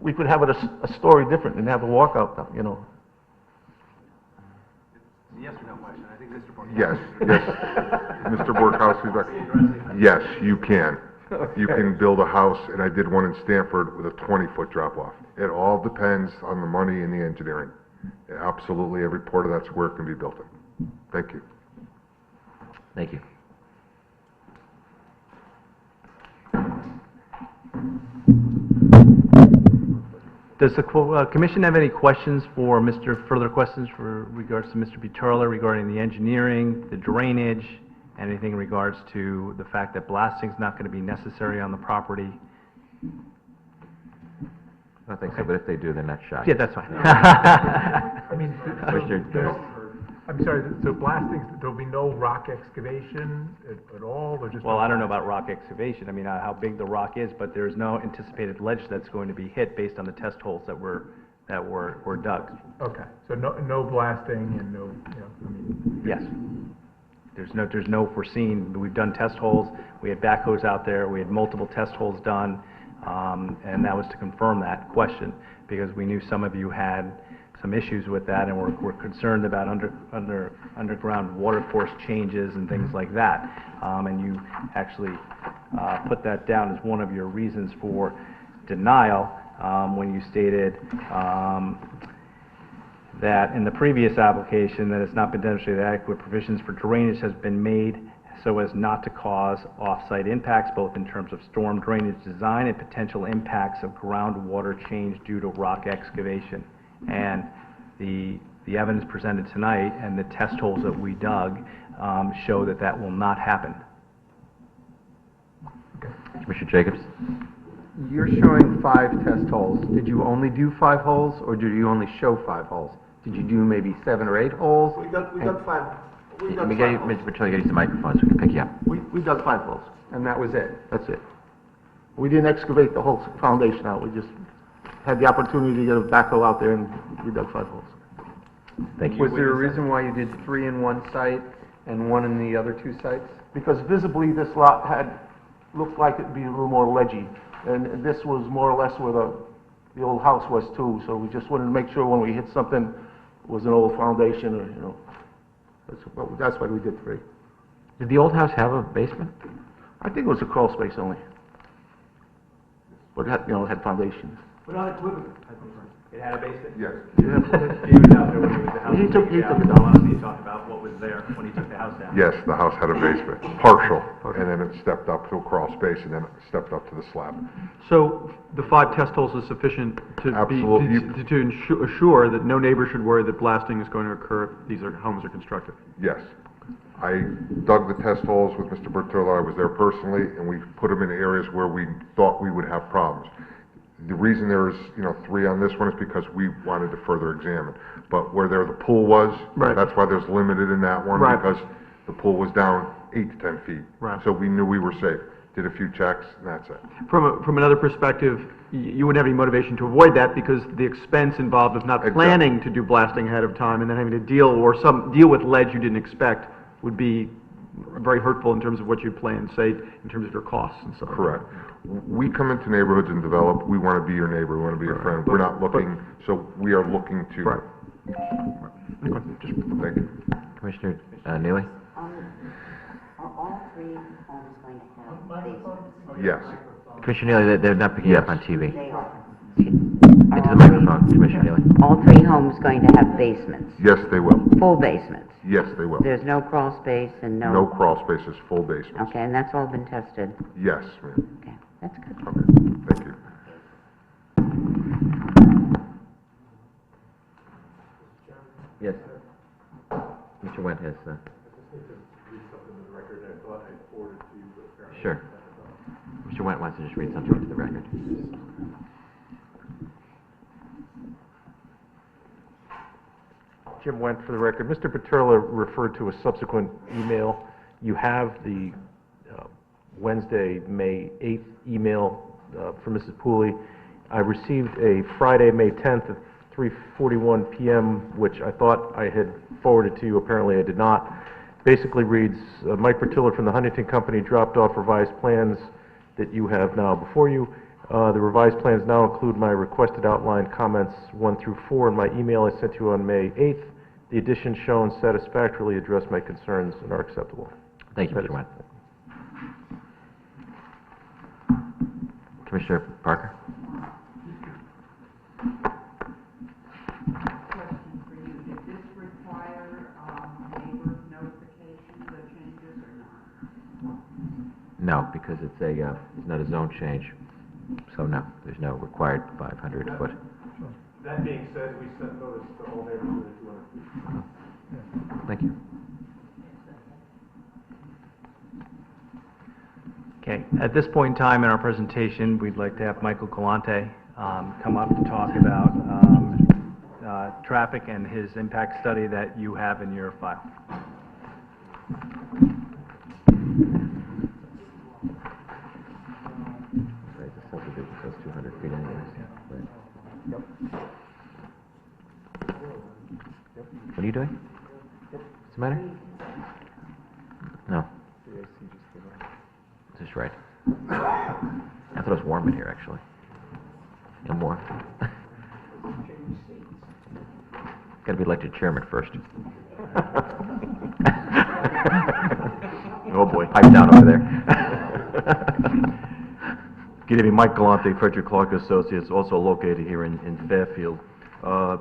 We could have it a story different and have a walkout, you know. Yes or no question? I think Mr. Yes, Mr. Borkowski, yes, you can. You can build a house, and I did one in Stanford with a 20-foot drop-off. It all depends on the money and the engineering. Absolutely, every part of that square can be built in. Thank you. Thank you. Does the commission have any questions for further questions for regards to Mr. Peterla regarding the engineering, the drainage, anything in regards to the fact that blasting is not going to be necessary on the property? I don't think so, but if they do, they're not shy. Yeah, that's fine. I mean, Commissioner, I'm sorry, so blasting, there'll be no rock excavation at all, or just? Well, I don't know about rock excavation. I mean, how big the rock is, but there's no anticipated ledge that's going to be hit based on the test holes that were dug. Okay, so no blasting and no, I mean. Yes. There's no foreseen. We've done test holes. We had backhoes out there. We had multiple test holes done, and that was to confirm that question because we knew some of you had some issues with that, and we're concerned about underground water course changes and things like that. And you actually put that down as one of your reasons for denial when you stated that in the previous application that it's not been demonstrated that adequate provisions for drainage has been made so as not to cause off-site impacts, both in terms of storm drainage design and potential impacts of groundwater change due to rock excavation. And the evidence presented tonight and the test holes that we dug show that that will not happen. Commissioner Jacobs? You're showing 5 test holes. Did you only do 5 holes, or did you only show 5 holes? Did you do maybe 7 or 8 holes? We dug 5. Let me get you, Mr. Patel, get you the microphone so we can pick you up. We dug 5 holes. And that was it? That's it. We didn't excavate the whole foundation out. We just had the opportunity to get a backhoe out there, and we dug 5 holes. Thank you. Was there a reason why you did 3 in one site and 1 in the other 2 sites? Because visibly, this lot looked like it'd be a little more ledgy, and this was more or less where the old house was too, so we just wanted to make sure when we hit something, it was an old foundation, or, you know, that's why we did 3. Did the old house have a basement? I think it was a crawl space only. But it had, you know, it had foundations. It had a basement? Yes. He was out there when he was the house. He took it down. Honestly, he talked about what was there when he took the house down. Yes, the house had a basement, partial, and then it stepped up to a crawl space, and then it stepped up to the slab. So the 5 test holes is sufficient to Absolutely. to assure that no neighbor should worry that blasting is going to occur if these homes are constructed? Yes. I dug the test holes with Mr. Bertolo. I was there personally, and we put them in areas where we thought we would have problems. The reason there's, 3 on this one is because we wanted to further examine. But where the pool was, Right. that's why there's limited in that one, Right. because the pool was down 8 to 10 feet. Right. So we knew we were safe. Did a few checks, and that's it. From another perspective, you wouldn't have any motivation to avoid that because the expense involved of not Exactly. planning to do blasting ahead of time and then having to deal with ledge you didn't expect would be very hurtful in terms of what you plan, say, in terms of your costs and stuff. Correct. We come into neighborhoods and develop, we want to be your neighbor, we want to be your friend. We're not looking, so we are looking to. Right. Thank you. Commissioner Neely? Are all 3 homes going to have basements? Yes. Commissioner Neely, they're not picking you up on TV. They are. Into the microphone, Commissioner Neely. All 3 homes going to have basements? Yes, they will. Full basements? Yes, they will. There's no crawl space and no... No crawl spaces, full basements. Okay, and that's all been tested? Yes, ma'am. Okay, that's good. Okay, thank you. Yes. Mr. Wendt has, Sure. Mr. Wendt wants to just read something into the record. Jim Wendt for the record. Mr. Paterla referred to a subsequent email. You have the Wednesday, May 8th email from Mrs. Pooley. I received a Friday, May 10th at 3:41 p.m., which I thought I had forwarded to you. Apparently I did not. Basically reads, Mike Bertiller from the Huntington Company dropped off revised plans that you have now before you. The revised plans now include my requested outline comments 1 through 4 in my email I sent you on May 8th. The additions shown satisfactorily address my concerns and are acceptable. Thank you, Mr. Wendt. Commissioner Parker? Question for you. Did this require neighbor notification, the changes, or not? No, because it's not a zone change. So no, there's no required 500 foot. That being said, we sent notice to all neighbors within 200 feet. Thank you. Okay, at this point in time in our presentation, we'd like to have Michael Galante come up to talk about traffic and his impact study that you have in your file. Right, the subdivision says 200 feet anyways. Right. Yep. What are you doing? What's the matter? No. Is this right? I thought it was warm in here, actually. No more. Got to be elected chairman first. Oh, boy. Pipe down over there. Good evening, Mike Galante, Frederick Clark Associates, also located here in Fairfield.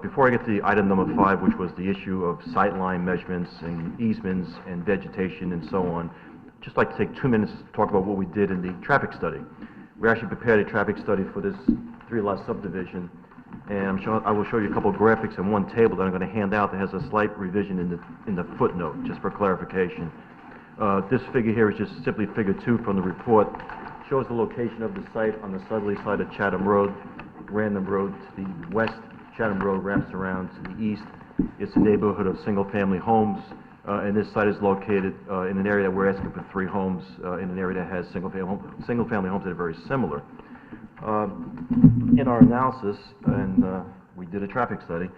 Before I get to item number 5, which was the issue of sightline measurements and easements and vegetation and so on, just like to take 2 minutes to talk about what we did in the traffic study. We actually prepared a traffic study for this 3-lot subdivision, and I will show you a couple of graphics and one table that I'm going to hand out that has a slight revision in the footnote, just for clarification. This figure here is just simply figure 2 from the report. Shows the location of the site on the southerly side of Chatham Road, Random Road to the west. Chatham Road wraps around to the east. It's a neighborhood of single-family homes, and this site is located in an area that we're asking for 3 homes in an area that has single-family homes that are very similar. In our analysis, and we did a traffic study,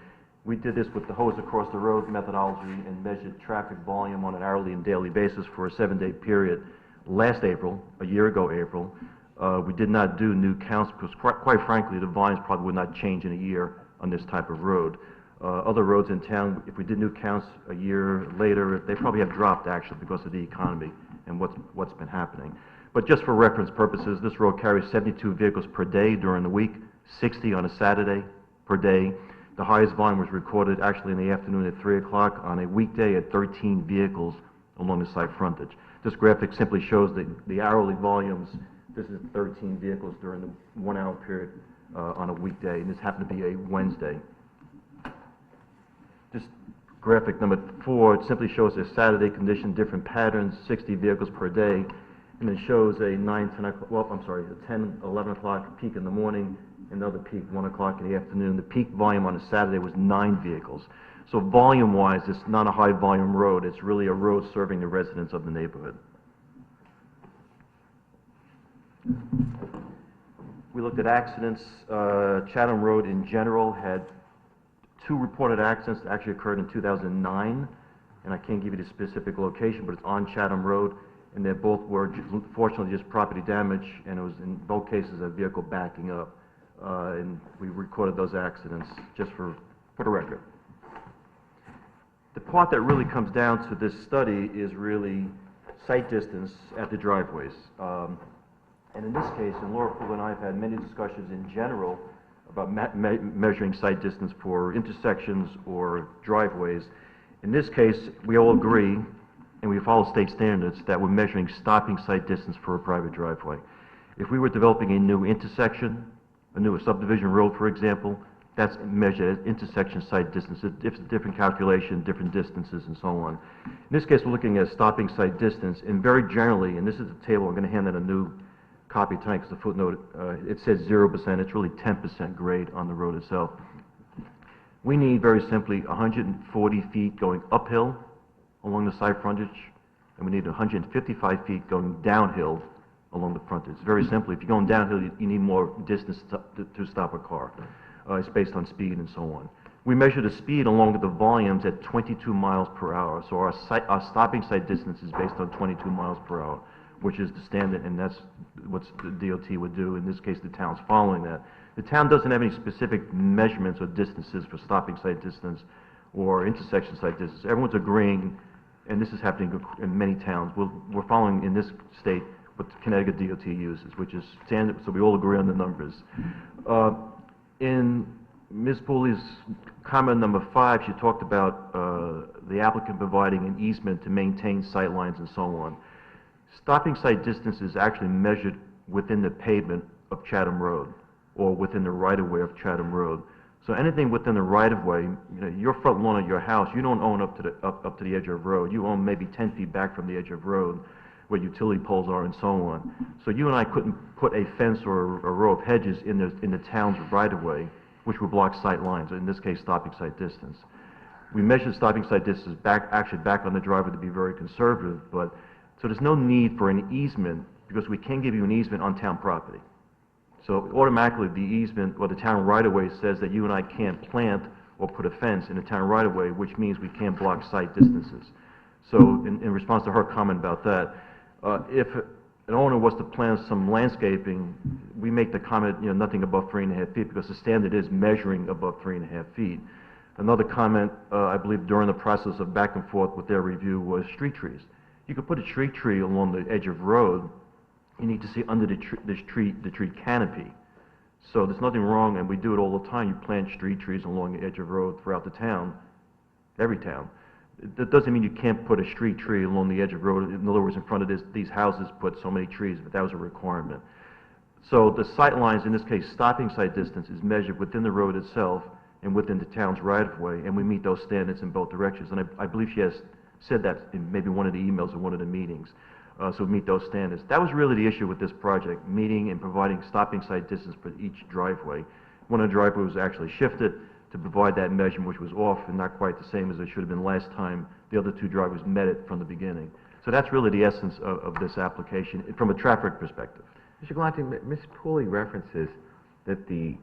we did this with the hose across the road methodology and measured traffic volume on an hourly and daily basis for a 7-day period. Last April, a year ago April, we did not do new counts because quite frankly the volumes probably would not change in a year on this type of road. Other roads in town, if we did new counts a year later, they probably have dropped actually because of the economy and what's been happening. But just for reference purposes, this road carries 72 vehicles per day during the week, 60 on a Saturday per day. The highest volume was recorded actually in the afternoon at 3 o'clock on a weekday at 13 vehicles along the site frontage. This graphic simply shows the hourly volumes. This is 13 vehicles during the 1 hour period on a weekday, and this happened to be a Wednesday. This graphic number 4, it simply shows a Saturday condition, different patterns, 60 vehicles per day, and it shows a 10, 11 o'clock peak in the morning, another peak 1 o'clock in the afternoon. The peak volume on a Saturday was 9 vehicles. So volume-wise, it's not a high-volume road. It's really a road serving the residents of the neighborhood. We looked at accidents. Chatham Road in general had 2 reported accidents that actually occurred in 2009, and I can't give you the specific location, but it's on Chatham Road, and they both were fortunately just property damage, and it was in both cases a vehicle backing up, and we recorded those accidents just for the record. The part that really comes down to this study is really sight distance at the driveways. And in this case, and Laura Poole and I have had many discussions in general about measuring sight distance for intersections or driveways. In this case, we all agree, and we follow state standards, that we're measuring stopping sight distance for a private driveway. If we were developing a new intersection, a new subdivision road, for example, that's measured as intersection sight distance. It's a different calculation, different distances, and so on. In this case, we're looking at stopping sight distance, and very generally, and this is the table, I'm going to hand out a new copy tonight because the footnote, it says 0%. It's really 10% grade on the road itself. We need, very simply, 140 feet going uphill along the side frontage, and we need 155 feet going downhill along the frontage. Very simply, if you're going downhill, you need more distance to stop a car. It's based on speed and so on. We measure the speed along with the volumes at 22 miles per hour. So our stopping sight distance is based on 22 miles per hour, which is the standard, and that's what the DOT would do. In this case, the town's following that. The town doesn't have any specific measurements or distances for stopping sight distance or intersection sight distance. Everyone's agreeing, and this is happening in many towns. We're following in this state what Connecticut DOT uses, which is standard, so we all agree on the numbers. In Ms. Pooley's comment number 5, she talked about the applicant providing an easement to maintain sight lines and so on. Stopping sight distance is actually measured within the pavement of Chatham Road or within the right-of-way of Chatham Road. So anything within the right-of-way, you know, your front lawn of your house, you don't own up to the edge of road. You own maybe 10 feet back from the edge of road where utility poles are and so on. So you and I couldn't put a fence or a row of hedges in the town's right-of-way, which would block sight lines, in this case, stopping sight distance. We measured stopping sight distance back on the driveway to be very conservative, but so there's no need for an easement because we can give you an easement on town property. So automatically the easement or the town right-of-way says that you and I can't plant or put a fence in the town right-of-way, which means we can't block sight distances. So in response to her comment about that, if an owner was to plant some landscaping, we make the comment, you know, nothing above 3.5 feet because the standard is measuring above 3.5 feet. Another comment, I believe during the process of back and forth with their review was street trees. You could put a street tree along the edge of road. You need to see under the tree canopy. So there's nothing wrong, and we do it all the time. You plant street trees along the edge of road throughout the town, every town. That doesn't mean you can't put a street tree along the edge of the road. In other words, in front of these houses, put so many trees, but that was a requirement. So the sight lines, in this case, stopping sight distance, is measured within the road itself and within the town's right-of-way, and we meet those standards in both directions. And I believe she has said that in maybe one of the emails or one of the meetings. So we meet those standards. That was really the issue with this project, meeting and providing stopping sight distance for each driveway. One of the driveways was actually shifted to provide that measurement, which was off and not quite the same as it should have been last time. The other two driveways met it from the beginning. So that's really the essence of this application from a traffic perspective. Mr. Galante, Ms. Pooley references that the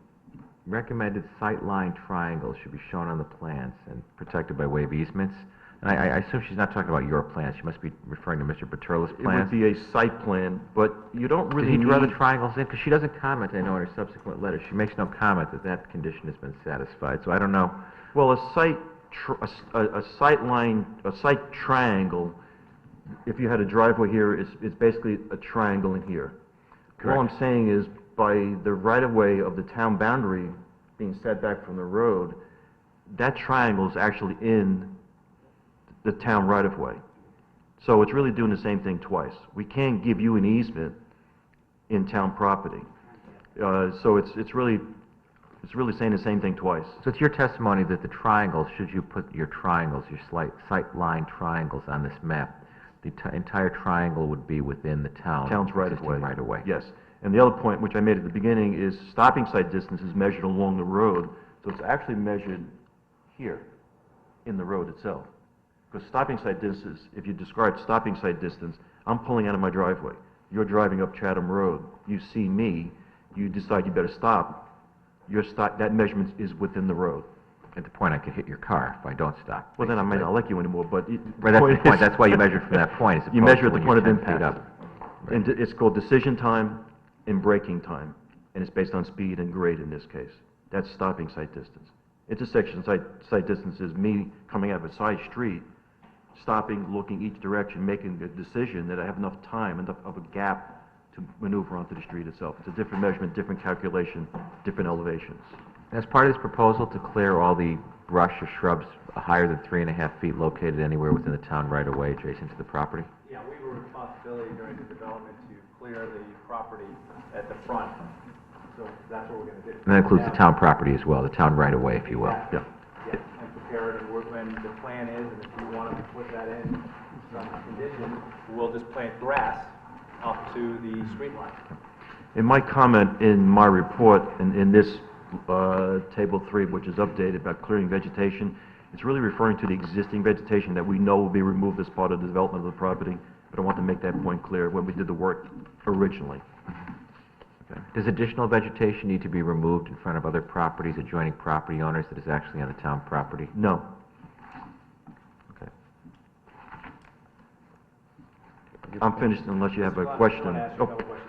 recommended sightline triangles should be shown on the plans and protected by way of easements. And I assume she's not talking about your plans. She must be referring to Mr. Petrola's plans. It would be a site plan, but you don't really Did he draw the need- triangles in? Because she doesn't comment, I know, in her subsequent letter. She makes no comment that that condition has been satisfied, so I don't know. Well, a site triangle, if you had a driveway here, is basically a triangle in here. All I'm saying is, by the right-of-way of the town boundary being set back from the road, that triangle is actually in the town right-of-way. So it's really doing the same thing twice. We can't give you an easement in town property. So it's really saying the same thing twice. So it's your testimony that the triangles, should you put your triangles, your sight line triangles on this map, the entire triangle would be within the Town's right-of-way. right-of-way. Yes. And the other point, which I made at the beginning, is stopping sight distance is measured along the road, so it's actually measured here, in the road itself. Because stopping sight distance, if you describe stopping sight distance, I'm pulling out of my driveway. You're driving up Chatham Road. You see me. You decide you better stop. That measurement is within the road. At the point I could hit your car if I don't stop. Well, then I might not like you anymore, but... Right, that's the point. That's why you measured from that point. as You opposed measure to at the when point of you're 10 feet impact. up. And it's called decision time and braking time, and it's based on speed and grade in this case. That's stopping sight distance. Intersection sight distance is me coming out of a side street, stopping, looking each direction, making a decision that I have enough time, enough of a gap to maneuver onto the street itself. It's a different measurement, different calculation, different elevations. As part of this proposal to clear all the brush or shrubs higher than 3.5 feet located anywhere within the town right-of-way adjacent to the property? Yeah, we have a responsibility during the development to clear the property at the front, so that's what we're going to do. And that includes the town property as well, the town right-of-way, if you will. Yeah, and prepare it, and when the plan is, and if you want to put that in some condition, we'll just plant grass up to the street line. In my comment in my report, in this Table 3, which is updated about clearing vegetation, it's really referring to the existing vegetation that we know will be removed as part of the development of the property, but I want to make that point clear when we did the work originally. Okay. Does additional vegetation need to be removed in front of other properties, adjoining property owners that is actually on the town property? No. Okay. I'm finished unless you have a question. I want to ask you a couple questions.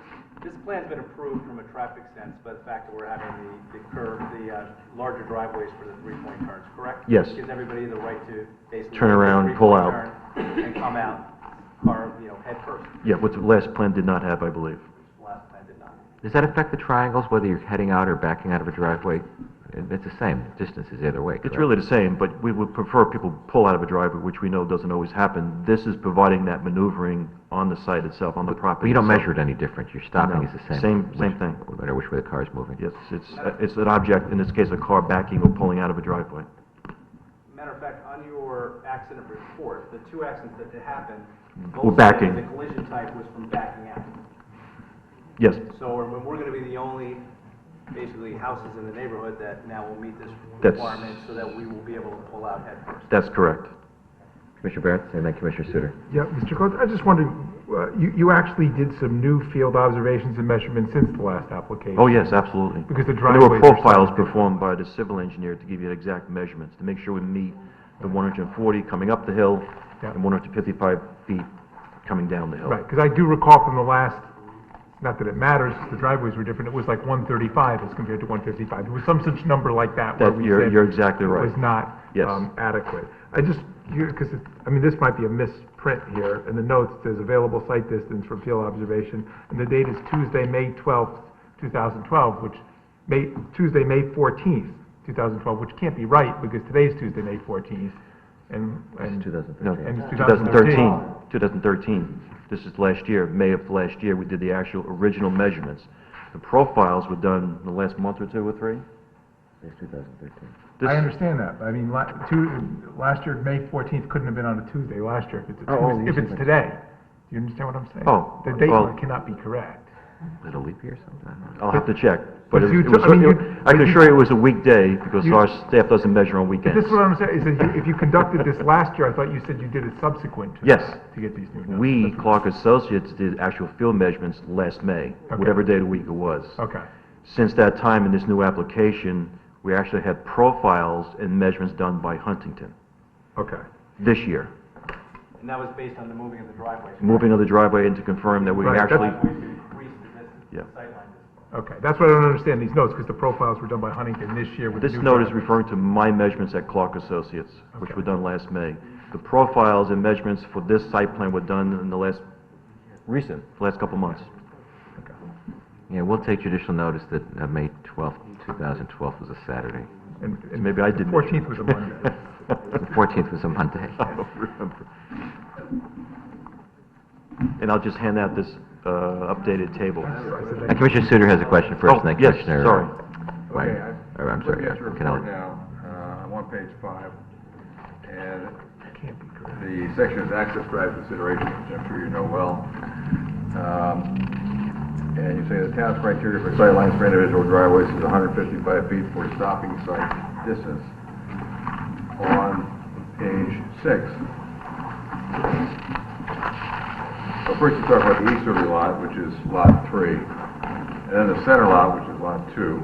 This plan's been approved from a traffic sense by the fact that we're having the curve, the larger driveways for the three-point turns, correct? Yes. Gives everybody the right to basically... Turn around, make a pull three-point out. turn And come out, or, head first. Yeah, what the last plan did not have, I believe. Last plan did not. Does that affect the triangles, whether you're heading out or backing out of a driveway? It's the same distances either way, correct? It's really the same, but we would prefer people pull out of a driveway, which we know doesn't always happen. This is providing that maneuvering on the site itself, on the property But you don't itself. measure it any different. Your stopping No. is the same. Same thing. No matter which way the car is moving. Yes, it's an object, in this case, a car backing or pulling out of a driveway. Matter of fact, on your accident report, the two accidents that happened, We're both backing. the collision type was from backing out. Yes, So we're going to be the only, basically, houses in the neighborhood that now will meet this That's- requirement so that we will be able to pull out head first. that's correct. Commissioner Barrett, and then Commissioner Sutter. Yeah, Mr. Coates, I just wondered, you actually did some new field observations and measurements since the last application? Oh, yes, absolutely. Because the And there were driveways are profiles slightly performed by the civil engineer to give you exact measurements, to make sure we meet the 140 coming up the hill Yeah. and 155 feet coming down the hill. Right, because I do recall from the last, not that it matters, the driveways were different, it was like 135 as compared to 155. There was some such number like that where That, we you're said you're exactly it right. was not Yes. adequate. I just, because, this might be a misprint here, and the notes says available site distance from field observation, and the date is Tuesday, May 12th, 2012, Tuesday, May 14th, 2012, which can't be right, because today's Tuesday, May 14th. And, It's 2013. No, and it's 2013. 2013. This is last year, May of last year, we did the actual original measurements. The profiles were done in the last month or two or three. It's 2013. This- I understand that, but I mean, last year, May 14th couldn't have been on a Tuesday last year if it's, Oh, if it's today. Do you understand what I'm saying? Oh, The date well- cannot be correct. Is it a leap year or something? I'll have to check, but But it you was, I mean, you- I can assure you it was a weekday because You- our staff doesn't measure on But weekends. this is what I'm saying, is that if you conducted this last year, I thought you said you did it subsequent to Yes. that, to get these new numbers. We, Clark Associates, did actual field measurements last May, Okay. whatever day of the week it was. Okay. Since that time in this new application, we actually had profiles and measurements done by Huntington Okay. this year. And that was based on the moving of the driveway. Moving of the driveway in to confirm that we Right, actually, that's- yeah. Okay, that's what I don't understand these notes, because the profiles were done by Huntington this year with the This new note is driveway. referring to my measurements at Clark Associates, which Okay. were done last May. The profiles and measurements for this site plan were done in the last couple months. Yeah, we'll take judicial notice that May 12th, 2012 was a Saturday. And Maybe I did. The 14th was a Monday. The 14th was a Monday. I don't remember. And I'll just hand out this updated table. Commissioner Suter has a question first, Oh, and then yes, Commissioner... sorry. White. Okay, Or, I'm sorry, looking at your Kennelly. report now, I'm on page 5, and the section is access drive considerations, which I'm sure you know well. And you say the town's criteria for sight lines for individual driveways is 155 feet for stopping site distance. On page 6. Well, first you talk about the easterly lot, which is lot 3, and then the center lot, which is lot 2.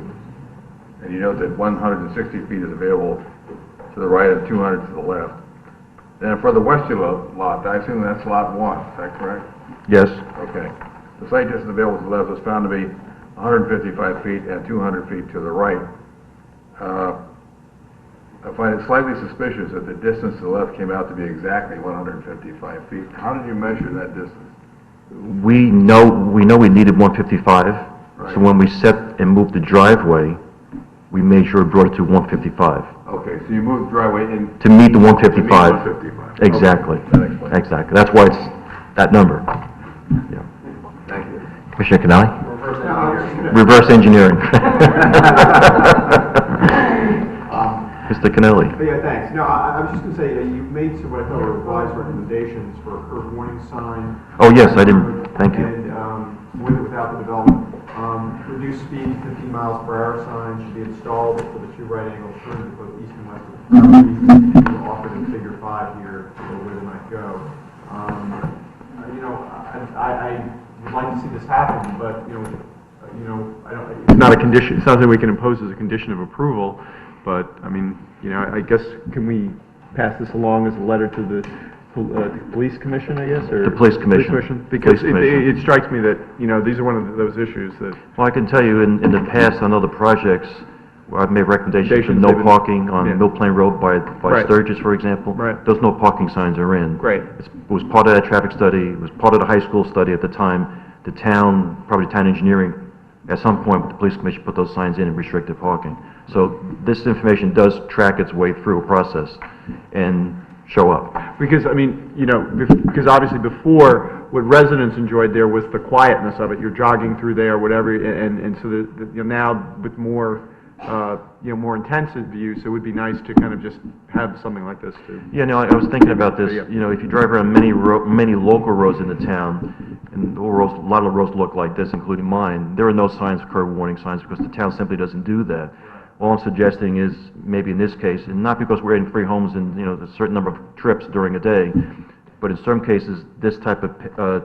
And you note that 160 feet is available to the right and 200 to the left. Then for the westerly lot, I assume that's lot 1, is that correct? Yes. Okay. The site distance available to the left was found to be 155 feet and 200 feet to the right. I find it slightly suspicious that the distance to the left came out to be exactly 155 feet. How did you measure that distance? We know we needed 155, Right. so when we set and moved the driveway, we made sure it brought it to 155. Okay, so you moved the driveway in... To meet the To 155. meet 155. Exactly. Okay, that explains it. Exactly. That's why it's that number. Yeah. Thank you. Commissioner Kennelly? Reverse engineering. Reverse engineering. Mr. Kennelly. Yeah, thanks. No, I was just going to say, you made some what I thought were wise recommendations for a curb warning sign. Oh, yes, I didn't, thank you. And with or without the development. Reduced speed, 15 miles per hour sign should be installed for the two right-angle turns both east and west of the property. You offered in figure 5 here to go where they might go. I would like to see this happen, but, I don't... It's not a condition, it's not something we can impose as a condition of approval, but, I mean, I guess, can we pass this along as a letter to the police commission, I guess, or? The police commission. Because Police commission. it strikes me that, these are one of those issues that, Well, I can tell you, in the past, on other projects, where I've made recommendations for Recommendations, no they've been- parking on yeah. Mill Plain Road by Right. Sturgis, for example. Right. Those no parking signs are in. Great. It was part of that traffic study, it was part of the high school study at the time. The town, probably town engineering, at some point, the police commission put those signs in restricted parking. So this information does track its way through a process and show up. because, because obviously before, what residents enjoyed there was the quietness of it. You're jogging through there, whatever, and so now with more, more intensive views, it would be nice to kind of just have something like this too. Yeah, no, I was thinking about this, Yeah. if you drive around many local roads in the town, and a lot of the roads look like this, including mine, there are no signs, curb warning signs, because the town simply doesn't do that. All I'm suggesting is, maybe in this case, and not because we're in free homes and, a certain number of trips during a day, but in some cases, this type of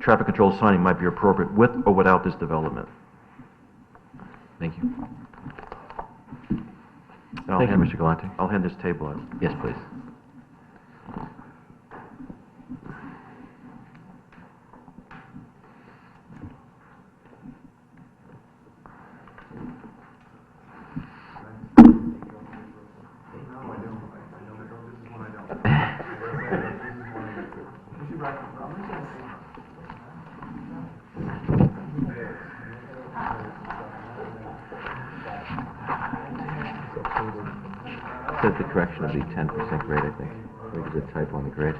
traffic control signing might be appropriate with or without this development. Thank you. And I'll Thank you, hand- Mr. Galante. I'll hand this table out. Yes, please. said the correction of the 10% grade, I think. We did a typo on the grade.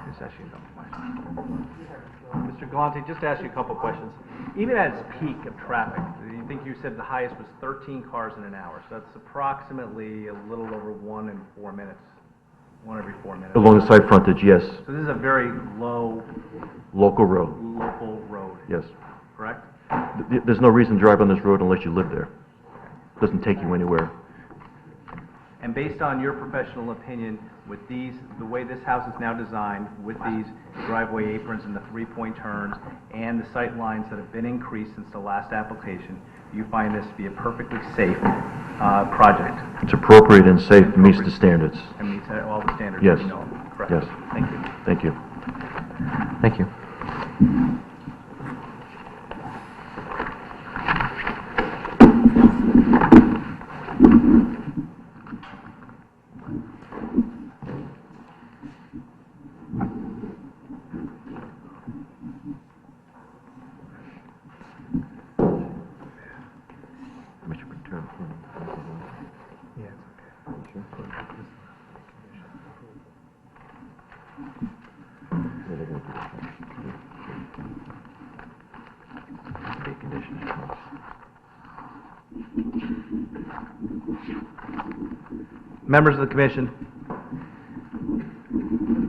Just ask you a couple questions. Mr. Galante, just to ask you a couple questions. Even at its peak of traffic, you think you said the highest was 13 cars in an hour, so that's approximately a little over 1 in 4 minutes, 1 every 4 minutes. Along the side frontage, yes. So this is a very low Local road, local road, yes. correct? There's no reason to drive on this road unless you live there. Doesn't take you anywhere. And based on your professional opinion, with these, the way this house is now designed, with these driveway aprons and the three-point turns, and the sight lines that have been increased since the last application, you find this to be a perfectly safe project? It's appropriate and safe, meets the standards. And meets all the standards Yes. that you know, correct? Yes. Thank you. Thank you. Thank you. Members of the commission,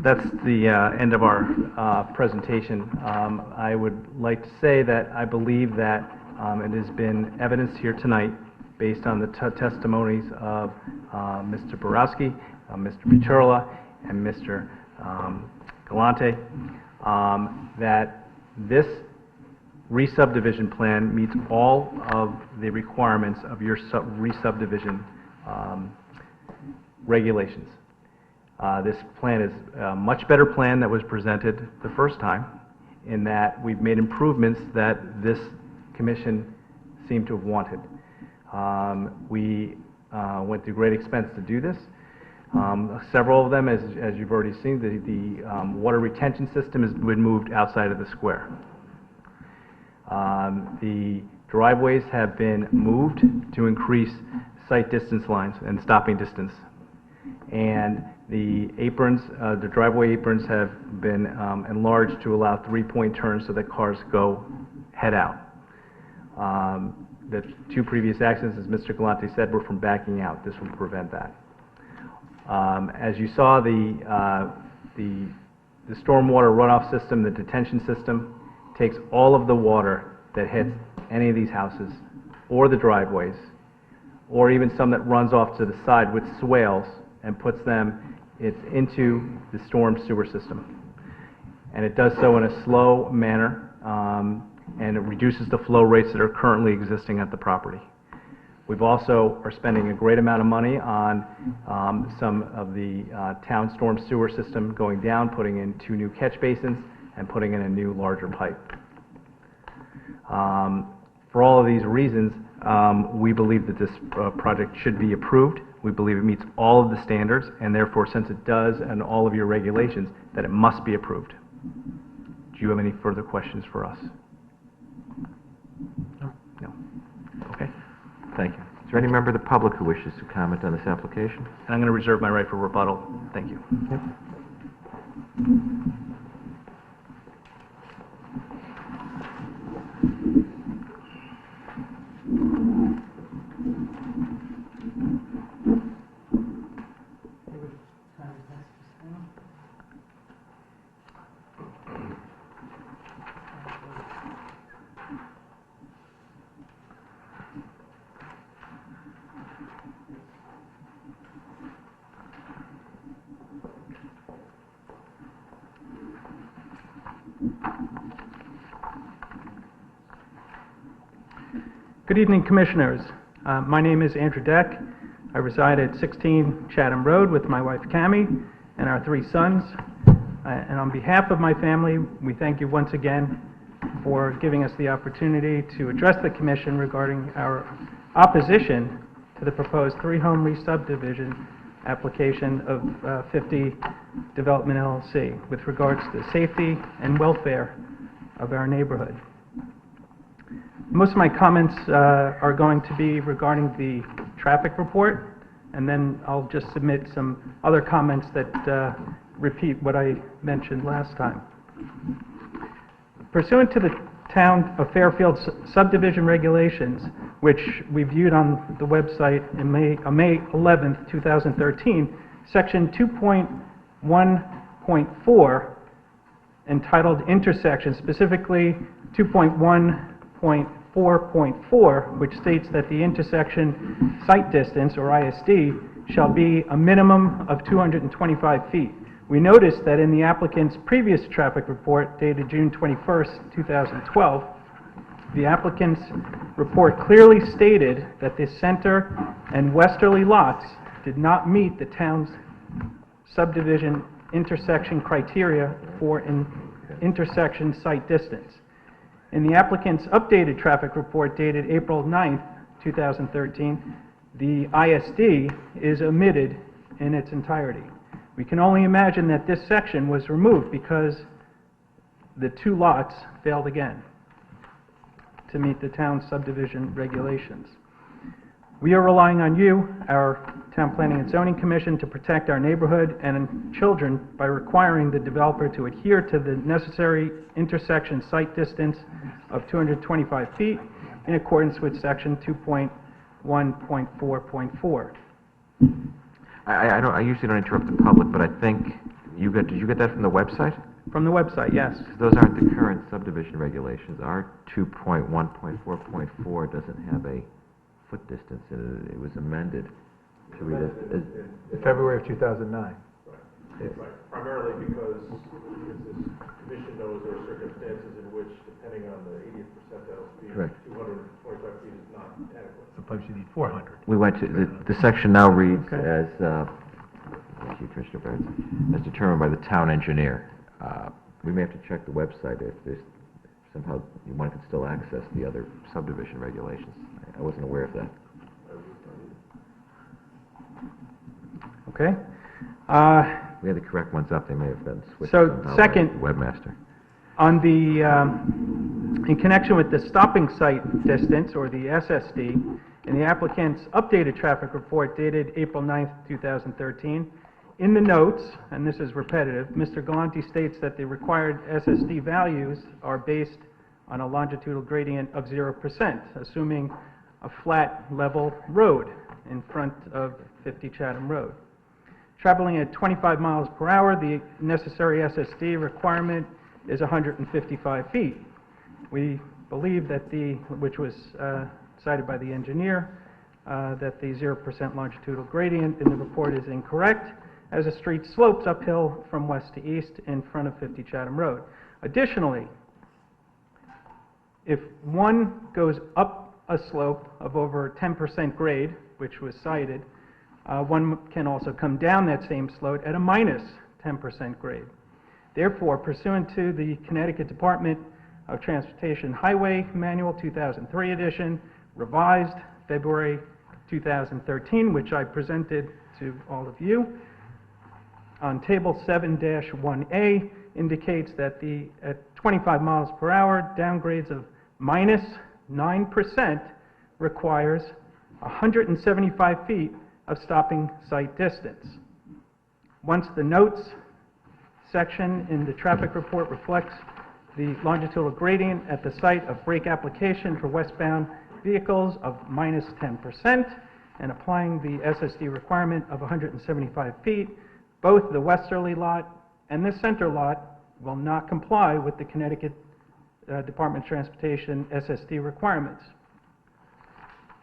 that's the end of our presentation. I would like to say that I believe that it has been evidenced here tonight, based on the testimonies of Mr. Borowski, Mr. Pichurla, and Mr. Galante, that this re-subdivision plan meets all of the requirements of your re-subdivision regulations. This plan is a much better plan that was presented the first time, in that we've made improvements that this commission seemed to have wanted. We went through great expense to do this. Several of them, as you've already seen, the water retention system has been moved outside of the square. The driveways have been moved to increase sight distance lines and stopping distance. And the aprons, the driveway aprons have been enlarged to allow three-point turns so that cars head out. The two previous accidents, as Mr. Galante said, were from backing out. This will prevent that. As you saw, the stormwater runoff system, the detention system, takes all of the water that hits any of these houses, or the driveways, or even some that runs off to the side with swales, and puts them into the storm sewer system. And it does so in a slow manner, and it reduces the flow rates that are currently existing at the property. We've also are spending a great amount of money on some of the town storm sewer system going down, putting in 2 new catch basins, and putting in a new larger pipe. For all of these reasons, we believe that this project should be approved. We believe it meets all of the standards, and therefore, since it does, and all of your regulations, that it must be approved. Do you have any further questions for us? No. Okay. Thank you. Is there any member of the public who wishes to comment on this application? And I'm going to reserve my right for rebuttal. Thank you. Yep. Good evening, Commissioners. My name is Andrew Deck. I reside at 16 Chatham Road with my wife, Cammie, and our 3 sons. And on behalf of my family, we thank you once again for giving us the opportunity to address the Commission regarding our opposition to the proposed 3-home re-subdivision application of 50 Development LLC with regards to the safety and welfare of our neighborhood. Most of my comments are going to be regarding the traffic report, and then I'll just submit some other comments that repeat what I mentioned last time. Pursuant to the Town of Fairfield subdivision regulations, which we viewed on the website in May 11th, 2013, Section 2.1.4, entitled Intersections, specifically 2.1.4.4, which states that the intersection site distance, or ISD, shall be a minimum of 225 feet. We noticed that in the applicant's previous traffic report dated June 21st, 2012, the applicant's report clearly stated that the center and westerly lots did not meet the town's subdivision intersection criteria for an intersection site distance. In the applicant's updated traffic report dated April 9th, 2013, the ISD is omitted in its entirety. We can only imagine that this section was removed because the two lots failed again to meet the town's subdivision regulations. We are relying on you, our Town Planning and Zoning Commission, to protect our neighborhood and children by requiring the developer to adhere to the necessary intersection site distance of 225 feet in accordance with Section 2.1.4.4. I usually don't interrupt the public, but I think did you get that from the website? From the website, yes. 'Cause those aren't the current subdivision regulations. Our 2.1.4.4 doesn't have a foot distance in it. It was amended to read as February of 2009. Right, primarily because, as this commission knows, there are circumstances in which, depending on the 80th percentile speed, Correct. 225 feet is not adequate. Sometimes you need 400. We went to, the section now reads Okay. as, thank you, Commissioner Barrett, as determined by the town engineer. We may have to check the website if there's somehow one can still access the other subdivision regulations. I wasn't aware of that. Okay. We had the correct ones up, they may have been switched So, somehow by second- the webmaster. On the, in connection with the stopping site distance, or the SSD, in the applicant's updated traffic report dated April 9th, 2013, in the notes, and this is repetitive, Mr. Galante states that the required SSD values are based on a longitudinal gradient of 0%, assuming a flat level road in front of 50 Chatham Road. Traveling at 25 miles per hour, the necessary SSD requirement is 155 feet. We believe that which was cited by the engineer, that the 0% longitudinal gradient in the report is incorrect, as the street slopes uphill from west to east in front of 50 Chatham Road. Additionally, if one goes up a slope of over 10% grade, which was cited, one can also come down that same slope at a minus 10% grade. Therefore, pursuant to the Connecticut Department of Transportation Highway Manual 2003 edition, revised February 2013, which I presented to all of you, on Table 7-1A indicates that at 25 miles per hour, downgrades of minus 9% requires 175 feet of stopping site distance. Once the notes section in the traffic report reflects the longitudinal gradient at the site of brake application for westbound vehicles of minus 10% and applying the SSD requirement of 175 feet, both the westerly lot and the center lot will not comply with the Connecticut Department of Transportation SSD requirements.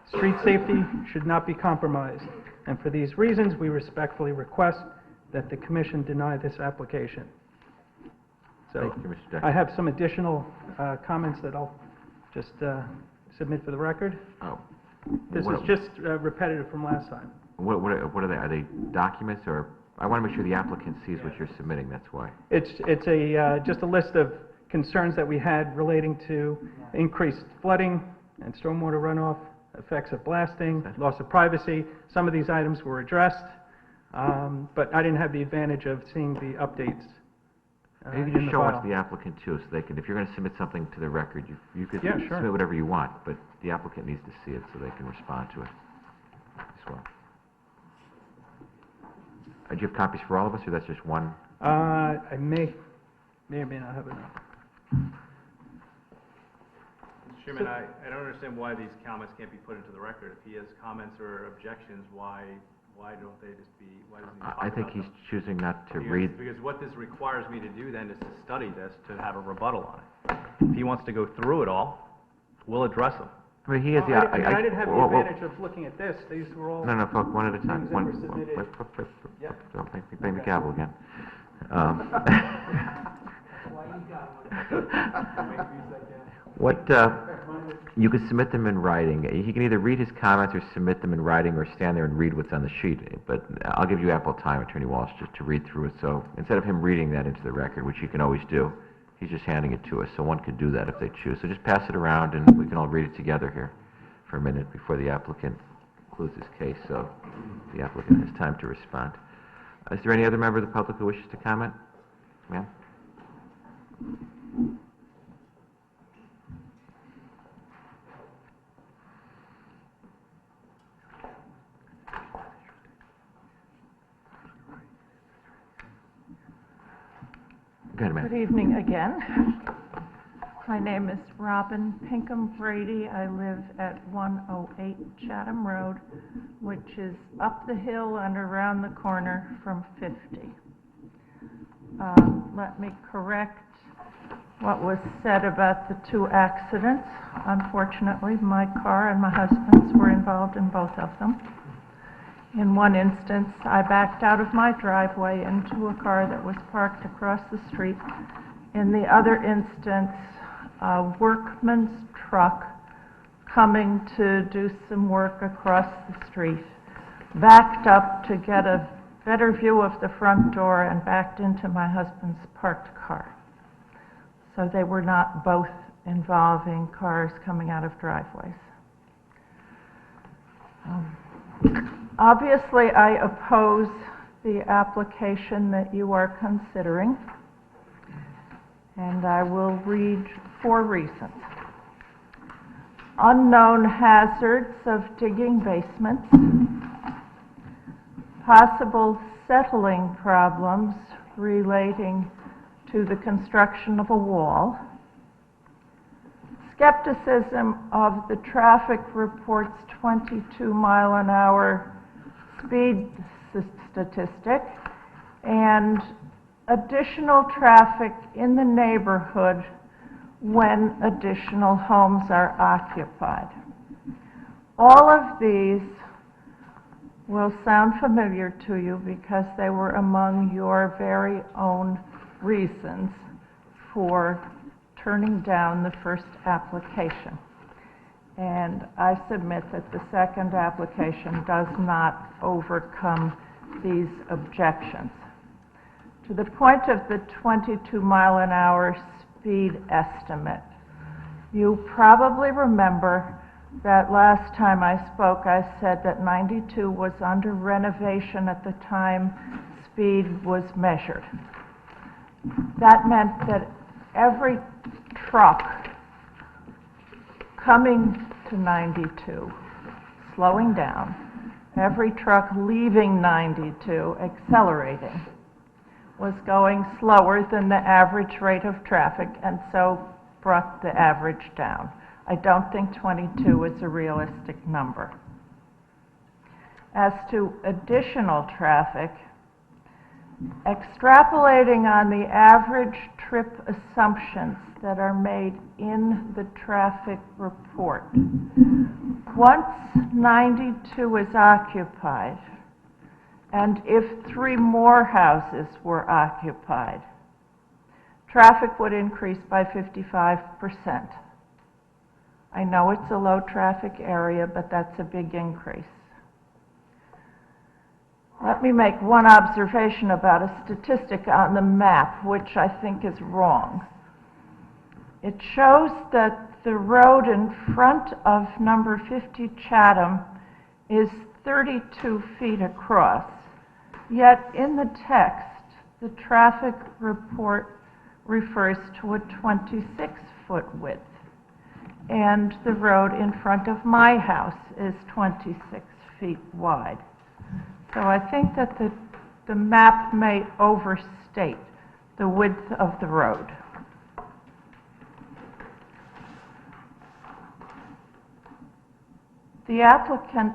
Street safety should not be compromised, and for these reasons, we respectfully request that the Commission deny this application. So, Thank you, Mr. Decker. I have some additional comments that I'll just submit for the record. Oh. This is just repetitive from last time. What are they? Are they documents, or, I want to make sure the applicant sees what you're submitting, that's why. It's just a list of concerns that we had relating to increased flooding and stormwater runoff, effects of blasting, loss of privacy. Some of these items were addressed, but I didn't have the advantage of seeing the updates You can in just the show us file. the applicant too, so they can, if you're gonna submit something to the record, you could Yeah, sure. submit whatever you want, but the applicant needs to see it so they can respond to it as well. Do you have copies for all of us, or that's just one? I may or may not have enough. Mr. Chairman, I don't understand why these comments can't be put into the record. If he has comments or objections, why don't they just be, why doesn't he talk I think about he's them? choosing not to Because- read. Because what this requires me to do then is to study this, to have a rebuttal on it. If he wants to go through it all, we'll address them. I mean, he has the... I didn't have the whoa, whoa. advantage of looking at this. These were all... No, folks, one at a time. things that One, were submitted. wait, don't bang the gavel again. What, you can submit them in writing. He can either read his comments or submit them in writing or stand there and read what's on the sheet. But I'll give you ample time, Attorney Walsh, just to read through it. So instead of him reading that into the record, which he can always do, he's just handing it to us. So one could do that if they choose. So just pass it around and we can all read it together here for a minute before the applicant concludes his case. So the applicant has time to respond. Is there any other member of the public who wishes to comment? Ma'am? Go ahead, ma'am. Good evening again. My name is Robin Pinkham Brady. I live at 108 Chatham Road, which is up the hill and around the corner from 50. Let me correct what was said about the two accidents. Unfortunately, my car and my husband's were involved in both of them. In one instance, I backed out of my driveway into a car that was parked across the street. In the other instance, a workman's truck coming to do some work across the street backed up to get a better view of the front door and backed into my husband's parked car. So they were not both involving cars coming out of driveways. Obviously, I oppose the application that you are considering, and I will read 4 reasons. Unknown hazards of digging basements, possible settling problems relating to the construction of a wall, skepticism of the traffic report's 22-mile-an-hour speed statistic, and additional traffic in the neighborhood when additional homes are occupied. All of these will sound familiar to you because they were among your very own reasons for turning down the first application. And I submit that the second application does not overcome these objections. To the point of the 22-mile-an-hour speed estimate, you probably remember that last time I spoke, I said that 92 was under renovation at the time speed was measured. That meant that every truck coming to 92, slowing down, every truck leaving 92, accelerating, was going slower than the average rate of traffic, and so brought the average down. I don't think 22 is a realistic number. As to additional traffic, extrapolating on the average trip assumptions that are made in the traffic report, once 92 is occupied, and if 3 more houses were occupied, traffic would increase by 55%. I know it's a low traffic area, but that's a big increase. Let me make one observation about a statistic on the map, which I think is wrong. It shows that the road in front of number 50 Chatham is 32 feet across, yet in the text, the traffic report refers to a 26-foot width, and the road in front of my house is 26 feet wide. So I think that the map may overstate the width of the road. The applicant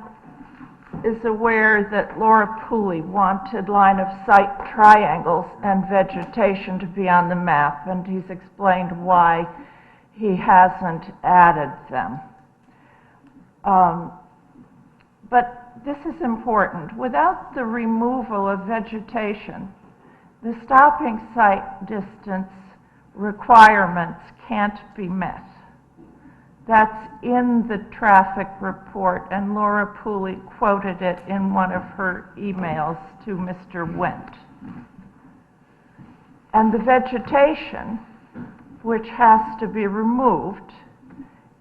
is aware that Laura Pooley wanted line of sight triangles and vegetation to be on the map, and he's explained why he hasn't added them. But this is important. Without the removal of vegetation, the stopping sight distance requirements can't be met. That's in the traffic report, and Laura Pooley quoted it in one of her emails to Mr. Wendt. And the vegetation, which has to be removed,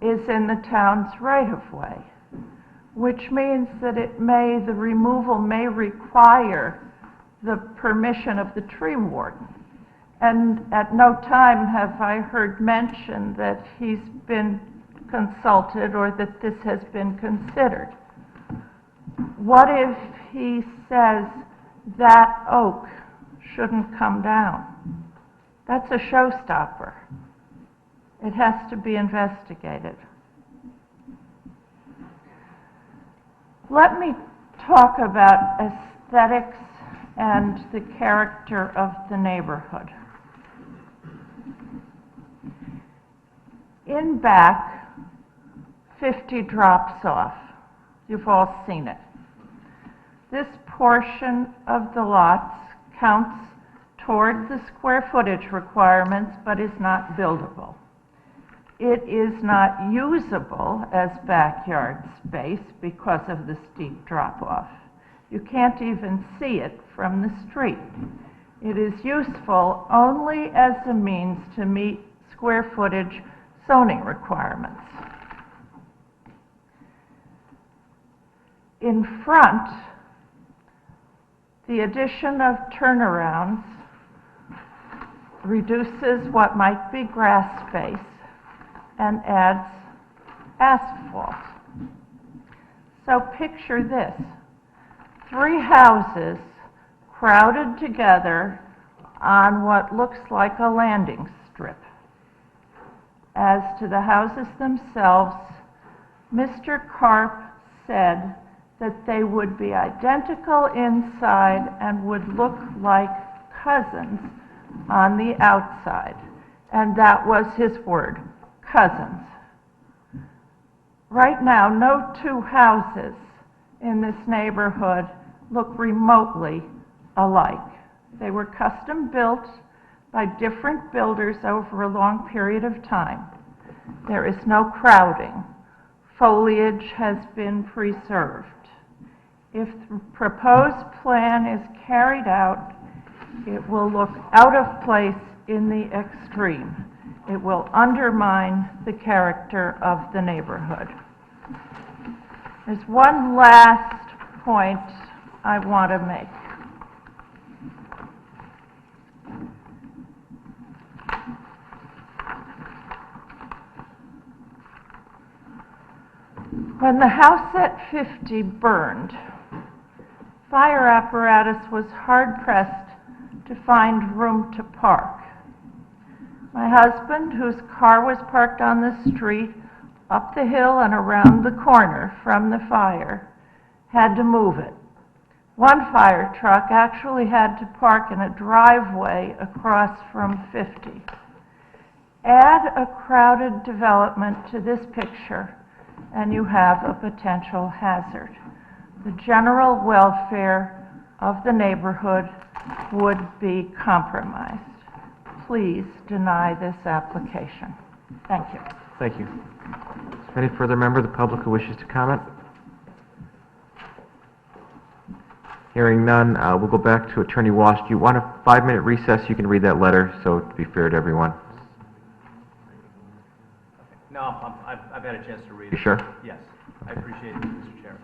is in the town's right-of-way, which means that the removal may require the permission of the tree warden. And at no time have I heard mention that he's been consulted or that this has been considered. What if he says that oak shouldn't come down? That's a showstopper. It has to be investigated. Let me talk about aesthetics and the character of the neighborhood. In back, 50 drops off. You've all seen it. This portion of the lots counts toward the square footage requirements, but is not buildable. It is not usable as backyard space because of the steep drop-off. You can't even see it from the street. It is useful only as a means to meet square footage zoning requirements. In front, the addition of turnarounds reduces what might be grass space and adds asphalt. So picture this: 3 houses crowded together on what looks like a landing strip. As to the houses themselves, Mr. Karp said that they would be identical inside and would look like cousins on the outside. And that was his word, cousins. Right now, no 2 houses in this neighborhood look remotely alike. They were custom built by different builders over a long period of time. There is no crowding. Foliage has been preserved. If the proposed plan is carried out, it will look out of place in the extreme. It will undermine the character of the neighborhood. There's one last point I want to make. When the house at 50 burned, fire apparatus was hard-pressed to find room to park. My husband, whose car was parked on the street, up the hill and around the corner from the fire, had to move it. One fire truck actually had to park in a driveway across from 50. Add a crowded development to this picture, and you have a potential hazard. The general welfare of the neighborhood would be compromised. Please deny this application. Thank you. Thank you. Any further member of the public who wishes to comment? Hearing none, we'll go back to Attorney Walsh. Do you want a 5-minute recess? You can read that letter, so to be fair to everyone. No, I've had a chance to read it. You sure? Yes, I appreciate it, Mr. Chairman.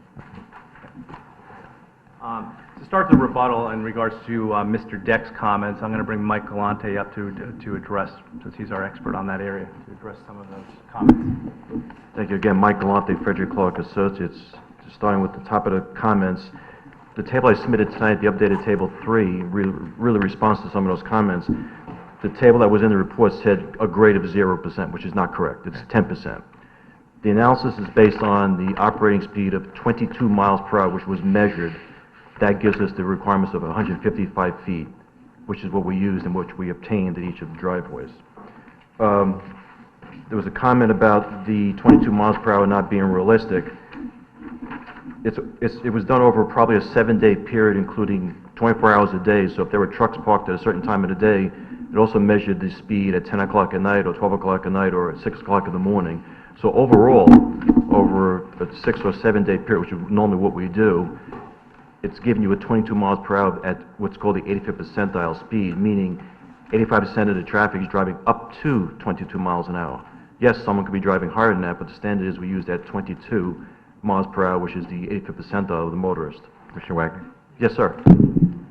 To start the rebuttal in regards to Mr. Deck's comments, I'm going to bring Mike Galante up to address, since he's our expert on that area, to address some of those comments. Thank you again, Mike Galante, Frederick Clark Associates. Just starting with the top of the comments, the table I submitted tonight, the updated table 3, really responds to some of those comments. The table that was in the report said a grade of 0%, which is not correct. It's 10%. The analysis is based on the operating speed of 22 miles per hour, which was measured. That gives us the requirements of 155 feet, which is what we used and which we obtained at each of the driveways. There was a comment about the 22 miles per hour not being realistic. It was done over probably a 7-day period, including 24 hours a day. So if there were trucks parked at a certain time of the day, it also measured the speed at 10 o'clock at night or 12 o'clock at night or at 6 o'clock in the morning. So overall, over a 6 or 7-day period, which is normally what we do, it's giving you a 22 miles per hour at what's called the 85th percentile speed, meaning 85% of the traffic is driving up to 22 miles an hour. Yes, someone could be driving higher than that, but the standard is we use that 22 miles per hour, which is the 85th percentile of the motorist. Commissioner Wagner? Yes, sir.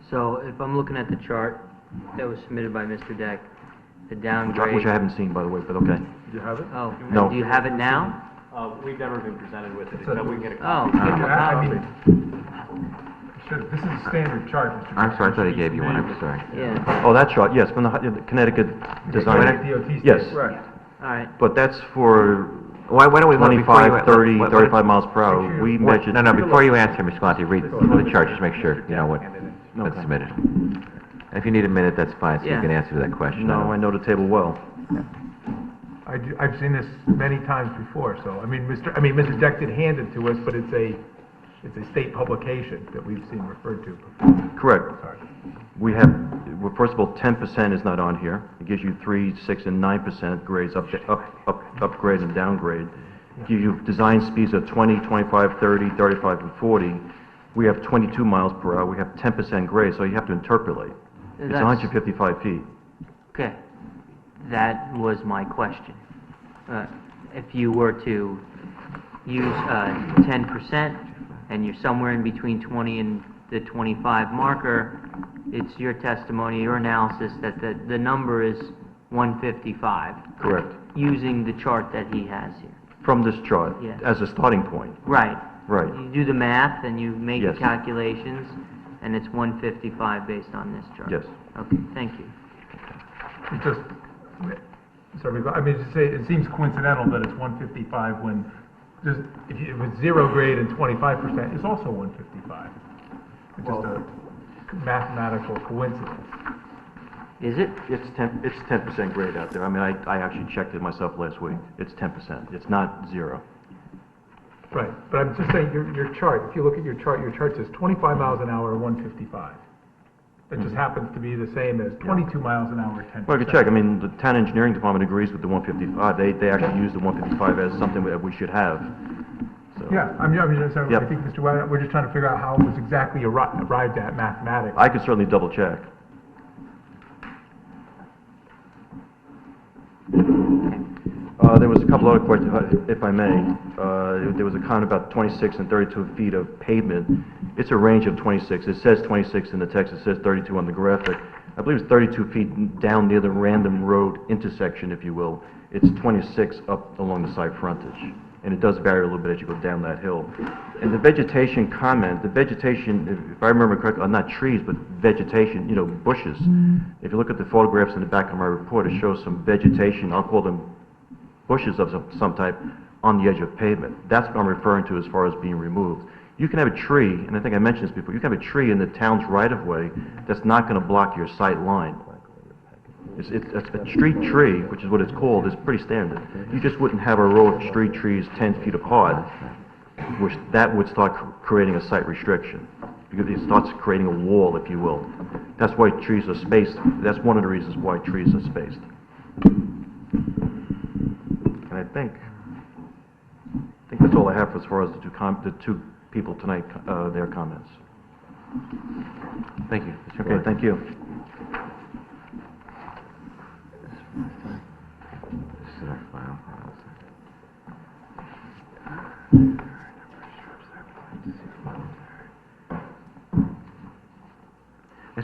So if I'm looking at the chart that was submitted by Mr. Deck, the downgrade... Which I haven't seen, by the way, but okay. Do you have it? Oh, No. do you have it now? We've never been presented with it, except we can get a Oh, copy. give him a copy. This is a standard chart, Mr. I'm sorry, I thought he gave you one, I'm sorry. Yeah, Oh, that chart, yes, from the Connecticut design. DOT Yes, standard. Right. all right. but that's for Why don't we look before you... 25, 30, what- 35 miles per hour. We measured... No, before you answer, Mr. Galante, read the chart, just make sure you know what's Okay. submitted. If you need a minute, that's fine, so you Yeah. can answer that question. No, I know the table well. I've seen this many times before, so, Mr. Deck did hand it to us, but it's a state publication that we've seen referred to before. Correct. Sorry. We have, well, first of all, 10% is not on here. It gives you 3, 6, and 9% grades, upgrade and downgrade. Gives you design speeds of 20, 25, 30, 35, and 40. We have 22 miles per hour. We have 10% grade, so you have to interpolate. It's That's- 155 feet. Okay, that was my question. If you were to use 10%, and you're somewhere in between 20 and the 25 marker, it's your testimony, your analysis that the number is 155, Correct. using the chart that he has here. From this chart, Yeah. as a starting point. Right. Right. You do the math and you make the Yes. calculations, and it's 155 based on this chart. Yes. Okay, thank you. It just, sorry, to say, it seems coincidental that it's 155 when, just, if it was 0 grade and 25%, it's also 155. It's just a mathematical coincidence. Is it? It's 10% grade out there. I actually checked it myself last week. It's 10%. It's not 0. Right, but I'm just saying, your chart, if you look at your chart says 25 miles an hour, 155. That just happens to be the same as 22 miles an hour, 10%. Well, I could check. The town engineering department agrees with the 155. They actually use the 155 as something that we should have. So, Yeah, Yep. I think, Mr. Wagner, we're just trying to figure out how it was exactly arrived at mathematically. I could certainly double check. There was a couple other questions, if I may. There was a comment about 26 and 32 feet of pavement. It's a range of 26. It says 26 in the text. It says 32 on the graphic. I believe it's 32 feet down near the random road intersection, if you will. It's 26 up along the side frontage. And it does vary a little bit as you go down that hill. And the vegetation comment, if I remember correctly, are not trees, but vegetation, bushes. If you look at the photographs in the back of my report, it shows some vegetation, I'll call them bushes of some type, on the edge of pavement. That's what I'm referring to as far as being removed. You can have a tree, and I think I mentioned this before, you can have a tree in the town's right-of-way that's not going to block your sight line. It's a street tree, which is what it's called, is pretty standard. You just wouldn't have a row of street trees 10 feet apart, which that would start creating a sight restriction, because it starts creating a wall, if you will. That's why trees are spaced. That's one of the reasons why trees are spaced. And I think that's all I have as far as the two people tonight, their comments. Thank you. Okay, thank you. This is our file.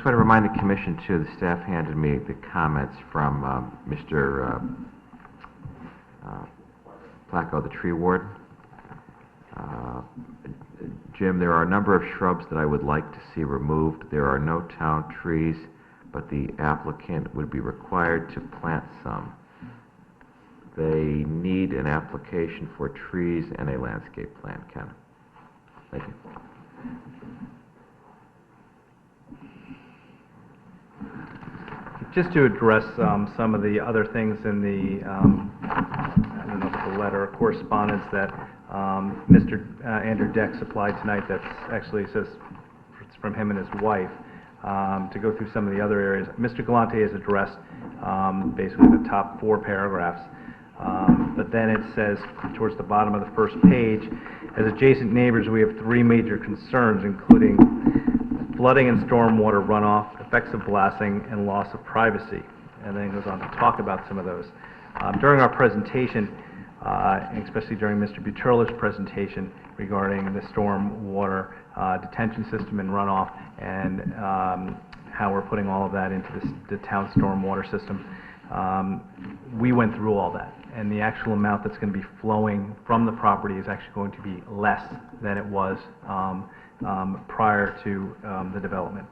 just want to remind the commission, too, the staff handed me the comments from Mr. Placco, the tree ward. Jim, there are a number of shrubs that I would like to see removed. There are no town trees, but the applicant would be required to plant some. They need an application for trees and a landscape plan, Ken. Thank you. Just to address some of the other things in the, I don't know if it's a letter or correspondence that Mr. Andrew Deck supplied tonight that actually says it's from him and his wife, to go through some of the other areas. Mr. Galante has addressed basically the top 4 paragraphs, but then it says towards the bottom of the first page, as adjacent neighbors, we have 3 major concerns, including flooding and stormwater runoff, effects of blasting, and loss of privacy. And then it goes on to talk about some of those. During our presentation, and especially during Mr. Buterler's presentation regarding the stormwater detention system and runoff and how we're putting all of that into the town stormwater system, we went through all that. And the actual amount that's going to be flowing from the property is actually going to be less than it was prior to the development.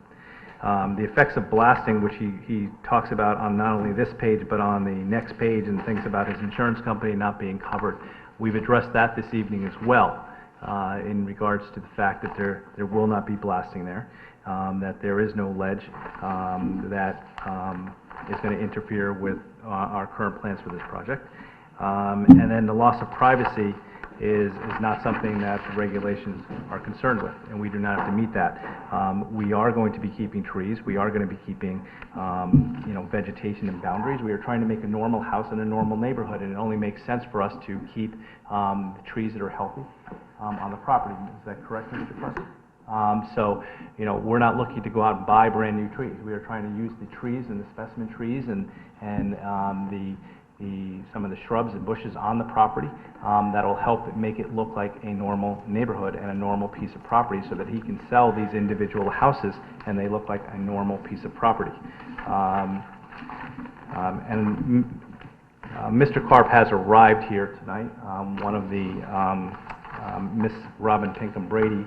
The effects of blasting, which he talks about on not only this page but on the next page, and thinks about his insurance company not being covered. We've addressed that this evening as well in regards to the fact that there will not be blasting there, that there is no ledge that is going to interfere with our current plans for this project. And then the loss of privacy is not something that the regulations are concerned with, and we do not have to meet that. We are going to be keeping trees. We are going to be keeping, vegetation and boundaries. We are trying to make a normal house in a normal neighborhood, and it only makes sense for us to keep the trees that are healthy on the property. Is that correct, Mr. President? So, we're not looking to go out and buy brand new trees. We are trying to use the trees and the specimen trees and some of the shrubs and bushes on the property that will help make it look like a normal neighborhood and a normal piece of property, so that he can sell these individual houses and they look like a normal piece of property. Mr. Karp has arrived here tonight. One of the Miss Robin Pinkham Brady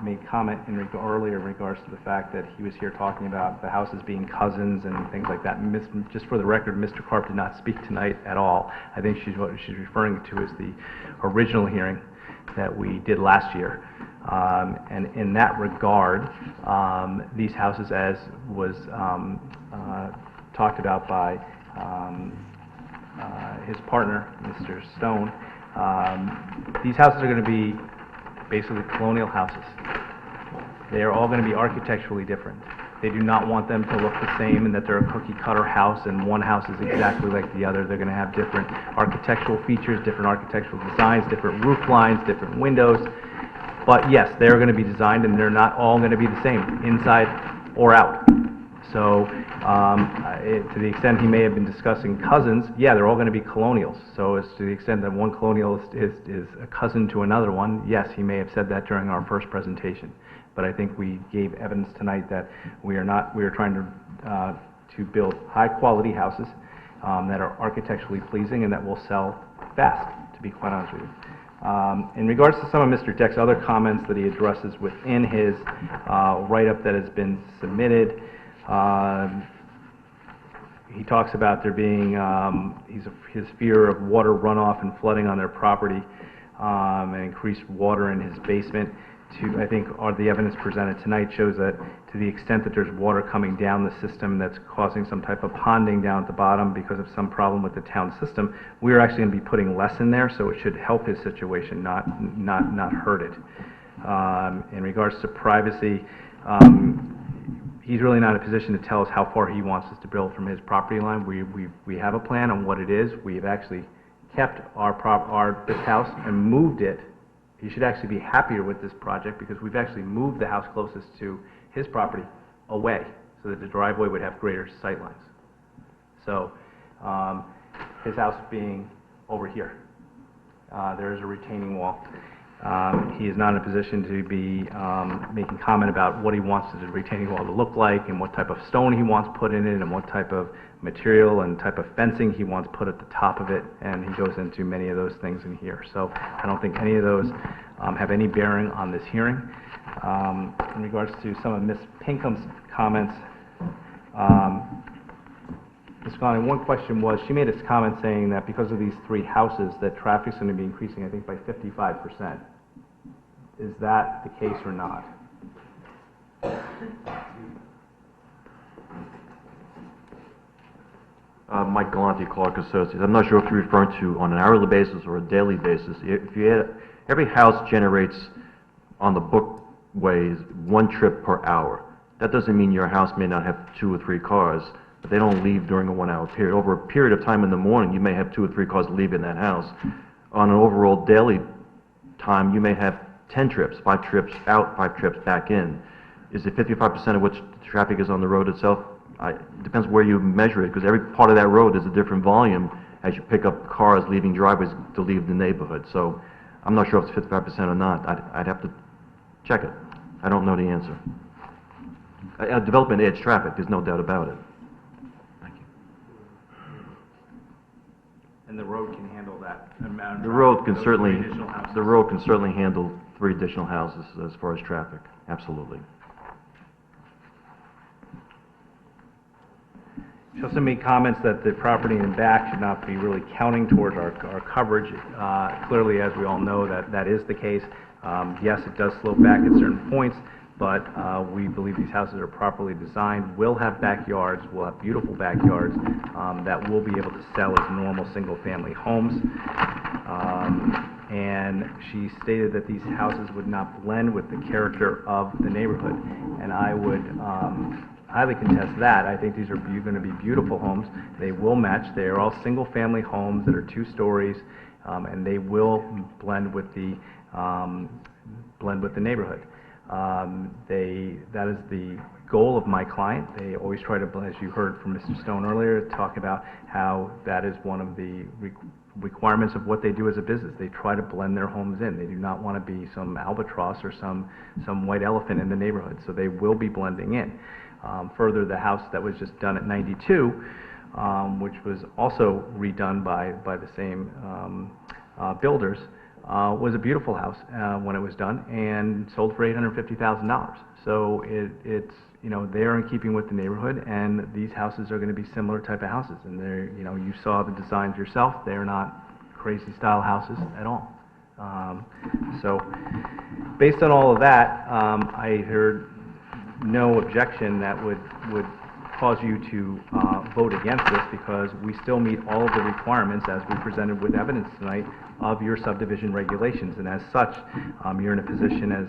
made comment earlier in regards to the fact that he was here talking about the houses being cousins and things like that. Just for the record, Mr. Karp did not speak tonight at all. I think what she's referring to is the original hearing that we did last year. And in that regard, these houses, as was talked about by his partner, Mr. Stone, these houses are going to be basically colonial houses. They are all going to be architecturally different. They do not want them to look the same and that they're a cookie cutter house and one house is exactly like the other. They're going to have different architectural features, different architectural designs, different roof lines, different windows. But yes, they're going to be designed and they're not all going to be the same, inside or out. So to the extent he may have been discussing cousins, yeah, they're all going to be colonials. So as to the extent that one colonial is a cousin to another one, yes, he may have said that during our first presentation. But I think we gave evidence tonight that we are trying to build high quality houses that are architecturally pleasing and that will sell fast, to be quite honest with you. In regards to some of Mr. Deck's other comments that he addresses within his write-up that has been submitted, he talks about there being his fear of water runoff and flooding on their property and increased water in his basement. I think the evidence presented tonight shows that to the extent that there's water coming down the system that's causing some type of ponding down at the bottom because of some problem with the town system, we're actually going to be putting less in there, so it should help his situation, not hurt it. In regards to privacy, he's really not in a position to tell us how far he wants us to build from his property line. We have a plan on what it is. We have actually kept this house and moved it. He should actually be happier with this project because we've actually moved the house closest to his property away so that the driveway would have greater sight lines. So his house being over here, there is a retaining wall. He is not in a position to be making comment about what he wants the retaining wall to look like and what type of stone he wants put in it and what type of material and type of fencing he wants put at the top of it, and he goes into many of those things in here. So I don't think any of those have any bearing on this hearing. In regards to some of Ms. Pinkham's comments, Ms. Conley, one question was, she made a comment saying that because of these three houses, that traffic's going to be increasing, I think, by 55%. Is that the case or not? Mike Galante, Clark Associates. I'm not sure if you're referring to on an hourly basis or a daily basis. If you add, every house generates on the bookways 1 trip per hour. That doesn't mean your house may not have 2 or 3 cars, but they don't leave during a 1-hour period. Over a period of time in the morning, you may have 2 or 3 cars leaving that house. On an overall daily time, you may have 10 trips, 5 trips out, 5 trips back in. Is it 55% of which the traffic is on the road itself? It depends where you measure it, because every part of that road is a different volume as you pick up cars leaving driveways to leave the neighborhood. So I'm not sure if it's 55% or not. I'd have to check it. I don't know the answer. Development adds traffic, there's no doubt about it. And the road can handle that amount of The road traffic, can certainly, those 3 additional houses. the road can certainly handle 3 additional houses as far as traffic, absolutely. She also made comments that the property in the back should not be really counting towards our coverage. Clearly, as we all know, that is the case. Yes, it does slope back at certain points, but we believe these houses are properly designed, will have backyards, will have beautiful backyards that will be able to sell as normal single-family homes. And she stated that these houses would not blend with the character of the neighborhood, and I would highly contest that. I think these are going to be beautiful homes. They will match. They are all single-family homes that are 2 stories, and they will blend with the neighborhood. That is the goal of my client. They always try to, as you heard from Mr. Stone earlier, talk about how that is one of the requirements of what they do as a business. They try to blend their homes in. They do not want to be some albatross or some white elephant in the neighborhood. So they will be blending in. Further, the house that was just done at 92, which was also redone by the same builders, was a beautiful house when it was done and sold for $850,000. So it's they're in keeping with the neighborhood, and these houses are going to be similar type of houses. And they're you saw the designs yourself. They're not crazy style houses at all. So based on all of that, I heard no objection that would cause you to vote against this, because we still meet all of the requirements as we presented with evidence tonight of your subdivision regulations, and as such, you're in a position as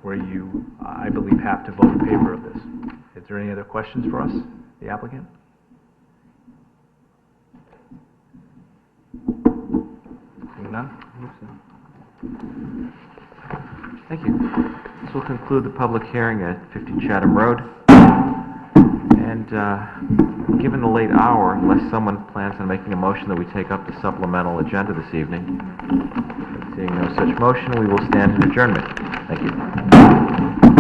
where you, I believe, have to vote in favor of this. Is there any other questions for us, the applicant? Seeing none? Thank you. This will conclude the public hearing at 50 Chatham Road. And given the late hour, unless someone plans on making a motion that we take up the supplemental agenda this evening, seeing no such motion, we will stand in adjournment. Thank you.